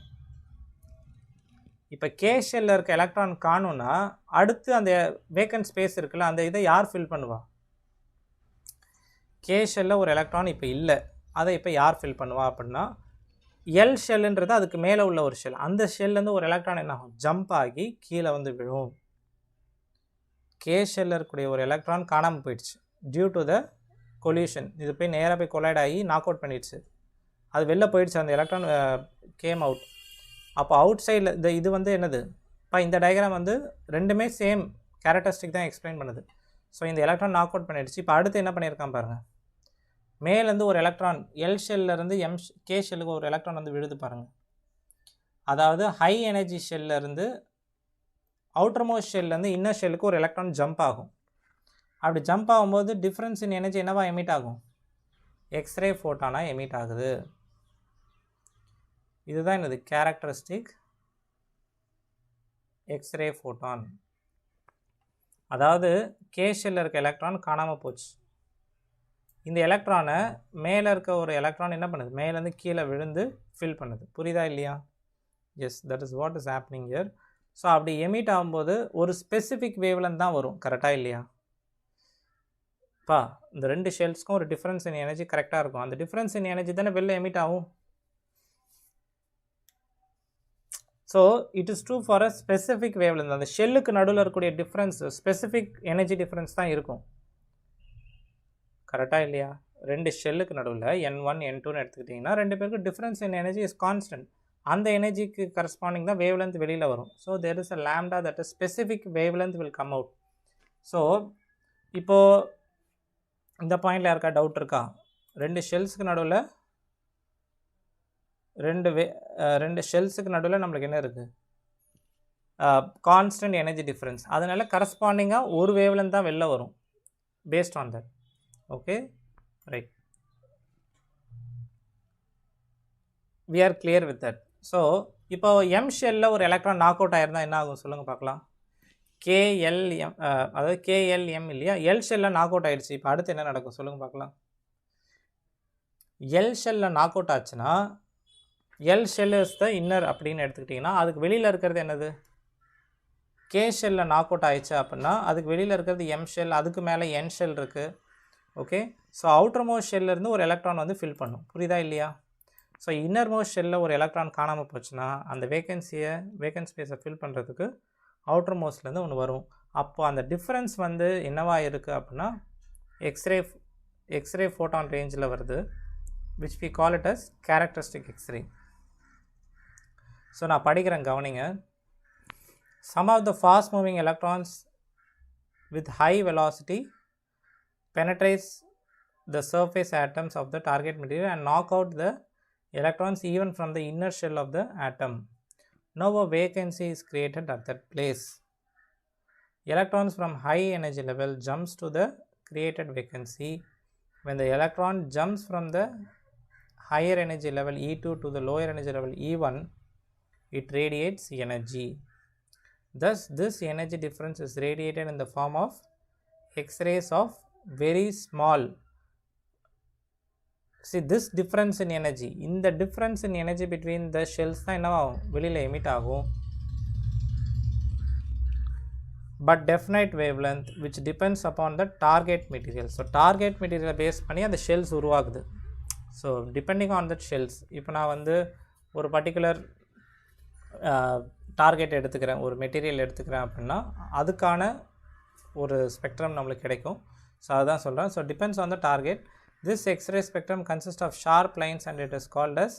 A: இப்போ கே ஷெல்லில் இருக்க எலக்ட்ரான் காணும்னா அடுத்து அந்த வேக்கன்ட் ஸ்பேஸ் இருக்குல்ல, அந்த இதை யார் ஃபில் பண்ணுவா? கே ஷெல்லில் ஒரு எலக்ட்ரான் இப்போ இல்லை, அதை இப்போ யார் ஃபில் பண்ணுவா அப்படின்னா, எல் ஷெல்லுன்றது அதுக்கு மேலே உள்ள ஒரு ஷெல். அந்த ஷெல்லேருந்து ஒரு எலக்ட்ரான் என்ன ஆகும், ஜம்ப் ஆகி கீழே வந்து விழும். கே ஷெல்லில் இருக்கக்கூடிய ஒரு எலக்ட்ரான் காணாமல் போயிடுச்சு டியூ டு த கொல்யூஷன். இது போய் நேராக போய் கொலைட் ஆகி நாக் அவுட் பண்ணிடுச்சு, அது வெளில போயிடுச்சு, அந்த எலக்ட்ரான் கேம் அவுட். அப்போ அவுட் சைடில் இது வந்து என்னது, இப்போ இந்த டயக்ராம் வந்து ரெண்டுமே சேம் கேரக்டரிஸ்டிக் தான் எக்ஸ்பிளைன் பண்ணுது. ஸோ இந்த எலக்ட்ரான் நாக் அவுட் பண்ணிடுச்சு. இப்போ அடுத்து என்ன பண்ணியிருக்கான் பாருங்கள், மேலேருந்து ஒரு எலக்ட்ரான் எல் ஷெல்லேருந்து கே ஷெல்லுக்கு ஒரு எலக்ட்ரான் வந்து விழுது பாருங்கள். அதாவது ஹை எனர்ஜி ஷெல்லேருந்து அவுட்டர் மோஸ்ட் ஷெல்லேருந்து இன்னர் ஷெல்லுக்கு ஒரு எலக்ட்ரான் ஜம்ப் ஆகும். அப்படி ஜம்ப் ஆகும்போது டிஃப்ரென்ஸ் இன் எனர்ஜி என்னவா எமிட் ஆகும், எக்ஸ்ரே ஃபோட்டானாக எமிட் ஆகுது. இதுதான் என்னது, கேரக்டரிஸ்டிக் எக்ஸ்ரே ஃபோட்டான். அதாவது கே ஷெல்லில் இருக்க எலக்ட்ரான் காணாமல் போச்சு. இந்த எலக்ட்ரானை மேலே இருக்க ஒரு எலக்ட்ரான் என்ன பண்ணுது, மேலேருந்து கீழே விழுந்து ஃபில் பண்ணுது. புரியுதா இல்லையா? Yes, that is what is happening here. So அப்படி எமிட் ஆகும்போது ஒரு ஸ்பெசிஃபிக் வேவ்லென்த் தான் வரும், கரெக்டாக இல்லையா? இந்த 2 ஷெல்ஸ்க்கும் ஒரு டிஃப்ரென்ஸ் இன் எனர்ஜி கரெக்டாக இருக்கும். அந்த டிஃப்ரென்ஸ் இன் எனர்ஜி தானே வெளில எமிட் ஆகும். So it is true for a specific wavelength. அந்த ஷெல்லுக்கு நடுவில் இருக்கக்கூடிய டிஃப்ரென்ஸ் ஸ்பெசிஃபிக் எனர்ஜி டிஃப்ரென்ஸ் தான் இருக்கும், கரெக்டாக இல்லையா? 2 ஷெல்லுக்கு நடுவில் N1 N2ன்னு எடுத்துக்கிட்டிங்கன்னா 2 பேருக்கு difference in energy is constant. அந்த எனர்ஜிக்கு கரஸ்பாண்டிங் தான் வேவ்லென்த் வெளியில் வரும். So there is a lambda that is specific wavelength will come out. So இப்போது இந்த பாயிண்டில் யாருக்கா டவுட் இருக்கா? 2 ஷெல்ஸுக்கு நடுவில் 2 ஷெல்ஸுக்கு நடுவில் நம்மளுக்கு என்ன இருக்குது, கான்ஸ்டன்ட் எனர்ஜி டிஃப்ரென்ஸ். அதனால் கரஸ்பாண்டிங்காக ஒரு வேவ்லென்த் தான் வெளில வரும் based on that. Okay, right, we are clear with that. So இப்போ எம் ஷெல்லில் ஒரு எலக்ட்ரான் நாக் அவுட் ஆயிருந்தால் என்ன ஆகும் சொல்லுங்கள் பார்க்கலாம். கேஎல்எம் அதாவது கேஎல்எம் இல்லையா, எல் ஷெல்லில் நாக் அவுட் ஆகிடுச்சு. இப்போ அடுத்து என்ன நடக்கும் சொல்லுங்கள் பார்க்கலாம். எல் ஷெல்லில் நாக் அவுட் ஆச்சுன்னா L shell is the inner அப்படின்னு எடுத்துக்கிட்டிங்கன்னா அதுக்கு வெளியில் இருக்கிறது என்னது, கே ஷெல்லில் நாக் அவுட் ஆயிடுச்சு அப்படின்னா அதுக்கு வெளியில் இருக்கிறது எம் ஷெல், அதுக்கு மேலே என் ஷெல் இருக்குது. ஓகே, ஸோ அவுட்டர் மோஸ்ட் ஷெல்லேருந்து ஒரு எலக்ட்ரான் வந்து ஃபில் பண்ணும், புரியுதா இல்லையா. ஸோ இன்னர் மோஸ்ட் ஷெல்லில் ஒரு எலக்ட்ரான் காணாமல் போச்சுன்னா அந்த வேக்கன்ட் ஸ்பேஸை ஃபில் பண்ணுறதுக்கு அவுட்டர் மோஸ்ட்லேருந்து ஒன்று வரும். அப்போ அந்த டிஃப்ரென்ஸ் வந்து என்னவா இருக்குது அப்படின்னா எக்ஸ்ரே ஃபோட்டான் ரேஞ்சில் வருது, which we call it as characteristic X-ray. So நான் படிக்கிறேன் கவனிங்க. Some of the fast moving electrons with high velocity penetrates the surface atoms of the target material and knock out the electrons even from the inner shell of the atom. Now a vacancy is created at that place. Electrons from high energy level jumps to the created vacancy. When the electron jumps from the higher energy level E2 to the lower energy level E1, it radiates energy. Thus, this energy difference is radiated in the form of X-rays of very small. See this difference in energy. In the difference in energy between the shells தான் என்ன ஆகும், வெளியில் emit ஆகும். But definite wavelength which depends upon the target material. So target material base பண்ணி அந்த shells உருவாகுது. So depending on that shells. இப்போ நான் வந்து ஒரு பர்டிகுலர் டார்கெட் எடுத்துக்கிறேன், ஒரு மெட்டீரியல் எடுத்துக்கிறேன் அப்படின்னா அதுக்கான ஒரு ஸ்பெக்ட்ரம் நம்மளுக்கு கிடைக்கும். ஸோ அதுதான் சொல்கிறேன். So depends on the target. This X-ray spectrum consist of sharp lines and it is called as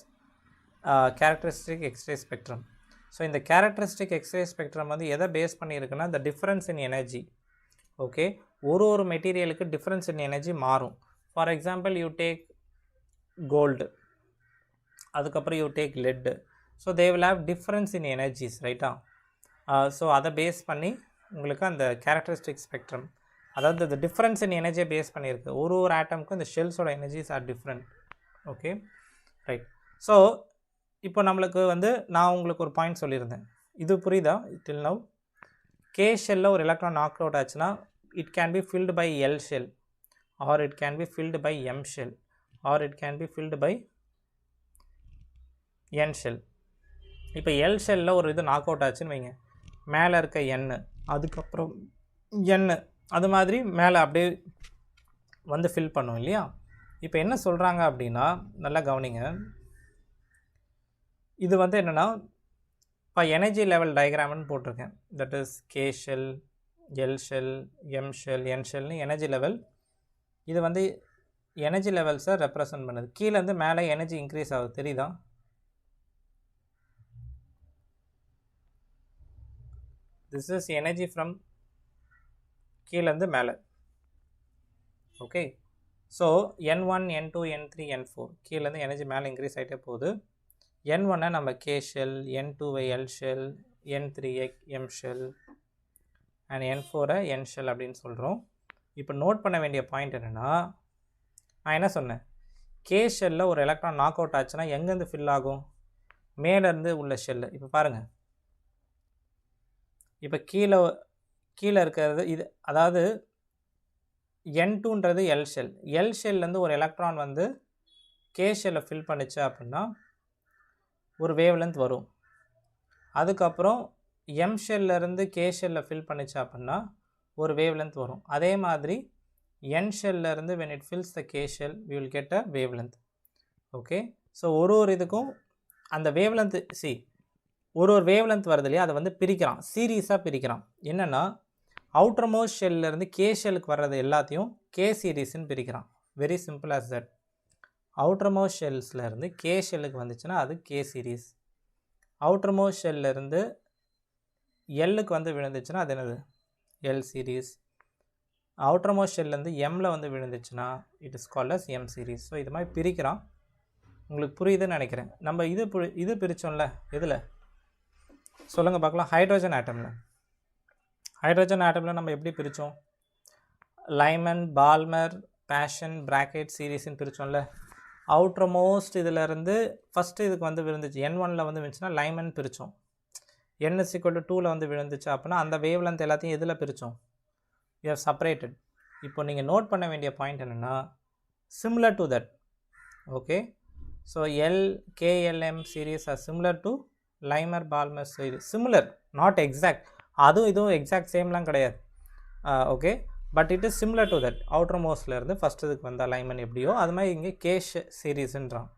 A: characteristic X-ray spectrum. So இந்த கேரக்டரிஸ்டிக் எக்ஸ்ரே ஸ்பெக்ட்ரம் வந்து எதை பேஸ் பண்ணியிருக்குன்னா the difference in energy. Okay, ஒரு மெட்டீரியலுக்கு difference in energy மாறும். For example you take gold, அதுக்கப்புறம் you take lead. So they will have difference in energies, ரைட்டா. So அதை பேஸ் பண்ணி உங்களுக்கு அந்த கேரக்டரிஸ்டிக் ஸ்பெக்ட்ரம், அதாவது இந்த டிஃப்ரென்ஸ் இன் எனர்ஜியை பேஸ் பண்ணியிருக்கு. ஒரு ஆட்டமுக்கும் இந்த ஷெல்ஸோட energies are different. Okay, right. So இப்போ நம்மளுக்கு வந்து நான் உங்களுக்கு ஒரு பாயிண்ட் சொல்லியிருந்தேன், இது புரியுதா டில் நவ்? கே ஷெல்லில் ஒரு எலக்ட்ரான் நாக் அவுட் ஆச்சுன்னா it can be filled by L shell, or it can be filled by M shell, or it can be filled by N shell. இப்போ எல் ஷெல்லில் ஒரு இது நாக் அவுட் ஆச்சுன்னு வைங்க, மேலே இருக்க எண்ணு, அதுக்கப்புறம் எண்ணு, அது மாதிரி மேலே அப்படியே வந்து ஃபில் பண்ணும் இல்லையா. இப்போ என்ன சொல்கிறாங்க அப்படின்னா நல்லா கவனிங்க, இது வந்து என்னென்னா இப்போ எனர்ஜி லெவல் டயக்ராம்னு போட்டிருக்கேன். That is K shell, L shell, M shell, N ஷெல்னு எனர்ஜி லெவல். இது வந்து எனர்ஜி லெவல்ஸை ரெப்ரசன்ட் பண்ணுது. கீழேருந்து மேலே எனர்ஜி இன்க்ரீஸ் ஆகுது, தெரியுதா? திஸ் இஸ் எனர்ஜி ஃப்ரம் கீழேருந்து மேலே. Okay, so N1, N2, N3, N4 கீழேருந்து எனர்ஜி மேலே இன்க்ரீஸ் ஆகிட்டே போகுது. N1 நம்ம K shell, N2 L shell, N3 M shell and N4 N shell அப்படின்னு சொல்கிறோம். இப்போ நோட் பண்ண வேண்டிய பாயிண்ட் என்னென்னா, நான் என்ன சொன்னேன், கே ஷெல்லில் ஒரு எலக்ட்ரான் நாக் அவுட் ஆச்சுன்னா எங்கேருந்து ஃபில் ஆகும், மேலேருந்து உள்ள ஷெல்லு. இப்போ பாருங்கள், இப்போ கீழே இருக்கிறது இது, அதாவது N2ன்றது எல் ஷெல். எல் ஷெல்லேருந்து ஒரு எலக்ட்ரான் வந்து கே ஷெல்லை ஃபில் பண்ணிச்சு அப்படின்னா ஒரு வேவ் லென்த் வரும். அதுக்கப்புறம் எம் ஷெல்லேருந்து கே ஷெல்லை ஃபில் பண்ணிச்சு அப்படின்னா ஒரு வேவ் லென்த் வரும். அதே மாதிரி என் ஷெல்லேருந்து when it fills the K shell we will get a wavelength. Okay, so ஒரு இதுக்கும் அந்த வேவ் லென்த் ஒரு வேவ் லென்த் வருது இல்லையா, அதை வந்து பிரிக்கிறான், சீரீஸாக பிரிக்கிறான். என்னென்னா அவுட்டர் மோஸ்ட் ஷெல்லேருந்து கே ஷெல்லுக்கு வர்றது எல்லாத்தையும் கே சீரீஸ்ன்னு பிரிக்கிறான். Very simple as that. Outermost ஷெல்ஸ்லேருந்து கே ஷெல்லுக்கு வந்துச்சுன்னா அது கே சீரீஸ். அவுட்டர் மோஸ்ட் ஷெல்லேருந்து எல்லுக்கு வந்து விழுந்துச்சுன்னா அது என்னது, எல் சீரீஸ். அவுட்டர் மோஸ்ட் ஷெல்லேருந்து எம்மில் வந்து விழுந்துச்சுன்னா it is called as M series. So இது மாதிரி பிரிக்கிறான். உங்களுக்கு புரியுதுன்னு நினைக்கிறேன். நம்ம இது பிரித்தோம்ல, எதில் சொல்லுங்கள் பார்க்கலாம்? ஹைட்ரோஜன் ஆட்டமில். ஹைட்ரோஜன் ஆட்டமில் நம்ம எப்படி பிரித்தோம்? லைமன், பால்மர், பேஷன், பிராக்கெட், சீரீஸ்ன்னு பிரித்தோம்ல. அவுட்டர்மோஸ்ட் இதிலேருந்து ஃபஸ்ட்டு இதுக்கு வந்து விழுந்துச்சு N1ல் வந்து விழுந்துச்சுன்னா லைமன் பிரித்தோம். N is equal to 2ல் வந்து விழுந்துச்சு அப்படின்னா அந்த வேவ் லென்த் எல்லாத்தையும் எதில் பிரித்தோம்? You have separated. இப்போ நீங்கள் நோட் பண்ண வேண்டிய பாயிண்ட் என்னென்னா similar to that. Okay, so KLM series are similar to Lymer-Balmer series. Similar, not exact. அதுவும் இதுவும் எக்ஸாக்ட் சேம்லாம் கிடையாது. Okay, but it is similar to that. அவுட்டர்மோஸ்ட்லேருந்து ஃபஸ்ட் இதுக்கு வந்தால் லைமன் எப்படியோ அது மாதிரி இங்கே கேஷ் சீரீஸுன்றான்.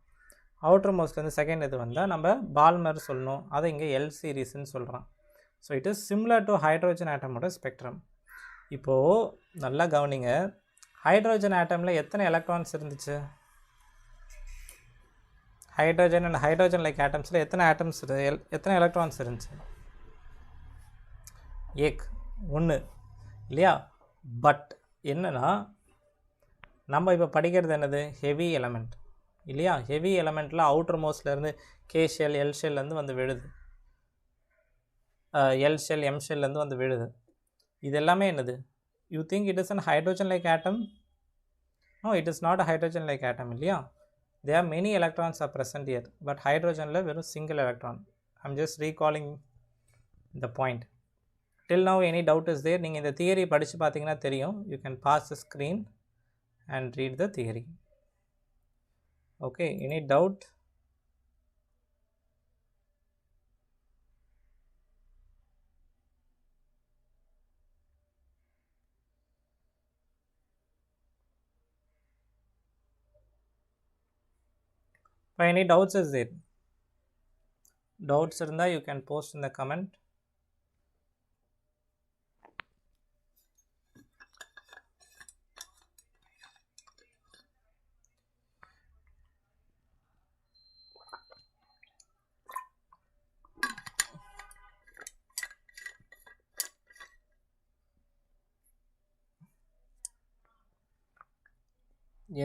A: அவுட்டர்மோஸ்ட்லேருந்து செகண்ட் இது வந்தால் நம்ம பால்மர் சொல்லணும், அதை இங்கே எல் சீரீஸ்ன்னு சொல்கிறான். So it is similar to hydrogen ஆட்டமோட ஸ்பெக்ட்ரம். இப்போது நல்லா கவனிங்க, ஹைட்ரோஜன் ஆட்டமில் எத்தனை எலக்ட்ரான்ஸ் இருந்துச்சு? ஹைட்ரோஜன் அண்ட் ஹைட்ரோஜன் லைக் ஆட்டம்ஸில் எத்தனை எலக்ட்ரான்ஸ் இருந்துச்சு? ஏக், 1 இல்லையா? பட் என்னன்னா நம்ம இப்போ படிக்கிறது என்னது? ஹெவி எலமெண்ட் இல்லையா? ஹெவி எலமெண்ட்டில் அவுட்டர் மோஸ்ட்லேருந்து கே ஷெல் எல் ஷெல்லேருந்து வந்து விழுது, எல் ஷெல் எம் ஷெல்லேருந்து வந்து விழுது. இது எல்லாமே என்னது? You think it is an hydrogen like atom? No, it is not a hydrogen like atom இல்லையா? There are many electrons are present here, but hydrogen la verum single electron. I am just recalling the point. Till now any doubt is there? Neenga indha theory padichu pathina theriyum. You can pause the screen and read the theory. Okay, any doubt? If any doubts is there? Doubts irundha you can post in the comment.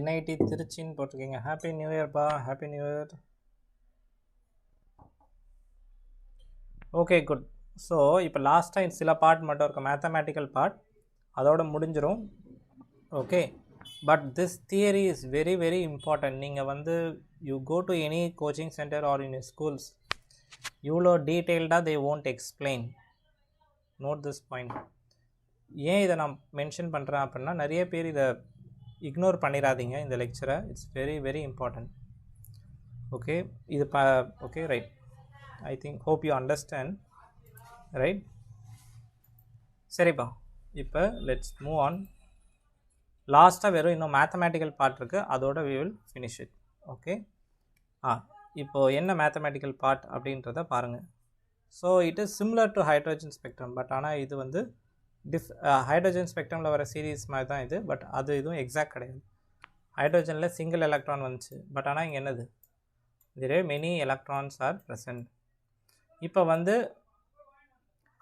A: NIT திருச்சின்னு போட்டிருக்கீங்க. Happy new இயர்ப்பா, happy new year. Okay, good. So இப்போ லாஸ்ட்டாக சில part மட்டும் இருக்கும், mathematical part, அதோட முடிஞ்சிடும். Okay, but this theory is very very important. நீங்கள் வந்து you go to any coaching centre or in schools, இவ்வளோ டீட்டெயில்டாக they won't explain. Note this point. ஏன் இதை நான் மென்ஷன் பண்ணுறேன் அப்படின்னா, நிறைய பேர் இதை இக்னோர் பண்ணிடாதீங்க இந்த லெக்சரை. It's very very important. Okay, இது okay, right. I think hope you understand, right? சரிப்பா, இப்போ let's move on. லாஸ்ட்டாக வெறும் இன்னும் மேத்தமேட்டிக்கல் பார்ட் இருக்குது, அதோட we will finish it. Okay, இப்போது என்ன மேத்தமேட்டிக்கல் பார்ட் அப்படின்றத பாருங்கள். So it is similar to hydrogen spectrum, but ஆனால் இது வந்து ஹைட்ரோஜன் ஸ்பெக்ட்ரமில் வர சீரீஸ் மாதிரி தான் இது, பட் அது இதுவும் எக்ஸாக்ட் கிடையாது. ஹைட்ரோஜனில் சிங்கிள் எலக்ட்ரான் வந்துச்சு, பட் ஆனால் இங்கே என்னது? there are many electrons are present. இப்போ வந்து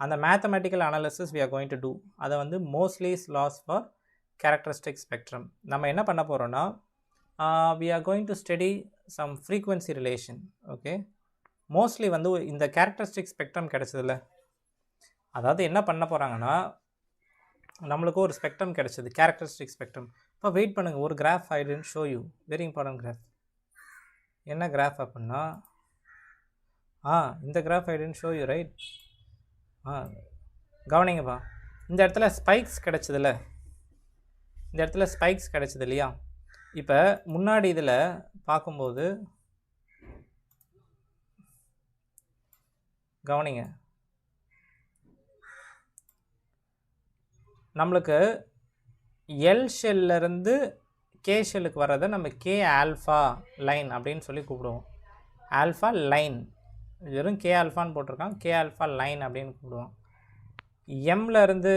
A: அந்த mathematical analysis we are going to do, அதை வந்து மோஸ்ட்லிஸ் லாஸ் ஃபார் கேரக்டரிஸ்டிக் ஸ்பெக்ட்ரம். நம்ம என்ன பண்ண போகிறோன்னா, we are going to study some frequency relation. Okay, mostly வந்து இந்த கேரக்டரிஸ்டிக் ஸ்பெக்ட்ரம் கிடச்சதில்ல, அதாவது என்ன பண்ண போகிறாங்கன்னா, நம்மளுக்கு ஒரு ஸ்பெக்ட்ரம் கிடச்சிது, கேரக்டரிஸ்டிக் ஸ்பெக்ட்ரம். இப்போ வெயிட் பண்ணுங்கள், ஒரு graph I tend show you, very important graph. என்ன கிராஃப் அப்படின்னா, இந்த graph I tend show you, right? கவனிங்கப்பா, இந்த இடத்துல ஸ்பைக்ஸ் கிடச்சதில்ல, இந்த இடத்துல ஸ்பைக்ஸ் கிடச்சது இல்லையா? இப்போ முன்னாடி இதில் பார்க்கும்போது கவனிங்க, நம்மளுக்கு எல் ஷெல்லிருந்து கே ஷெல்லுக்கு வர்றதை நம்ம கே ஆல்ஃபா லைன் அப்படின்னு சொல்லி கூப்பிடுவோம். ஆல்ஃபா லைன், வெறும் கே ஆல்ஃபான்னு போட்டிருக்கான், கே ஆல்ஃபா லைன் அப்படின்னு கூப்பிடுவோம். எம்லேருந்து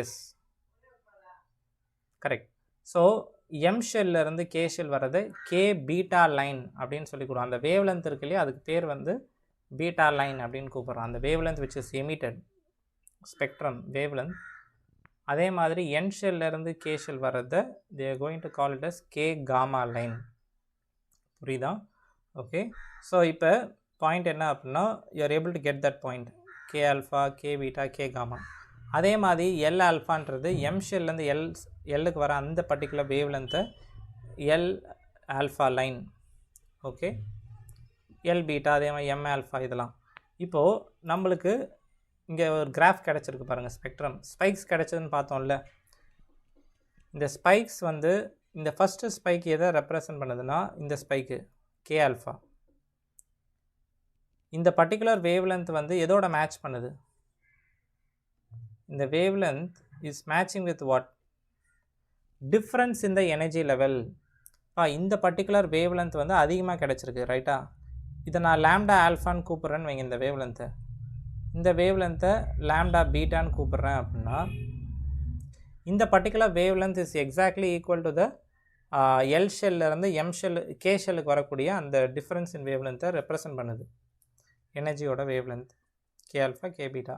A: எஸ் கரெக்ட். ஸோ எம் ஷெல்லிருந்து கே ஷெல் வர்றது கே பீட்டா லைன் அப்படின்னு சொல்லி கூப்பிடுவோம். அந்த வேவ் லென்த் இருக்கு இல்லையா, அதுக்கு பேர் வந்து பீட்டா லைன் அப்படின்னு கூப்பிட்றோம். அந்த wavelength which is emitted spectrum wavelength. அதே மாதிரி என் ஷெல்லிருந்து கே ஷெல் வர்றதை they are going to call it as K gamma line. புரியுதா? ஓகே, ஸோ இப்போ பாயிண்ட் என்ன அப்படின்னா, you are able to get that point, K alpha, K beta, K gamma. அதே மாதிரி எல் ஆல்ஃபான்றது எம் ஷெல்லேருந்து எல்லுக்கு வர அந்த பர்டிகுலர் வேவ் லென்த்தை L alpha line, okay, L beta, அதே மாதிரி எம் ஆல்ஃபா இதெல்லாம். இப்போது நம்மளுக்கு இங்கே ஒரு கிராஃப் கிடச்சிருக்கு பாருங்கள், ஸ்பெக்ட்ரம் ஸ்பைக்ஸ் கிடச்சதுன்னு பார்த்தோம்ல. இந்த ஸ்பைக்ஸ் வந்து இந்த ஃபஸ்ட்டு ஸ்பைக் எதை ரெப்ரசன்ட் பண்ணுதுன்னா இந்த ஸ்பைக்கு கே ஆல்ஃபா. இந்த பர்டிகுலர் வேவ் லென்த் வந்து எதோட மேட்ச் பண்ணுது? இந்த wave length is matching with what? Difference in the energy level. இந்த பர்டிகுலர் வேவ் லென்த் வந்து அதிகமாக கிடச்சிருக்கு, ரைட்டா? இதை நான் லேம்டா ஆல்ஃபான்னு கூப்பிட்றேன்னு வைங்க. இந்த வேவ் லென்த்தை, இந்த வேவ் லென்த்தை லேம்டா பீட்டான்னு கூப்பிட்றேன் அப்படின்னா இந்த particular wavelength is exactly equal to the L ஷெல்லிருந்து எம் ஷெல் கே ஷெல்லுக்கு வரக்கூடிய அந்த டிஃப்ரென்ஸ் இன் வேவ் லென்த்தை ரெப்ரசன்ட் பண்ணுது, எனர்ஜியோட wavelength K alpha K beta.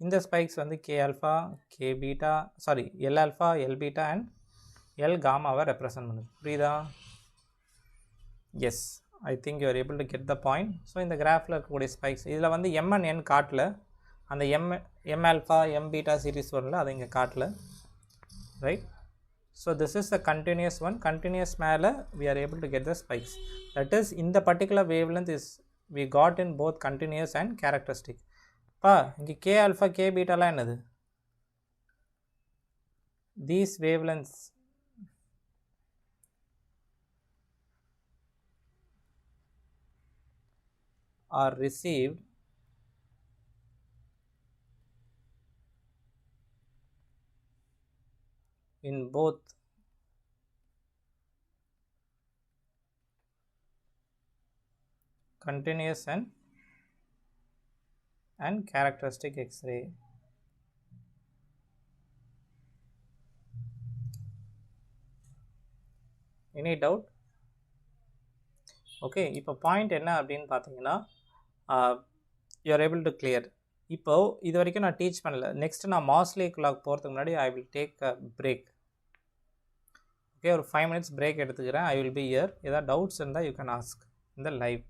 A: இந்த ஸ்பைக்ஸ் வந்து K alpha K beta L alpha L beta and L காமாவை ரெப்ரசன்ட் பண்ணுது. புரியுதா? Yes, I think you are able to get the point. So இந்த கிராஃபில் இருக்கக்கூடிய ஸ்பைக்ஸ் இதில் வந்து எம் அண்ட் என் காட்டல, அந்த M alpha M beta series வரல, அதை இங்கே காட்டல, right? So this is the continuous one. Continuous மேலே we are able to get the spikes. That is, இந்த particular wavelength is we got in both continuous and characteristic. இங்கே k alpha k beta எல்லாம் என்னது? These wavelengths are received in both continuous and characteristic X-ray. Any doubt? Okay, இப்போ point என்ன அப்படின்னு பார்த்தீங்கன்னா you are able to clear. இப்போது இது வரைக்கும் நான் டீச் பண்ணல. நெக்ஸ்ட் நான் மாஸ்லி கிளாக் போகிறதுக்கு முன்னாடி I will take a break. Okay, ஒரு 5 minutes பிரேக் எடுத்துக்கிறேன். I will be year. ஏதாவது டவுட்ஸ் இருந்தால் யூ கேன் ஆஸ்க் இந்த லைவ்.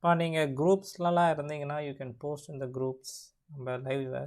A: இப்போ நீங்கள் குரூப்ஸ்லலாம் இருந்தீங்கன்னா யூ கேன் போஸ்ட் இந்த குரூப்ஸ் நம்ம லைவில்.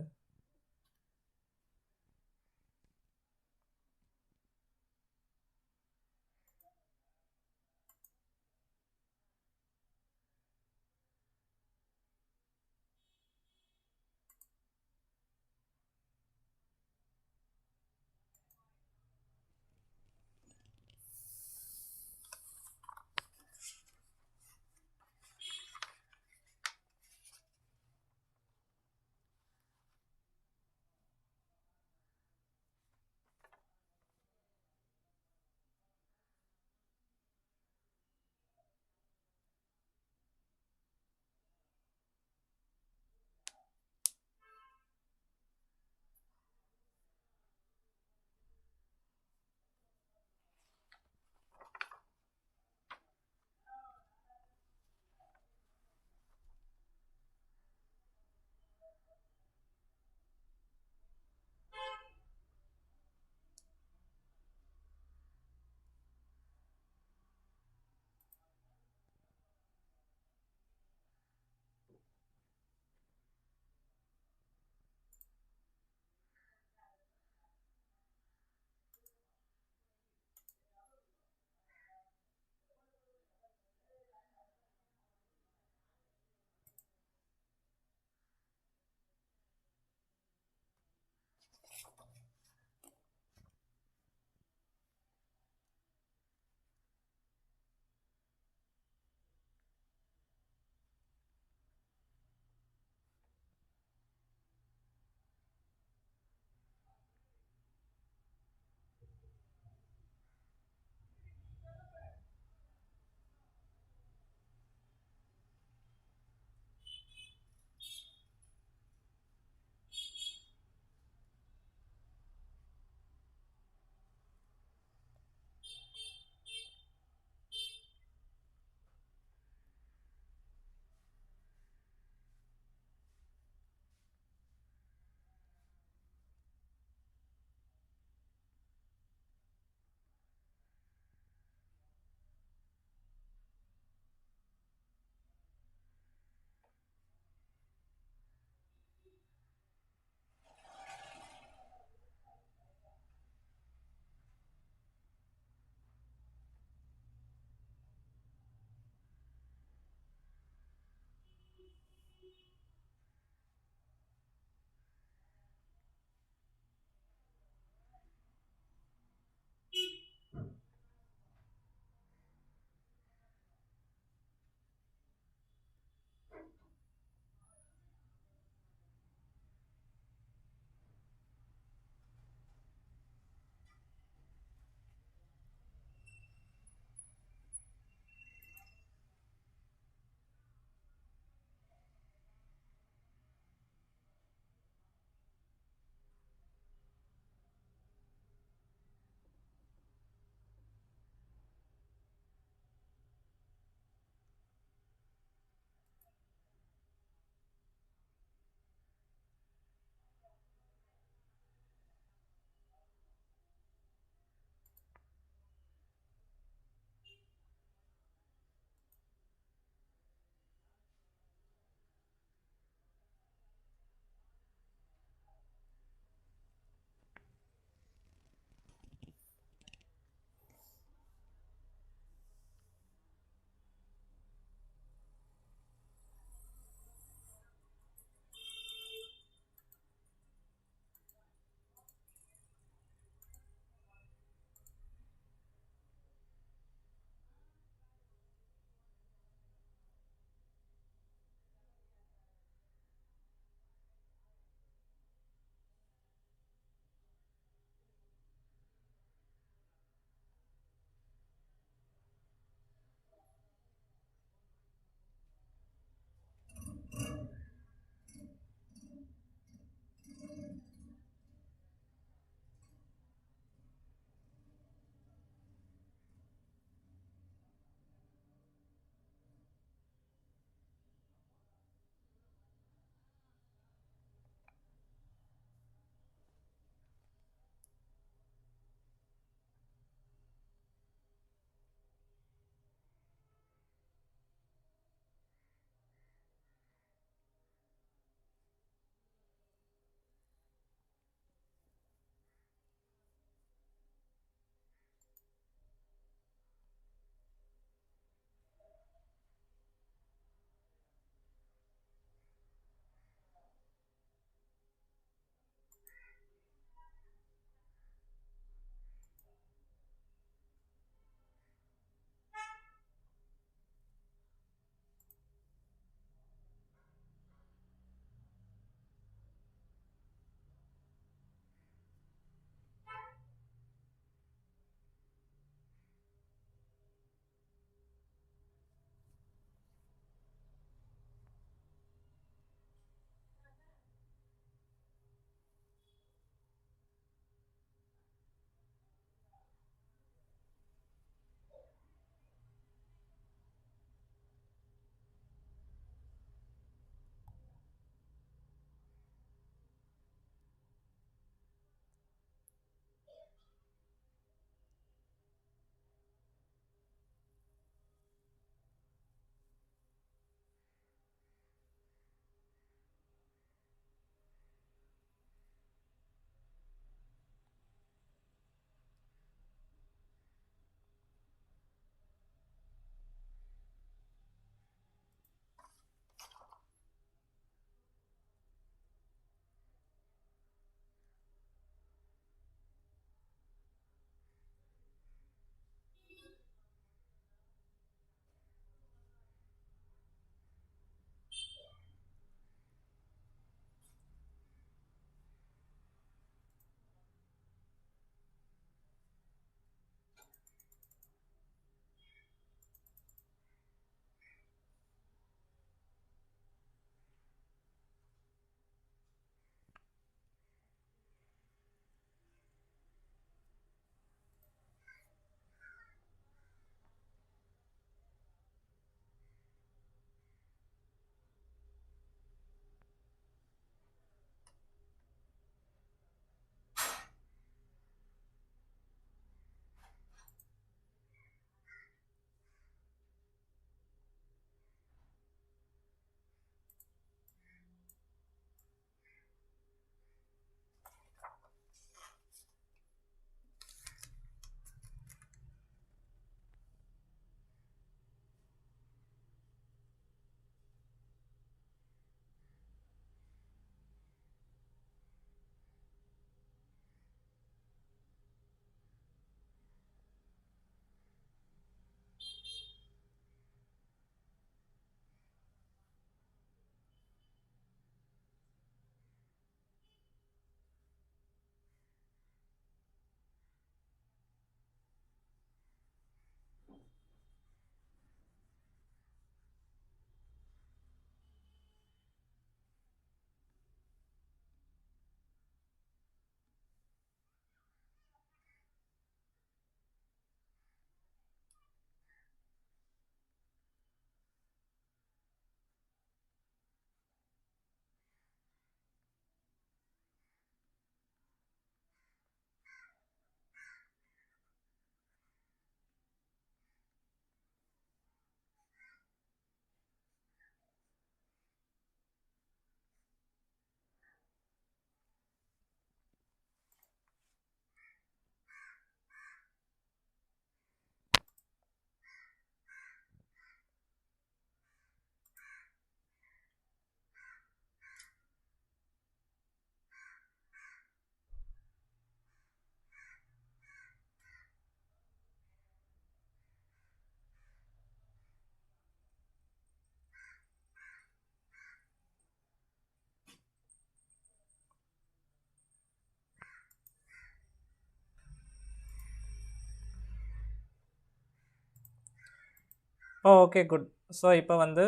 A: Oh, okay, good. So இப்போ வந்து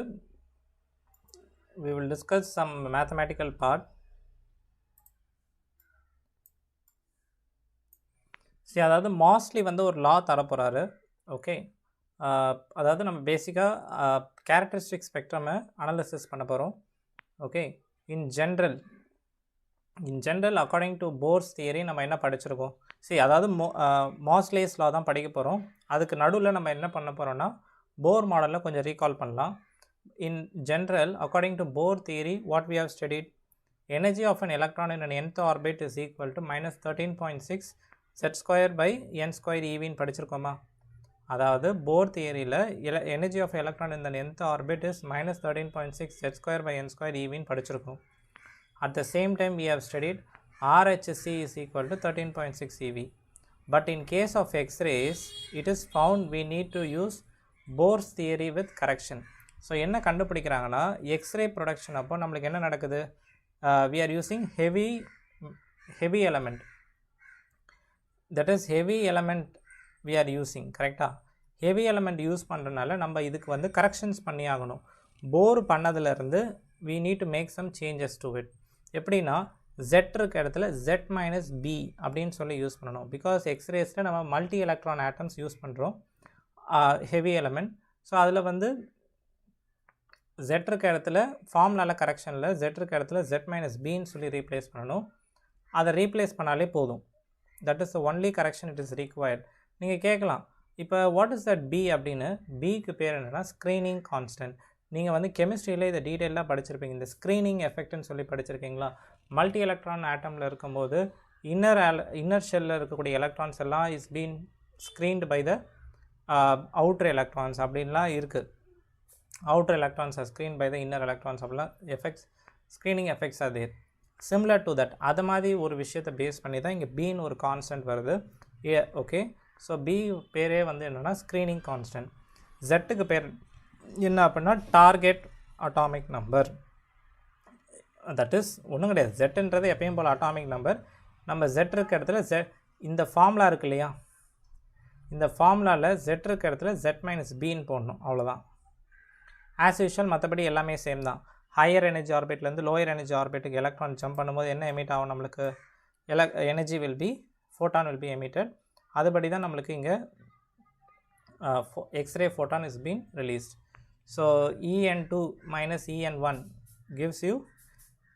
A: we will discuss some mathematical part. See, அதாவது மோஸ்ட்லி வந்து ஒரு லா தரப்போகிறாரு. ஓகே, அதாவது நம்ம பேசிக்காக கேரக்டரிஸ்டிக் ஸ்பெக்ட்ரமை அனாலிசிஸ் பண்ண போகிறோம். Okay, in general according to force theory நம்ம என்ன படிச்சிருக்கோம்? சரி, அதாவது மோஸ்லேஸ் லா தான் படிக்க போகிறோம். அதுக்கு நடுவில் நம்ம என்ன பண்ண போகிறோம்னா போர் மாடலில் கொஞ்சம் ரீகால் பண்ணலாம். In general according to Bohr theory what we have studied, energy of an electron in an nth orbit is equal to -13.6 z² by n square ev படிச்சிருக்கோமா? அதாவது போர் தியரியில் energy of electron in the nth orbit is -13.6 z² by n square ev படிச்சிருக்கோம். At the same time we have studied RHC is equal to 13.6 ev. But in case of X-rays it is found we need to use Bohr's theory with correction. So என்ன கண்டுபிடிக்கிறாங்கன்னா x ray production அப்போ நம்மளுக்கு என்ன நடக்குது? We are using heavy element, that is heavy element we are using, கரெக்டாக? Heavy element use பண்ணுறதுனால நம்ம இதுக்கு வந்து கரெக்ஷன்ஸ் பண்ணி ஆகணும். போர் பண்ணதுலேருந்து we need to make some changes to it. எப்படின்னா Z இருக்க இடத்துல Z minus B அப்படின்னு சொல்லி யூஸ் பண்ணணும். பிகாஸ் எக்ஸ்ரேஸில் நம்ம மல்டி எலக்ட்ரான் ஆட்டம்ஸ் யூஸ் பண்ணுறோம் ஹெவி எலமெண்ட். ஸோ அதில் வந்து Z இருக்க இடத்துல ஃபார்முலாவில் கரெக்ஷனில் Z இருக்க இடத்துல Z minus Bன்னு சொல்லி ரீப்ளேஸ் பண்ணணும். அதை ரீப்ளேஸ் பண்ணாலே போதும். That is the only correction it is required. நீங்கள் கேட்கலாம், இப்போ வாட் இஸ் தட் B அப்படின்னு. பிக்கு பேர் என்னென்னா ஸ்க்ரீனிங் கான்ஸ்டன்ட். நீங்கள் வந்து கெமிஸ்ட்ரியில் இதை டீட்டெயிலாக படிச்சிருப்பீங்க. இந்த ஸ்க்ரீனிங் எஃபெக்ட்னு சொல்லி படிச்சிருக்கீங்களா? மல்டி எலக்ட்ரான் ஆட்டமில் இருக்கும்போது இன்னர் ஷெல்லில் இருக்கக்கூடிய எலக்ட்ரான்ஸ் எல்லாம் is been screened by the outer electrons அப்படின்லாம் இருக்குது. Outer electrons are screen by the inner electrons அப்படிலாம் effects, screening effects are there. Similar to that அது மாதிரி ஒரு விஷயத்தை பேஸ் பண்ணி தான் இங்கே பீன்னு ஒரு கான்ஸ்டன்ட் வருது. ஓகே, ஸோ பி பேரே வந்து என்னென்னா ஸ்க்ரீனிங் கான்ஸ்டன்ட். ஜெட்டுக்கு பேர் என்ன அப்படின்னா target atomic number. That is ஒன்றும் கிடையாது, ஜெட்டுன்றது எப்பயும் போல் அட்டாமிக் நம்பர். நம்ம ஜெட் இருக்க இடத்துல இந்த ஃபார்முலா இருக்கு இல்லையா, இந்த ஃபார்முலாவில் ஜெட் இருக்க இடத்துல Z minus Bன்னு போடணும், அவ்வளோதான். ஆஸ் யூஷுவல் மற்றபடி எல்லாமே சேம் தான். ஹையர் எனர்ஜி ஆர்பிட்லேருந்து லோயர் எனர்ஜி ஆர்பிட்டுக்கு எலக்ட்ரான் ஜம்ப் பண்ணும்போது என்ன எமிட் ஆகும் நம்மளுக்கு? Energy will be, photon will be emitted. அதுபடி தான் நம்மளுக்கு இங்கே X-ray photon is been released. So En2 minus En1 gives you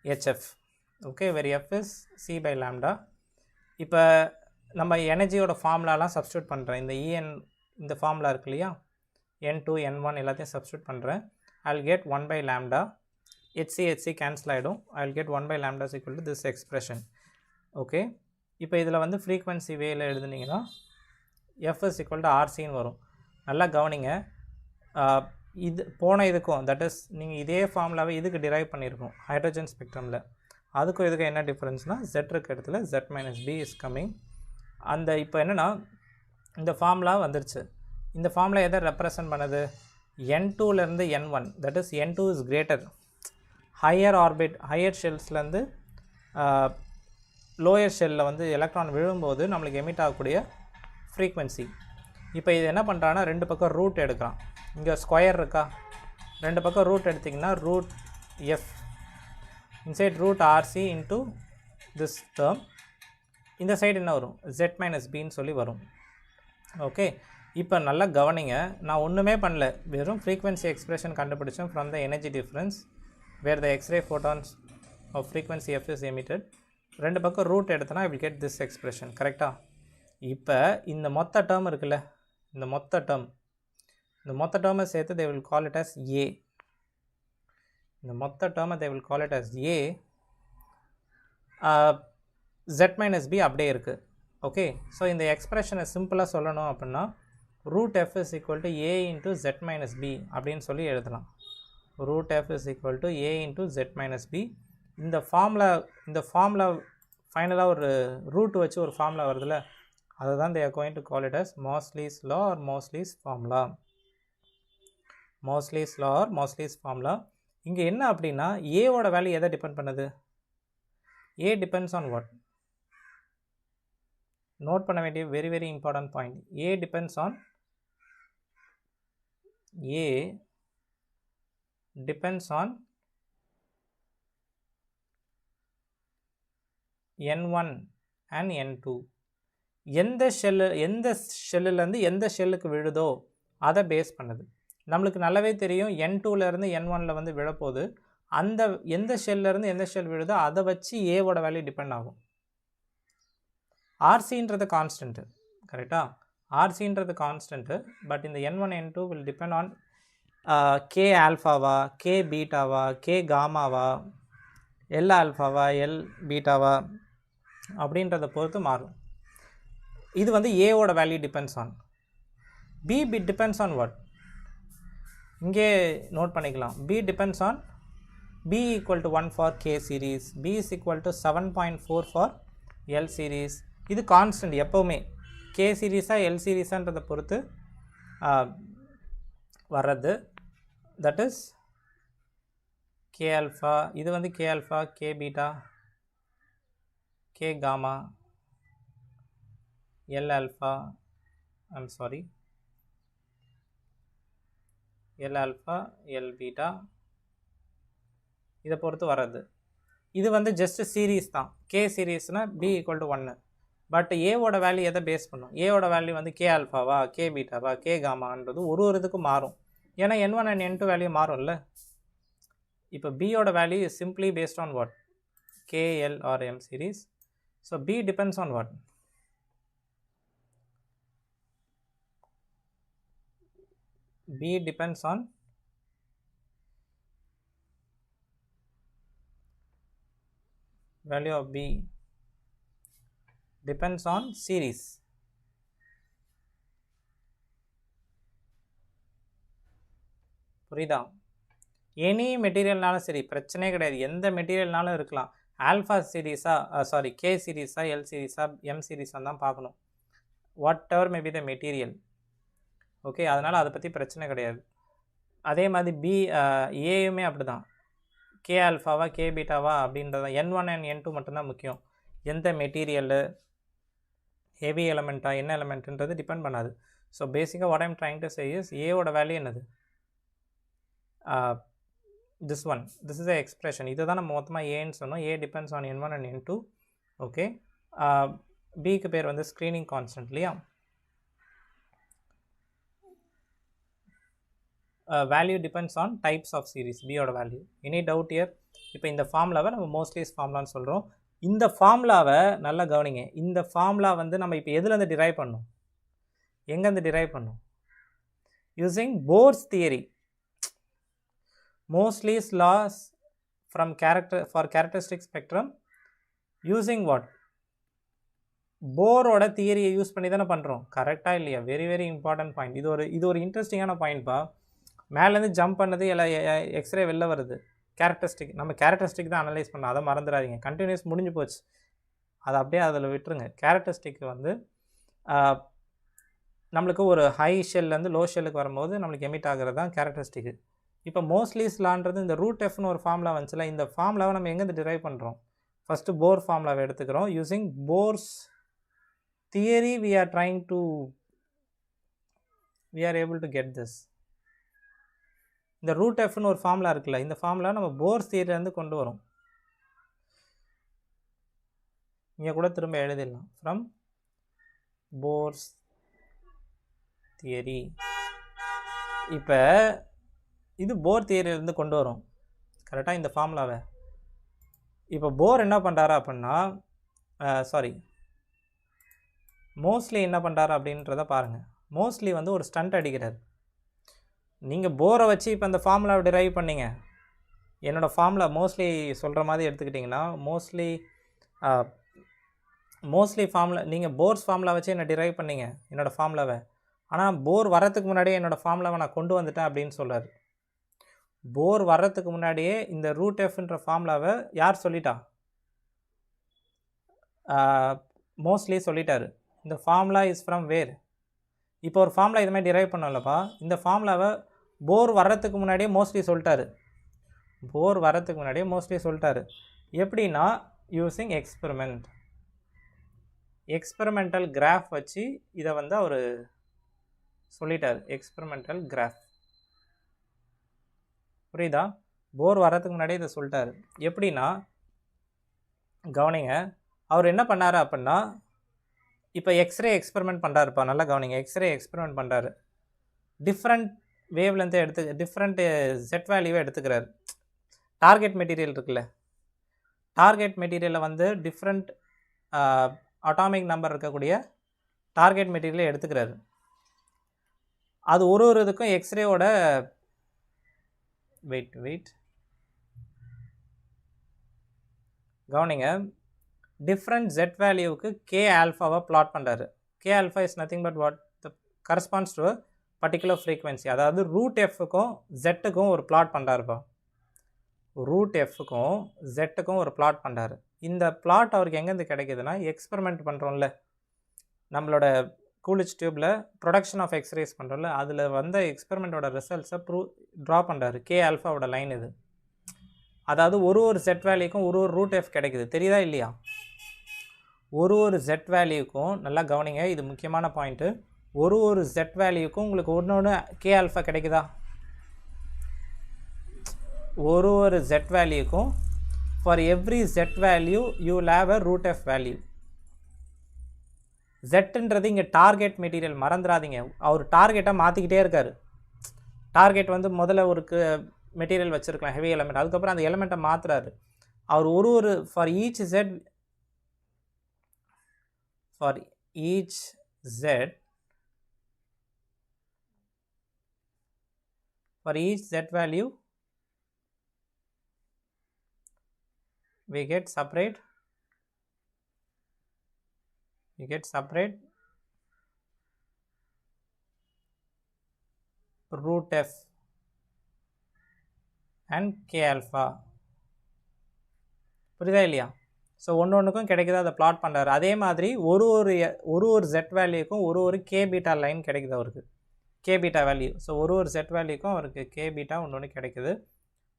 A: HF. ஓகே, where F is C by lambda. இப்போ நம்ம எனர்ஜியோட ஃபார்முலாலாம் சப்ஸ்டியூட் பண்ணுறேன். இந்த ஃபார்முலா இருக்கு இல்லையா, N2 N1 எல்லாத்தையும் சப்ஸ்டியூட் பண்ணுறேன். I will get 1 by lambda. HC cancel ஆகிடும். I will get 1 by lambda is equal to this expression. Okay, இப்போ இதில் வந்து ஃப்ரீக்வன்சி வேயில் எழுதுனீங்கன்னா F is equal to RCன்னு வரும். நல்லா கவனிங்க, இது போன இதுக்கும், தட் இஸ் நீங்கள் இதே ஃபார்முலாவை இதுக்கு டிரைவ் பண்ணியிருக்கோம் ஹைட்ரஜன் ஸ்பெக்ட்ரமில். அதுக்கும் இதுக்கு என்ன டிஃப்ரென்ஸ்னால் Z இருக்க இடத்துல Z minus B is coming. அந்த இப்போ என்னென்னா இந்த ஃபார்முலா வந்துருச்சு. இந்த ஃபார்முலா எதை ரெப்ரசன்ட் பண்ணுது? N2லேருந்து N1, that is N2 is greater. Higher orbit, higher ஷெல்ஸ்லேருந்து லோயர் ஷெல்லில் வந்து எலக்ட்ரான் விழும்போது நம்மளுக்கு எமிட் ஆகக்கூடிய ஃப்ரீக்வன்சி. இப்போ இது என்ன பண்ணுறான்னா ரெண்டு பக்கம் ரூட் எடுக்கிறான். இங்கே ஸ்கொயர் இருக்கா, ரெண்டு பக்கம் ரூட் எடுத்திங்கன்னா root F inside root RC into this term. இந்த சைடு என்ன வரும்? Z minus Bன்னு சொல்லி வரும். ஓகே, இப்போ நல்லா கவனிங்க, நான் ஒன்றுமே பண்ணல, வெறும் ஃப்ரீக்வன்சி எக்ஸ்பிரஷன் கண்டுபிடிச்சோம் from the energy difference where the X ray photons of frequency F is emitted. ரெண்டு பக்கம் ரூட் எடுத்தனா I will get this expression, கரெக்டாக? இப்போ இந்த மொத்த டேர்ம் இருக்குல்ல, இந்த மொத்த டேர்மை சேர்த்து they will call it as A. இந்த மொத்த டேர்மை they will call it as A. Z minus B அப்படியே இருக்குது. ஓகே, ஸோ இந்த எக்ஸ்பிரஷனை சிம்பிளாக சொல்லணும் அப்படின்னா root F is equal to A into Z minus B அப்படின்னு சொல்லி எழுதலாம். Root F is equal to A into Z minus B. இந்த ஃபார்முலா ஃபைனலாக ஒரு ரூட் வச்சு ஒரு ஃபார்முலா வருதுல்ல, அதை தான் they are going to call it as Moseley's law or Moseley's formula. Moseley's law or Moseley's formula. இங்கே என்ன அப்படின்னா ஏவோட வேல்யூ எதை டிபெண்ட் பண்ணுது? A depends on what? Note பண்ண வேண்டிய very very important point. A depends on A depends on N1 and N2. எந்த ஷெல்லுலேருந்து எந்த ஷெல்லுக்கு விழுதோ அதை பேஸ் பண்ணுது. நம்மளுக்கு நல்லாவே தெரியும் N2லேருந்து N1ல் வந்து விழப்போகுது. அந்த எந்த ஷெல்லேருந்து எந்த ஷெல் விழுதோ அதை வச்சு ஏவோட வேல்யூ டிபெண்ட் ஆகும். ஆர்சின்றது கான்ஸ்டன்ட்டு, கரெக்டாக? ஆர்சின்றது கான்ஸ்டன்ட்டு. பட் இந்த N1 N2 will depend on K ஆல்ஃபாவா, கே பீட்டாவா, கே காமாவா, எல் ஆல்ஃபாவா, எல் பீட்டாவா அப்படின்றத பொறுத்து மாறும். இது வந்து ஏவோட value depends on. B depends on what? இங்கே நோட் பண்ணிக்கலாம். B depends on B equal to 1 for K series, B is equal to 7.4 for L series. இது கான்ஸ்டன்ட் எப்போவுமே. K சீரீஸாக எல் சீரீஸான்றதை பொறுத்து வர்றது. That is K alpha. இது வந்து K alpha, K beta, K gamma, L alpha, I'm sorry, L alpha, L beta, இதை பொறுத்து வர்றது. இது வந்து ஜஸ்ட் சீரீஸ் தான். கே சீரீஸ்னால் B ஈக்குவல் டு 1. பட் ஏவோட வேல்யூ எதை பேஸ் பண்ணும்? ஏவோட வேல்யூ வந்து கே ஆல்ஃபாவா, கே பீட்டாவா, கே காமான்றது ஒரு இதுக்கும் மாறும். ஏன்னா N1 and N2 வேல்யூ மாறும்ல. இப்போ பியோட value is simply based on what? K, L R M series. So B depends on what? B depends on value of B depends on series. புரியுதா? எனி மெட்டீரியல்னாலும் சரி, பிரச்சனையே கிடையாது. எந்த மெட்டீரியல்னாலும் இருக்கலாம். ஆல்ஃபா சீரீஸா, சாரி கே சீரீஸா, எல் சீரீஸா, எம் சீரீஸாக தான் பார்க்கணும். Whatever may be the material. Okay, அதனால் அதை பற்றி பிரச்சனை கிடையாது. அதே மாதிரி பி ஏயுமே அப்படி தான். கே ஆல்ஃபாவா, கே பீட்டாவா அப்படின்றது N1 and N2 மட்டும்தான் முக்கியம். எந்த மெட்டீரியலு, ஹெவி எலமெண்ட்டா, என்ன எலமெண்ட்டுன்றது டிபெண்ட் பண்ணாது. ஸோ பேசிக்காக what I'm trying to say is ஏவோட வேல்யூ என்னது? This one, this is a expression. இதை தான் நம்ம மொத்தமாக ஏன்னு சொன்னோம். A depends on N1 and N2. Okay, பிக்கு பேர் வந்து ஸ்க்ரீனிங் கான்ஸ்டன்ட் இல்லையா? Value depends on types of series. பியோட வேல்யூ. Any doubt here? இப்போ இந்த ஃபார்முலாவை நம்ம மோஸ்ட்லிஸ் ஃபார்முலான்னு சொல்கிறோம். இந்த ஃபார்முலாவை நல்லா கவனிங்க. இந்த ஃபார்முலா வந்து நம்ம இப்போ எதுலேருந்து டிரைவ் பண்ணோம்? எங்கேருந்து டிரைவ் பண்ணோம்? Using Bohr's theory. Moseley's laws from characteristic spectrum using what? போரோட தியரியை யூஸ் பண்ணி தானே பண்ணுறோம். கரெக்டாக இல்லையா? Very very important point. இது ஒரு இன்ட்ரெஸ்டிங்கான பாயிண்ட்ப்பா. மேலேருந்து ஜம்ப் பண்ணது எல்லாம் எக்ஸ்ரே வெளில வருது. கேரக்டரிஸ்டிக், நம்ம கேரக்டரிஸ்டிக் தான் அனலைஸ் பண்ணோம். அதை மறந்துடாதீங்க. கண்டினியூஸ் முடிஞ்சு போச்சு, அதை அப்படியே அதில் விட்டுருங்க. கேரக்டரிஸ்டிக் வந்து நம்மளுக்கு ஒரு ஹை ஷெல்லேருந்து லோ ஷெல்லுக்கு வரும்போது நம்மளுக்கு எமிட் ஆகிறது தான் கேரக்டரிஸ்டிக்கு. இப்போ மோஸ்ட்லிஸ் லான்றது இந்த ரூட் எஃப்னு ஒரு ஃபார்முலா வந்துச்சுல, இந்த ஃபார்முலாவை நம்ம எங்கேருந்து டிரைவ் பண்ணுறோம்? ஃபஸ்ட்டு போர் ஃபார்முலாவை எடுத்துக்கிறோம். Using Bohr's theory we are able to get this. இந்த ரூட் எஃப்னு ஒரு ஃபார்முலா இருக்குல்ல, இந்த ஃபார்முலா நம்ம போர்ஸ் தியரிலேருந்து கொண்டு வரோம். இங்கே கூட திரும்ப எழுதிடலாம். From force theory. இப்போ இது போர் தியரியிலேருந்து கொண்டு வரும், கரெக்டாக இந்த ஃபார்முலாவை. இப்போ போர் என்ன பண்ணுறாரு அப்படின்னா, மோஸ்ட்லி என்ன பண்ணுறாரு அப்படின்றத பாருங்கள். மோஸ்ட்லி வந்து ஒரு ஸ்டண்ட் அடிக்கிறார். நீங்கள் போரை வச்சு இப்போ அந்த ஃபார்முலாவை டிரைவ் பண்ணிங்க. என்னோடய ஃபார்முலா மோஸ்ட்லி சொல்கிற மாதிரி எடுத்துக்கிட்டிங்கன்னா, மோஸ்ட்லி ஃபார்முலா நீங்கள் போர்ஸ் ஃபார்முலா வச்சு என்ன டிரைவ் பண்ணிங்க என்னோடய ஃபார்முலாவை. ஆனால் போர் வரத்துக்கு முன்னாடியே என்னோடய ஃபார்முலாவை நான் கொண்டு வந்துட்டேன் அப்படின்னு சொல்கிறார். போர் வர்றதுக்கு முன்னாடியே இந்த ரூட் எஃப்ன்ற ஃபார்முலாவை யார் சொல்லிட்டா? மோஸ்ட்லி சொல்லிட்டாரு. இந்த ஃபார்முலா இஸ் ஃப்ரம் வேர்? இப்போ ஒரு ஃபார்முலா இது மாதிரி டிரைவ் பண்ணலப்பா. இந்த ஃபார்முலாவை போர் வர்றதுக்கு முன்னாடியே மோஸ்ட்லி சொல்லிட்டாரு. எப்படின்னா யூஸிங் எக்ஸ்பெரிமெண்டல் கிராஃப் வச்சு இதை வந்து அவர் சொல்லிட்டார். Experimental graph. புரியுதா? போர் வரதுக்கு முன்னாடியே இதை சொல்லிட்டாரு. எப்படின்னா கவனிங்க, அவர் என்ன பண்ணார் அப்படின்னா, இப்போ எக்ஸ்ரே எக்ஸ்பெரிமெண்ட் பண்ணுறாருப்பா, நல்லா கவனிங்க. எக்ஸ்ரே எக்ஸ்பெரிமெண்ட் பண்ணுறாரு, டிஃப்ரெண்ட் வேவ் லென்த்தை டிஃப்ரெண்ட் செட் வேல்யூவை எடுத்துக்கிறாரு. டார்கெட் மெட்டீரியல் இருக்குல்ல, டார்கெட் மெட்டீரியலில் வந்து டிஃப்ரெண்ட் அட்டாமிக் நம்பர் இருக்கக்கூடிய டார்கெட் மெட்டீரியலை எடுத்துக்கிறாரு. அது ஒரு இதுக்கும் எக்ஸ்ரேவோட வெயிட் கவனிங்க, டிஃப்ரெண்ட் ஜெட் வேல்யூவுக்கு கே ஆல்ஃபாவை பிளாட் பண்ணுறாரு. K alpha is nothing but what corresponds to particular frequency. அதாவது ரூட் எஃப்க்கும் ஜெட்டுக்கும் ஒரு பிளாட் பண்ணுறாருப்பா. ரூட் எஃப்க்கும் ஜெட்டுக்கும் ஒரு பிளாட் பண்ணுறாரு. இந்த பிளாட் அவருக்கு எங்கேருந்து கிடைக்குதுன்னா, எக்ஸ்பெரிமெண்ட் பண்ணுறோம்ல நம்மளோட கூலிச் டியூப்பில் ப்ரொடக்ஷன் ஆஃப் எக்ஸ்ரேஸ் பண்ணுறோம்ல, அதில் வந்த எக்ஸ்பெரிமெண்ட்டோட ரிசல்ட்ஸை ட்ரா பண்ணுறாரு. கே ஆல்ஃபாவோட லைன் இது. அதாவது ஒரு செட் வேல்யூக்கும் ஒரு ரூட் எஃப் கிடைக்குது. தெரியுதா இல்லையா? ஒரு செட் வேல்யூக்கும் நல்லா கவனிங்க, இது முக்கியமான பாயிண்ட்டு. ஒரு செட் வேல்யூக்கும் உங்களுக்கு ஒன்று கே ஆல்ஃபா கிடைக்குதா? ஒரு செட் வேல்யூக்கும் for every set value you will have a root F value. ஜெட்டுன்றது இங்கே டார்கெட் மெட்டீரியல், மறந்துடாதீங்க. அவர் டார்கெட்டை மாற்றிக்கிட்டே இருக்கார். டார்கெட் வந்து முதல்ல ஒரு மெட்டீரியல் வச்சுருக்கலாம், ஹெவி எலமெண்ட், அதுக்கப்புறம் அந்த எலமெண்ட்டை மாற்றுறாரு. அவர் ஒரு for each Z value we get separate root f and k alpha. புரியுதா இல்லையா? ஸோ ஒன்றுக்கும் கிடைக்குது, அதை பிளாட் பண்ணுறாரு. அதே மாதிரி ஒரு ஜெட் வேல்யூக்கும் ஒரு கே பீட்டா லைன் கிடைக்குது அவருக்கு, கே பீட்டா வேல்யூ. ஸோ ஒரு ஜெட் வேல்யூக்கும் அவருக்கு கே பீட்டா ஒன்று கிடைக்குது.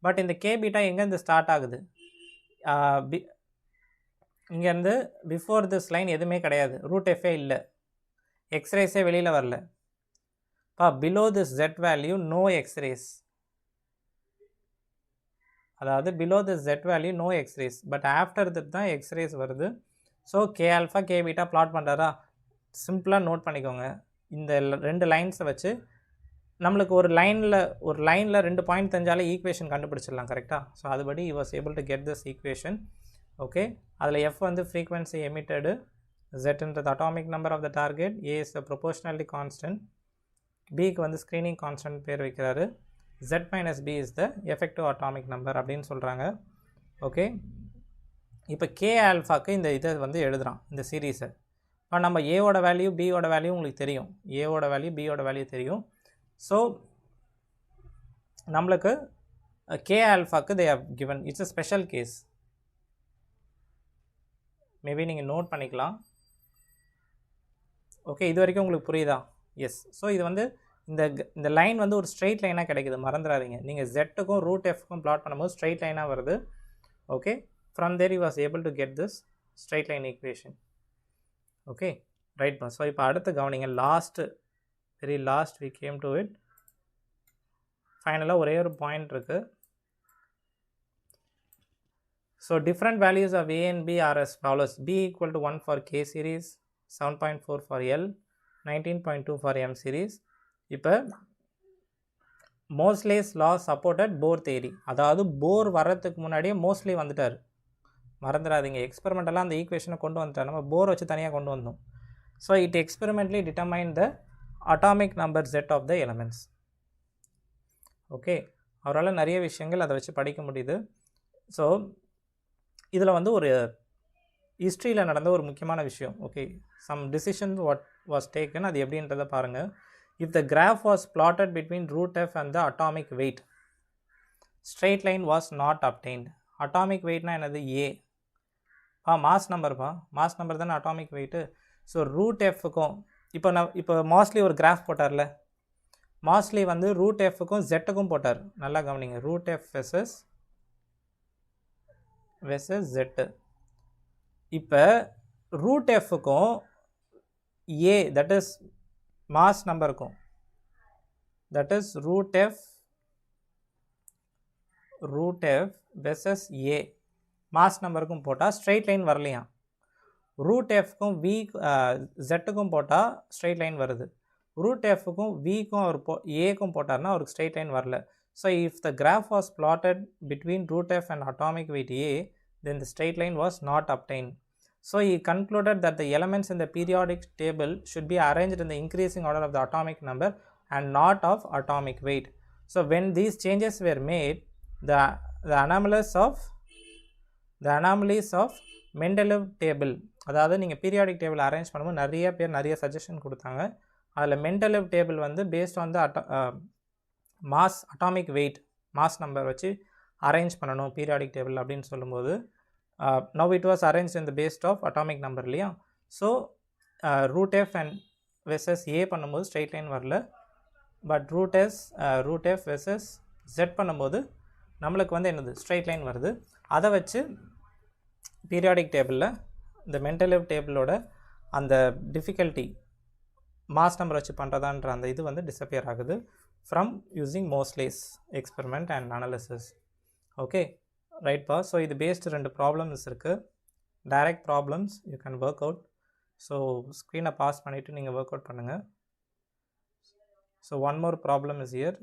A: பட் இந்த கே பீட்டா எங்கேருந்து ஸ்டார்ட் ஆகுது? இங்கேருந்து பிஃபோர் திஸ் லைன் எதுவுமே கிடையாது, ரூட் எஃபே இல்லை, எக்ஸ்ரேஸே வெளியில் வரல. Below this Z value no X rays, அதாவது below this Z value no X rays. But after that தான் எக்ஸ்ரேஸ் வருது. So K alpha K beta plot பண்ணுறாரா? சிம்பிளாக நோட் பண்ணிக்கோங்க. இந்த ரெண்டு லைன்ஸை வச்சு நம்மளுக்கு ஒரு லைனில் 2 பாயிண்ட் தெரிஞ்சாலே ஈக்குவேஷன் கண்டுபிடிச்சிடலாம், கரெக்டாக? ஸோ அதுபடி he was able to get this equation. Okay, அதில் எஃப் வந்து ஃப்ரீக்வன்சி எமிட்டடு, ஜெட்ன்றது atomic number of the target, A is the proportionality constant, பிக்கு வந்து ஸ்க்ரீனிங் கான்ஸ்டன்ட் பேர் வைக்கிறாரு, z minus B is the effective atomic number அப்படின்னு சொல்கிறாங்க. Okay, இப்போ கே ஆல்ஃபாக்கு இந்த இதை வந்து எழுதுகிறான், இந்த சீரீஸை. இப்போ நம்ம ஏவோட வேல்யூ பியோட வேல்யூ உங்களுக்கு தெரியும், ஏவோட வேல்யூ பியோட வேல்யூ தெரியும். ஸோ நம்மளுக்கு கே ஆல்ஃபாக்கு they have given, it's a special case. Maybe நீங்கள் நோட் பண்ணிக்கலாம். ஓகே, இது வரைக்கும் உங்களுக்கு புரியுதா? எஸ். ஸோ இது வந்து இந்த லைன் வந்து ஒரு ஸ்ட்ரெயிட் லைனாக கிடைக்குது, மறந்துடாதீங்க. நீங்கள் ஜெட்டுக்கும் ரூட் எஃப்க்கும் பிளாட் பண்ணும்போது ஸ்ட்ரெயிட் லைனாக வருது. Okay, from there you was able to get this straight line equation. Okay, ரைட்பா. ஸோ இப்போ அடுத்து கவனிங்க, very last we came to it. ஃபைனலாக ஒரே ஒரு பாயிண்ட் இருக்குது. So different values of A and B are as follows: B equal to 1 for K series, 7.4 for L, 19.2 for M series. இப்போ மோஸ்லேஸ் லா supported போர் தேரி, அதாவது போர் வர்றதுக்கு முன்னாடியே மோஸ்ட்லி வந்துட்டார், மறந்துடாதீங்க. எக்ஸ்பெரிமெண்டெல்லாம் அந்த ஈக்குவேஷனை கொண்டு வந்துட்டார், நம்ம போர் வச்சு தனியாக கொண்டு வந்தோம். So it experimentally determine the atomic number set of the elements. Okay, அவரால் நிறைய விஷயங்கள் அதை வச்சு படிக்க முடியுது. ஸோ இதில் வந்து ஒரு ஹிஸ்ட்ரியில் நடந்த ஒரு முக்கியமான விஷயம். Okay, some decision what was taken, அது எப்படின்றத பாருங்கள். If the graph was plotted between root F and the atomic weight, straight line was not obtained. Atomic வெயிட்னா என்னது? ஏ. மாஸ் நம்பர்ப்பா, மாஸ் நம்பர் தானே அட்டாமிக் வெயிட்டு. ஸோ ரூட் எஃப்க்கும் இப்போ mostly ஒரு கிராஃப் போட்டார்ல, மோஸ்ட்லி வந்து ரூட் எஃப்க்கும் ஜெட்டுக்கும் போட்டார். நல்லா கவனிங்க, ரூட் எஃப் வெர்சஸ் ஜெட்டு. இப்போ ரூட் எஃப்க்கும் ஏ, தட் இஸ் மாஸ் நம்பருக்கும், that is root F root f versus a mass நம்பருக்கும் போட்டால் ஸ்ட்ரெயிட் லைன் வரலையாம். ரூட் எஃப்க்கும் வி ஜெட்டுக்கும் போட்டால் ஸ்ட்ரெயிட் லைன் வருது. ரூட் எஃப்க்கும் விக்கும் அவர் ஏக்கும் போட்டார்னா அவருக்கு ஸ்ட்ரெயிட் லைன் வரல. So if the graph was plotted between root F and atomic weight a, then the straight line was not obtained. So he concluded that the elements in the periodic table should be arranged in the increasing order of the atomic number and not of atomic weight. So when these changes were made, the anomalies of Mendeleev table, அதாவது நீங்கள் periodic table arrange பண்ணும்போது நிறைய பேர் நிறைய suggestion கொடுத்தாங்க. அதில் Mendeleev table வந்து based on the mass atomic wait mass number வச்சு அரேஞ்ச் பண்ணணும் பீரியாடிக் டேபிள் அப்படின்னு சொல்லும்போது now it was arranged in the based of atomic number இல்லையா. So root f and versus a பண்ணும்போது ஸ்ட்ரெயிட் லைன் வரல. But root f versus z பண்ணும்போது நம்மளுக்கு வந்து என்னது ஸ்ட்ரெயிட் லைன் வருது. அதை வச்சு பீரியாடிக் டேபிளில் இந்த Mendeleev டேபிளோட அந்த டிஃபிகல்ட்டி மாஸ் நம்பர் வச்சு பண்ணுறதான்ற அந்த இது வந்து டிஸப்பியர் ஆகுது from using Moseley's experiment and analysis. Okay ரைட்பா. ஸோ இது பேஸ்டு 2 ப்ராப்ளம்ஸ் இருக்குது. Direct problems you can work out. So ஸ்க்ரீனை பாஸ் பண்ணிவிட்டு நீங்கள் ஒர்க் அவுட் பண்ணுங்கள். So one more problem is here.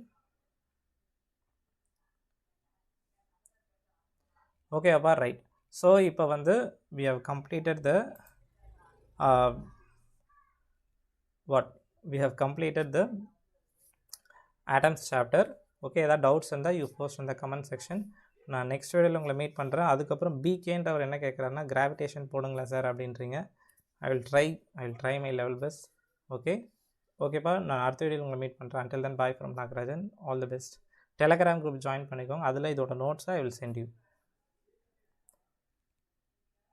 A: Okay அப்பா ரைட். ஸோ இப்போ வந்து we have completed the atoms chapter. Okay ஏதாவது டவுட்ஸ் இருந்தால் யூ போஸ்ட் இந்த கமெண்ட் செக்ஷன். நான் நெக்ஸ்ட் வீடியோவில் உங்களை மீட் பண்ணுறேன். அதுக்கப்புறம் பிகேன்ற அவர் என்ன கேட்குறாருன்னா கிராவிடேஷன் போடுங்களா சார் அப்படின்றீங்க. I will try my level best. ஓகேப்பா நான் அடுத்த வீடியோவில் உங்களை மீட் பண்ணுறேன். until then bye from Nagarajan. All the best. Telegram group join பண்ணிக்கோங்க. அதில் இதோட நோட்ஸை ஐ வில் சென்ட் யூ.